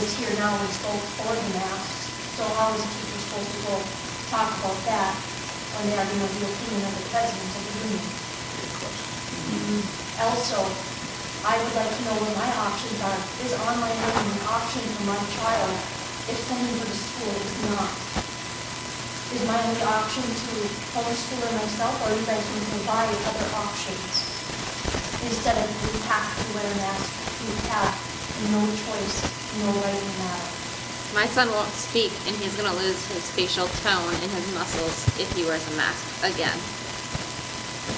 is here now and spoke for the masks. So how is a teacher supposed to go talk about that when they are going to be the opinion of the president of the union? Also, I would like to know what my options are. Is online learning an option for my child if sending her to school is not? Is my only option to homeschool her myself, or are you guys going to provide other options? Instead of we have to wear a mask, we have no choice, no right in that. My son won't speak, and he's going to lose his facial tone and his muscles if he wears a mask again.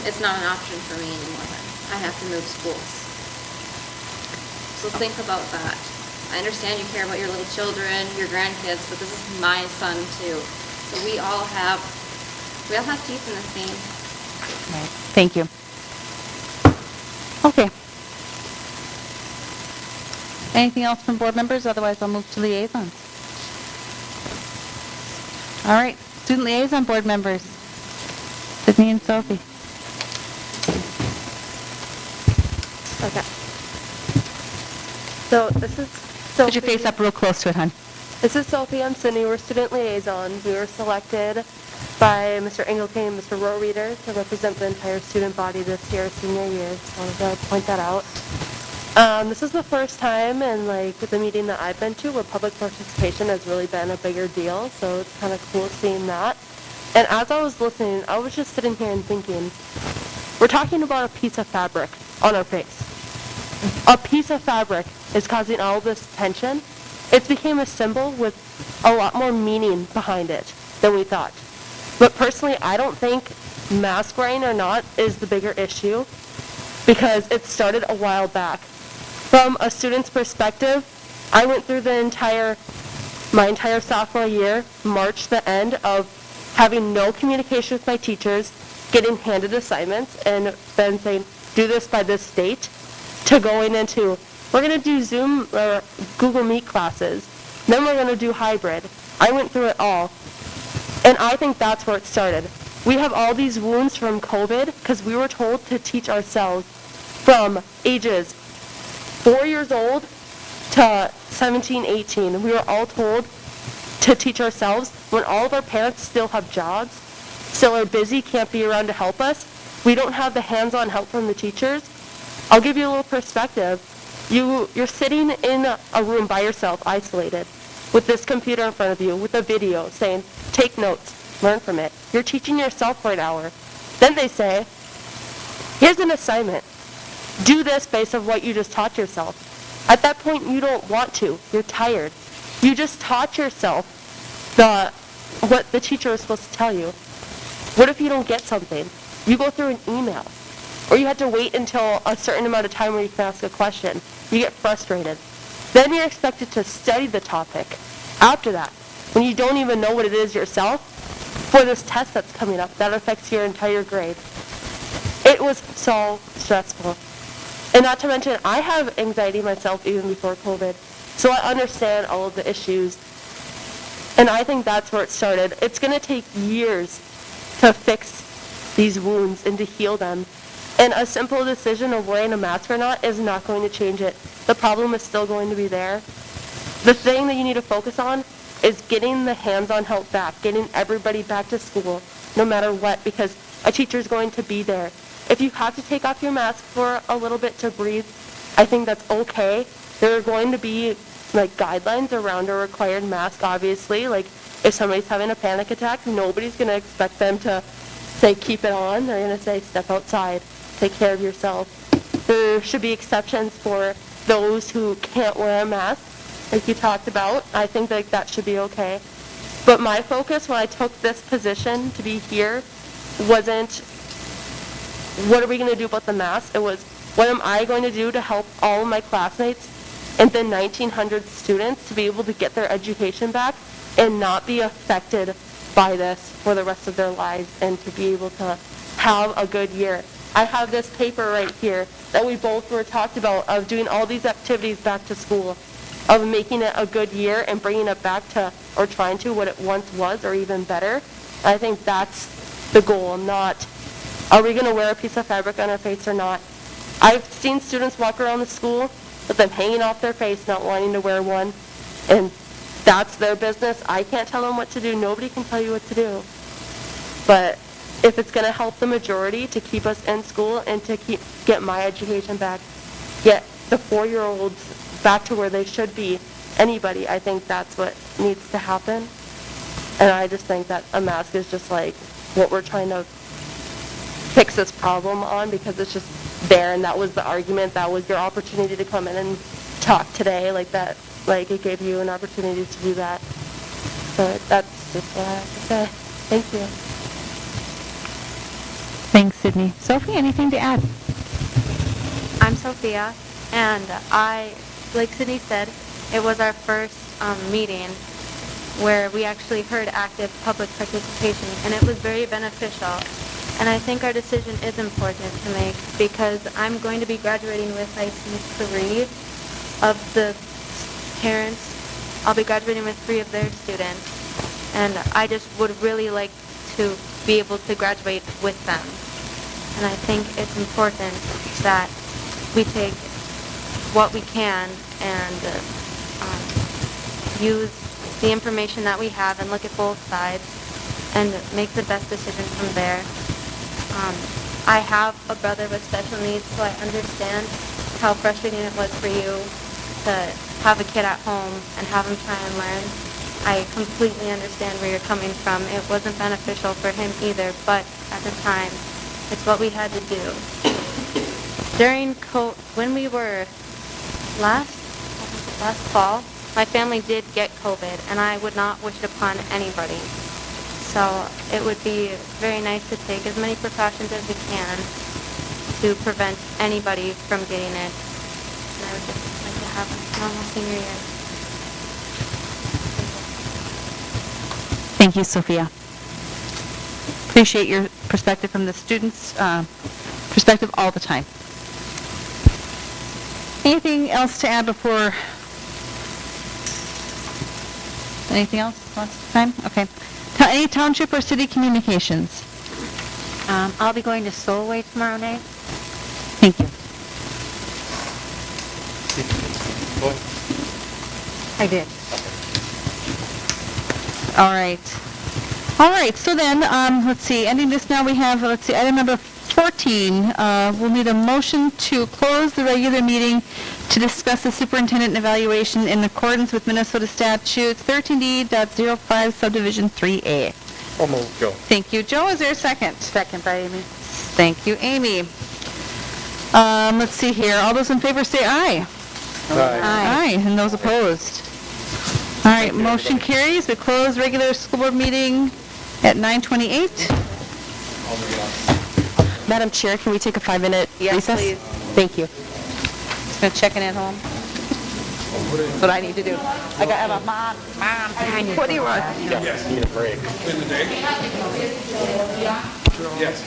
It's not an option for me anymore then. I have to move schools. So think about that. I understand you care about your little children, your grandkids, but this is my son too. So we all have teeth in this game. Right. Thank you. Okay. Anything else from board members? Otherwise, I'll move to liaisons. All right. Student liaison board members. Sydney and Sophie. Okay. So this is Sophie. Put your face up real close to it, hon. This is Sophie. I'm Sydney. We're student liaisons. We were selected by Mr. Engelke and Mr. Rohrreeder to represent the entire student body this year, senior year. Just wanted to point that out. This is the first time in the meeting that I've been to where public participation has really been a bigger deal. So it's kind of cool seeing that. And as I was listening, I was just sitting here and thinking, we're talking about a piece of fabric on our face. A piece of fabric is causing all this tension. It's became a symbol with a lot more meaning behind it than we thought. But personally, I don't think mask wearing or not is the bigger issue because it started a while back. From a student's perspective, I went through my entire sophomore year, March the end, of having no communication with my teachers, getting handed assignments, and then saying, do this by this date, to going into, we're going to do Zoom or Google Meet classes, then we're going to do hybrid. I went through it all, and I think that's where it started. We have all these wounds from COVID because we were told to teach ourselves from ages 4 years old to 17, 18. We were all told to teach ourselves when all of our parents still have jobs, still are busy, can't be around to help us. We don't have the hands-on help from the teachers. I'll give you a little perspective. You're sitting in a room by yourself, isolated, with this computer in front of you, with a video saying, take notes, learn from it. You're teaching yourself for an hour. Then they say, here's an assignment. Do this based on what you just taught yourself. At that point, you don't want to. You're tired. You just taught yourself what the teacher was supposed to tell you. What if you don't get something? You go through an email. Or you have to wait until a certain amount of time where you can ask a question. You get frustrated. Then you're expected to study the topic after that, when you don't even know what it is yourself, for this test that's coming up that affects your entire grade. It was so stressful. And not to mention, I have anxiety myself even before COVID, so I understand all of the issues. And I think that's where it started. It's going to take years to fix these wounds and to heal them. And a simple decision of wearing a mask or not is not going to change it. The problem is still going to be there. The thing that you need to focus on is getting the hands-on help back, getting everybody back to school, no matter what, because a teacher's going to be there. If you have to take off your mask for a little bit to breathe, I think that's okay, there are going to be like guidelines around a required mask, obviously. Like if somebody's having a panic attack, nobody's going to expect them to say keep it on. They're going to say step outside, take care of yourself. There should be exceptions for those who can't wear a mask, like you talked about. I think like that should be okay. But my focus when I took this position to be here wasn't what are we going to do about the mask. It was what am I going to do to help all of my classmates and the 1,900 students to be able to get their education back and not be affected by this for the rest of their lives and to be able to have a good year. I have this paper right here that we both were talked about of doing all these activities back to school, of making it a good year and bringing it back to, or trying to, what it once was or even better. I think that's the goal, not are we going to wear a piece of fabric on our face or not. I've seen students walk around the school with them hanging off their face, not wanting to wear one, and that's their business. I can't tell them what to do. Nobody can tell you what to do. But if it's going to help the majority to keep us in school and to get my education back, get the 4-year-olds back to where they should be, anybody, I think that's what needs to happen. And I just think that a mask is just like what we're trying to fix this problem on, because it's just there, and that was the argument. That was your opportunity to come in and talk today, like that. Like it gave you an opportunity to do that. But that's just what I have to say. Thank you. Thanks, Sydney. Sophie, anything to add? I'm Sophia, and like Sydney said, it was our first meeting where we actually heard active public participation, and it was very beneficial. And I think our decision is important to make because I'm going to be graduating with, I see, 3 of the parents. I'll be graduating with 3 of their students, and I just would really like to be able to graduate with them. And I think it's important that we take what we can and use the information that we have and look at both sides and make the best decision from there. I have a brother with special needs, so I understand how frustrating it was for you to have a kid at home and have him try and learn. I completely understand where you're coming from. It wasn't beneficial for him either, but at the time, it's what we had to do. When we were last fall, my family did get COVID, and I would not wish it upon anybody. So it would be very nice to take as many precautions as we can to prevent anybody from getting it. And I would just like to have a normal senior year. Thank you, Sophia. Appreciate your perspective from the students' perspective all the time. Anything else to add before? Anything else? Lots of time? Okay. Any township or city communications? I'll be going to Solway tomorrow night. Thank you. I did. All right, so then, let's see, ending this now, we have, item number 14. We'll need a motion to close the regular meeting to discuss the superintendent evaluation in accordance with Minnesota statutes 13D.05 subdivision 3A. I'll move, Joe. Thank you, Joe. Is there a second? Second by Amy. Thank you, Amy. Let's see here. All those in favor say aye. Aye. And those opposed? All right, motion carries. We close regular school board meeting at 9:28. Madam Chair, can we take a 5-minute Yes, recess? please. Thank you. Just gonna check in at home. That's what I need to do. I got a mom. What do you want? Yes, need a break. In the day? Yes.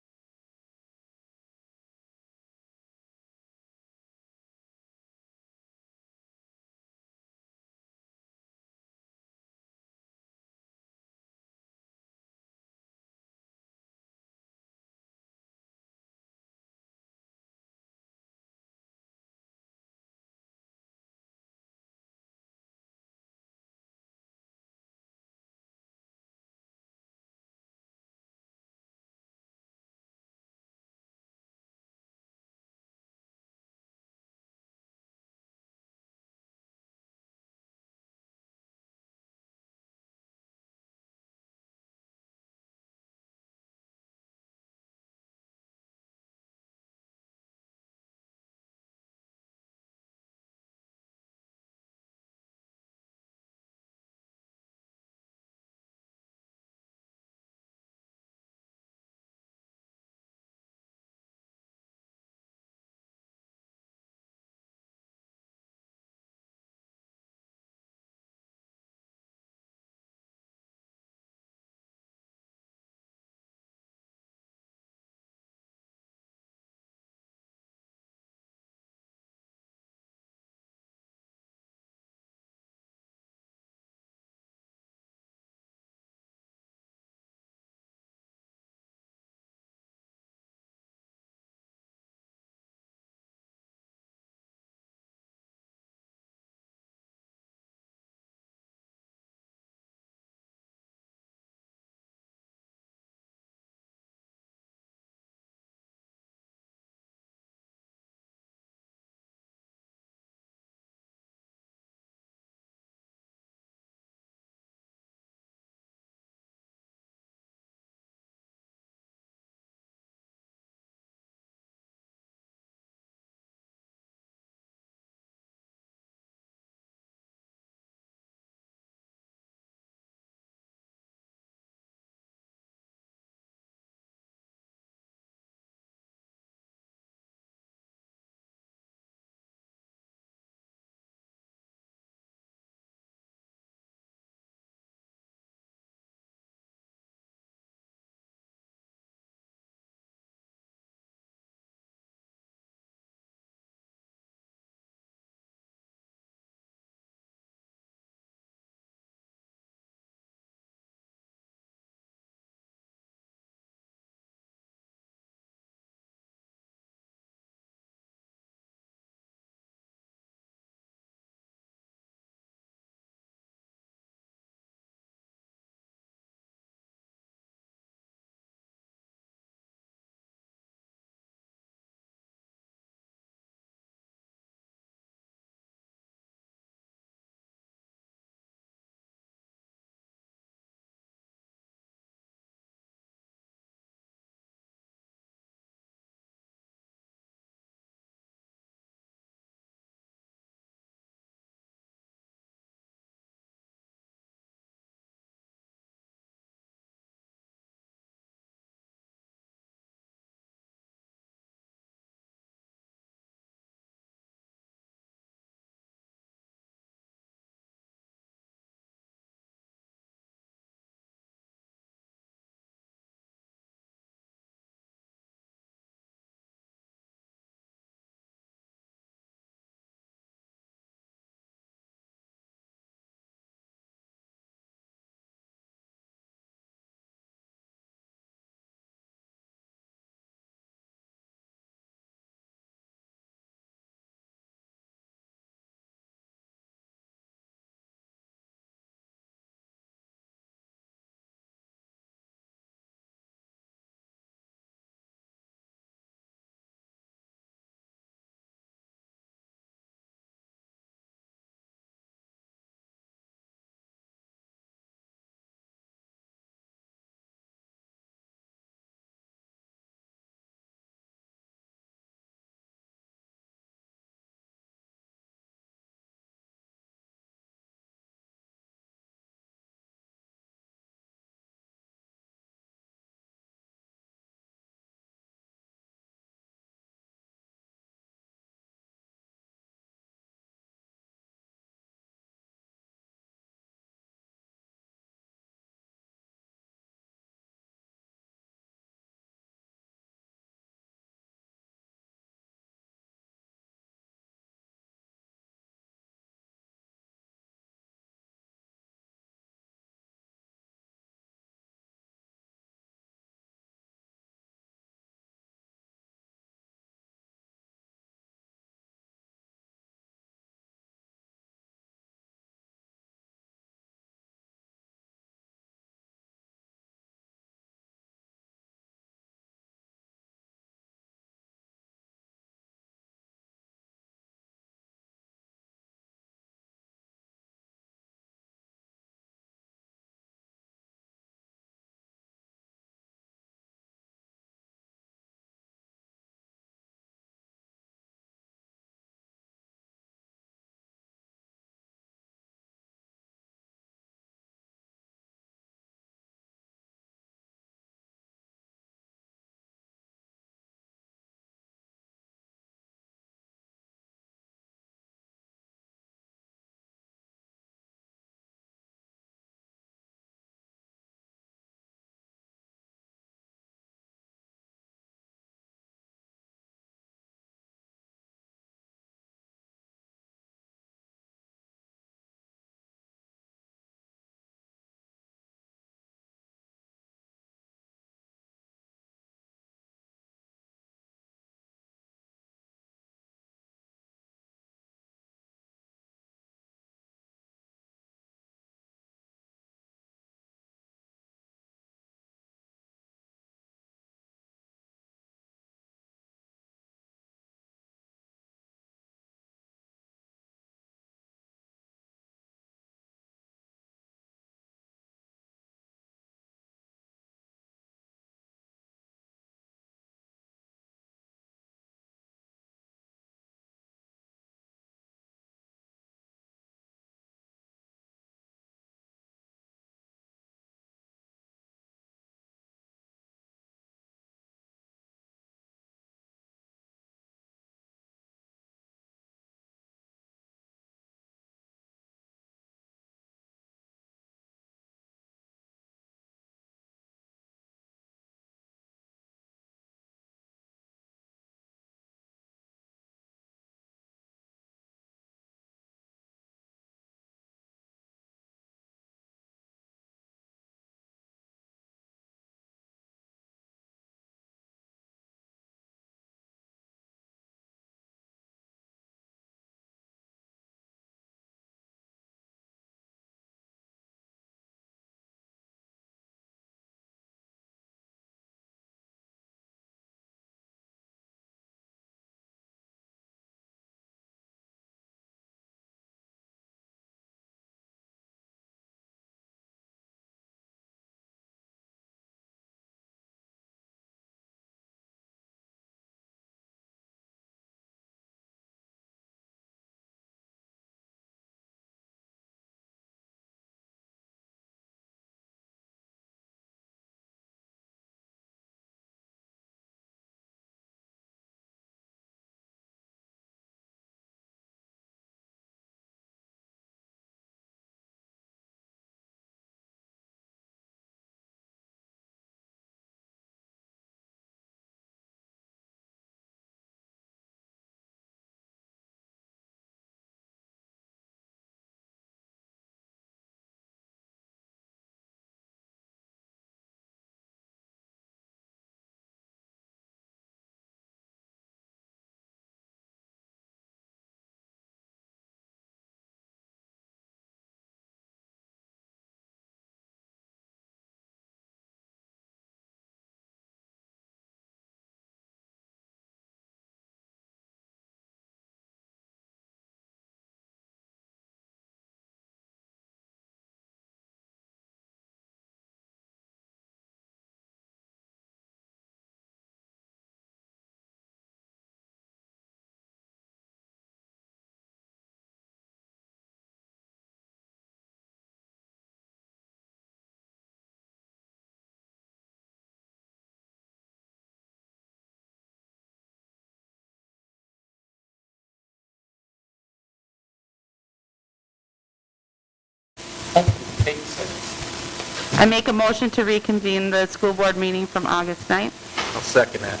Take 6. I make a motion to reconvene the school board meeting from August 9th. I'll second that.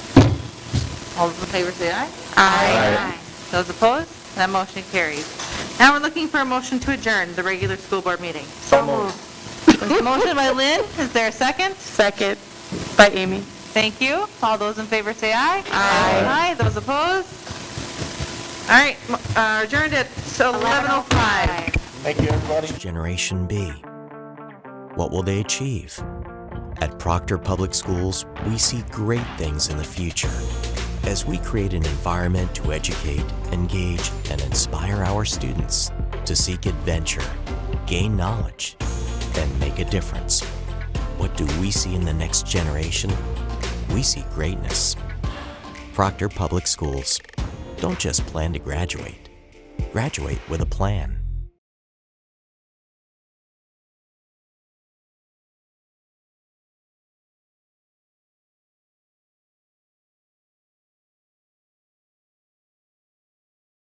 All those in favor say aye. Aye. Those opposed? That motion carries. Now we're looking for a motion to adjourn the regular school board meeting. So moved. There's a motion by Lynn. Is there a second? Second by Amy. Thank you. All those in favor say aye. Aye. Those opposed? All right, adjourned at 11:05. Thank you, everybody. Generation B. What will they achieve? At Proctor Public Schools, we see great things in the future as we create an environment to educate, engage, and inspire our students to seek adventure, gain knowledge, and make a difference. What do we see in the next generation? We see greatness. Proctor Public Schools. Don't just plan to graduate. Graduate with a plan.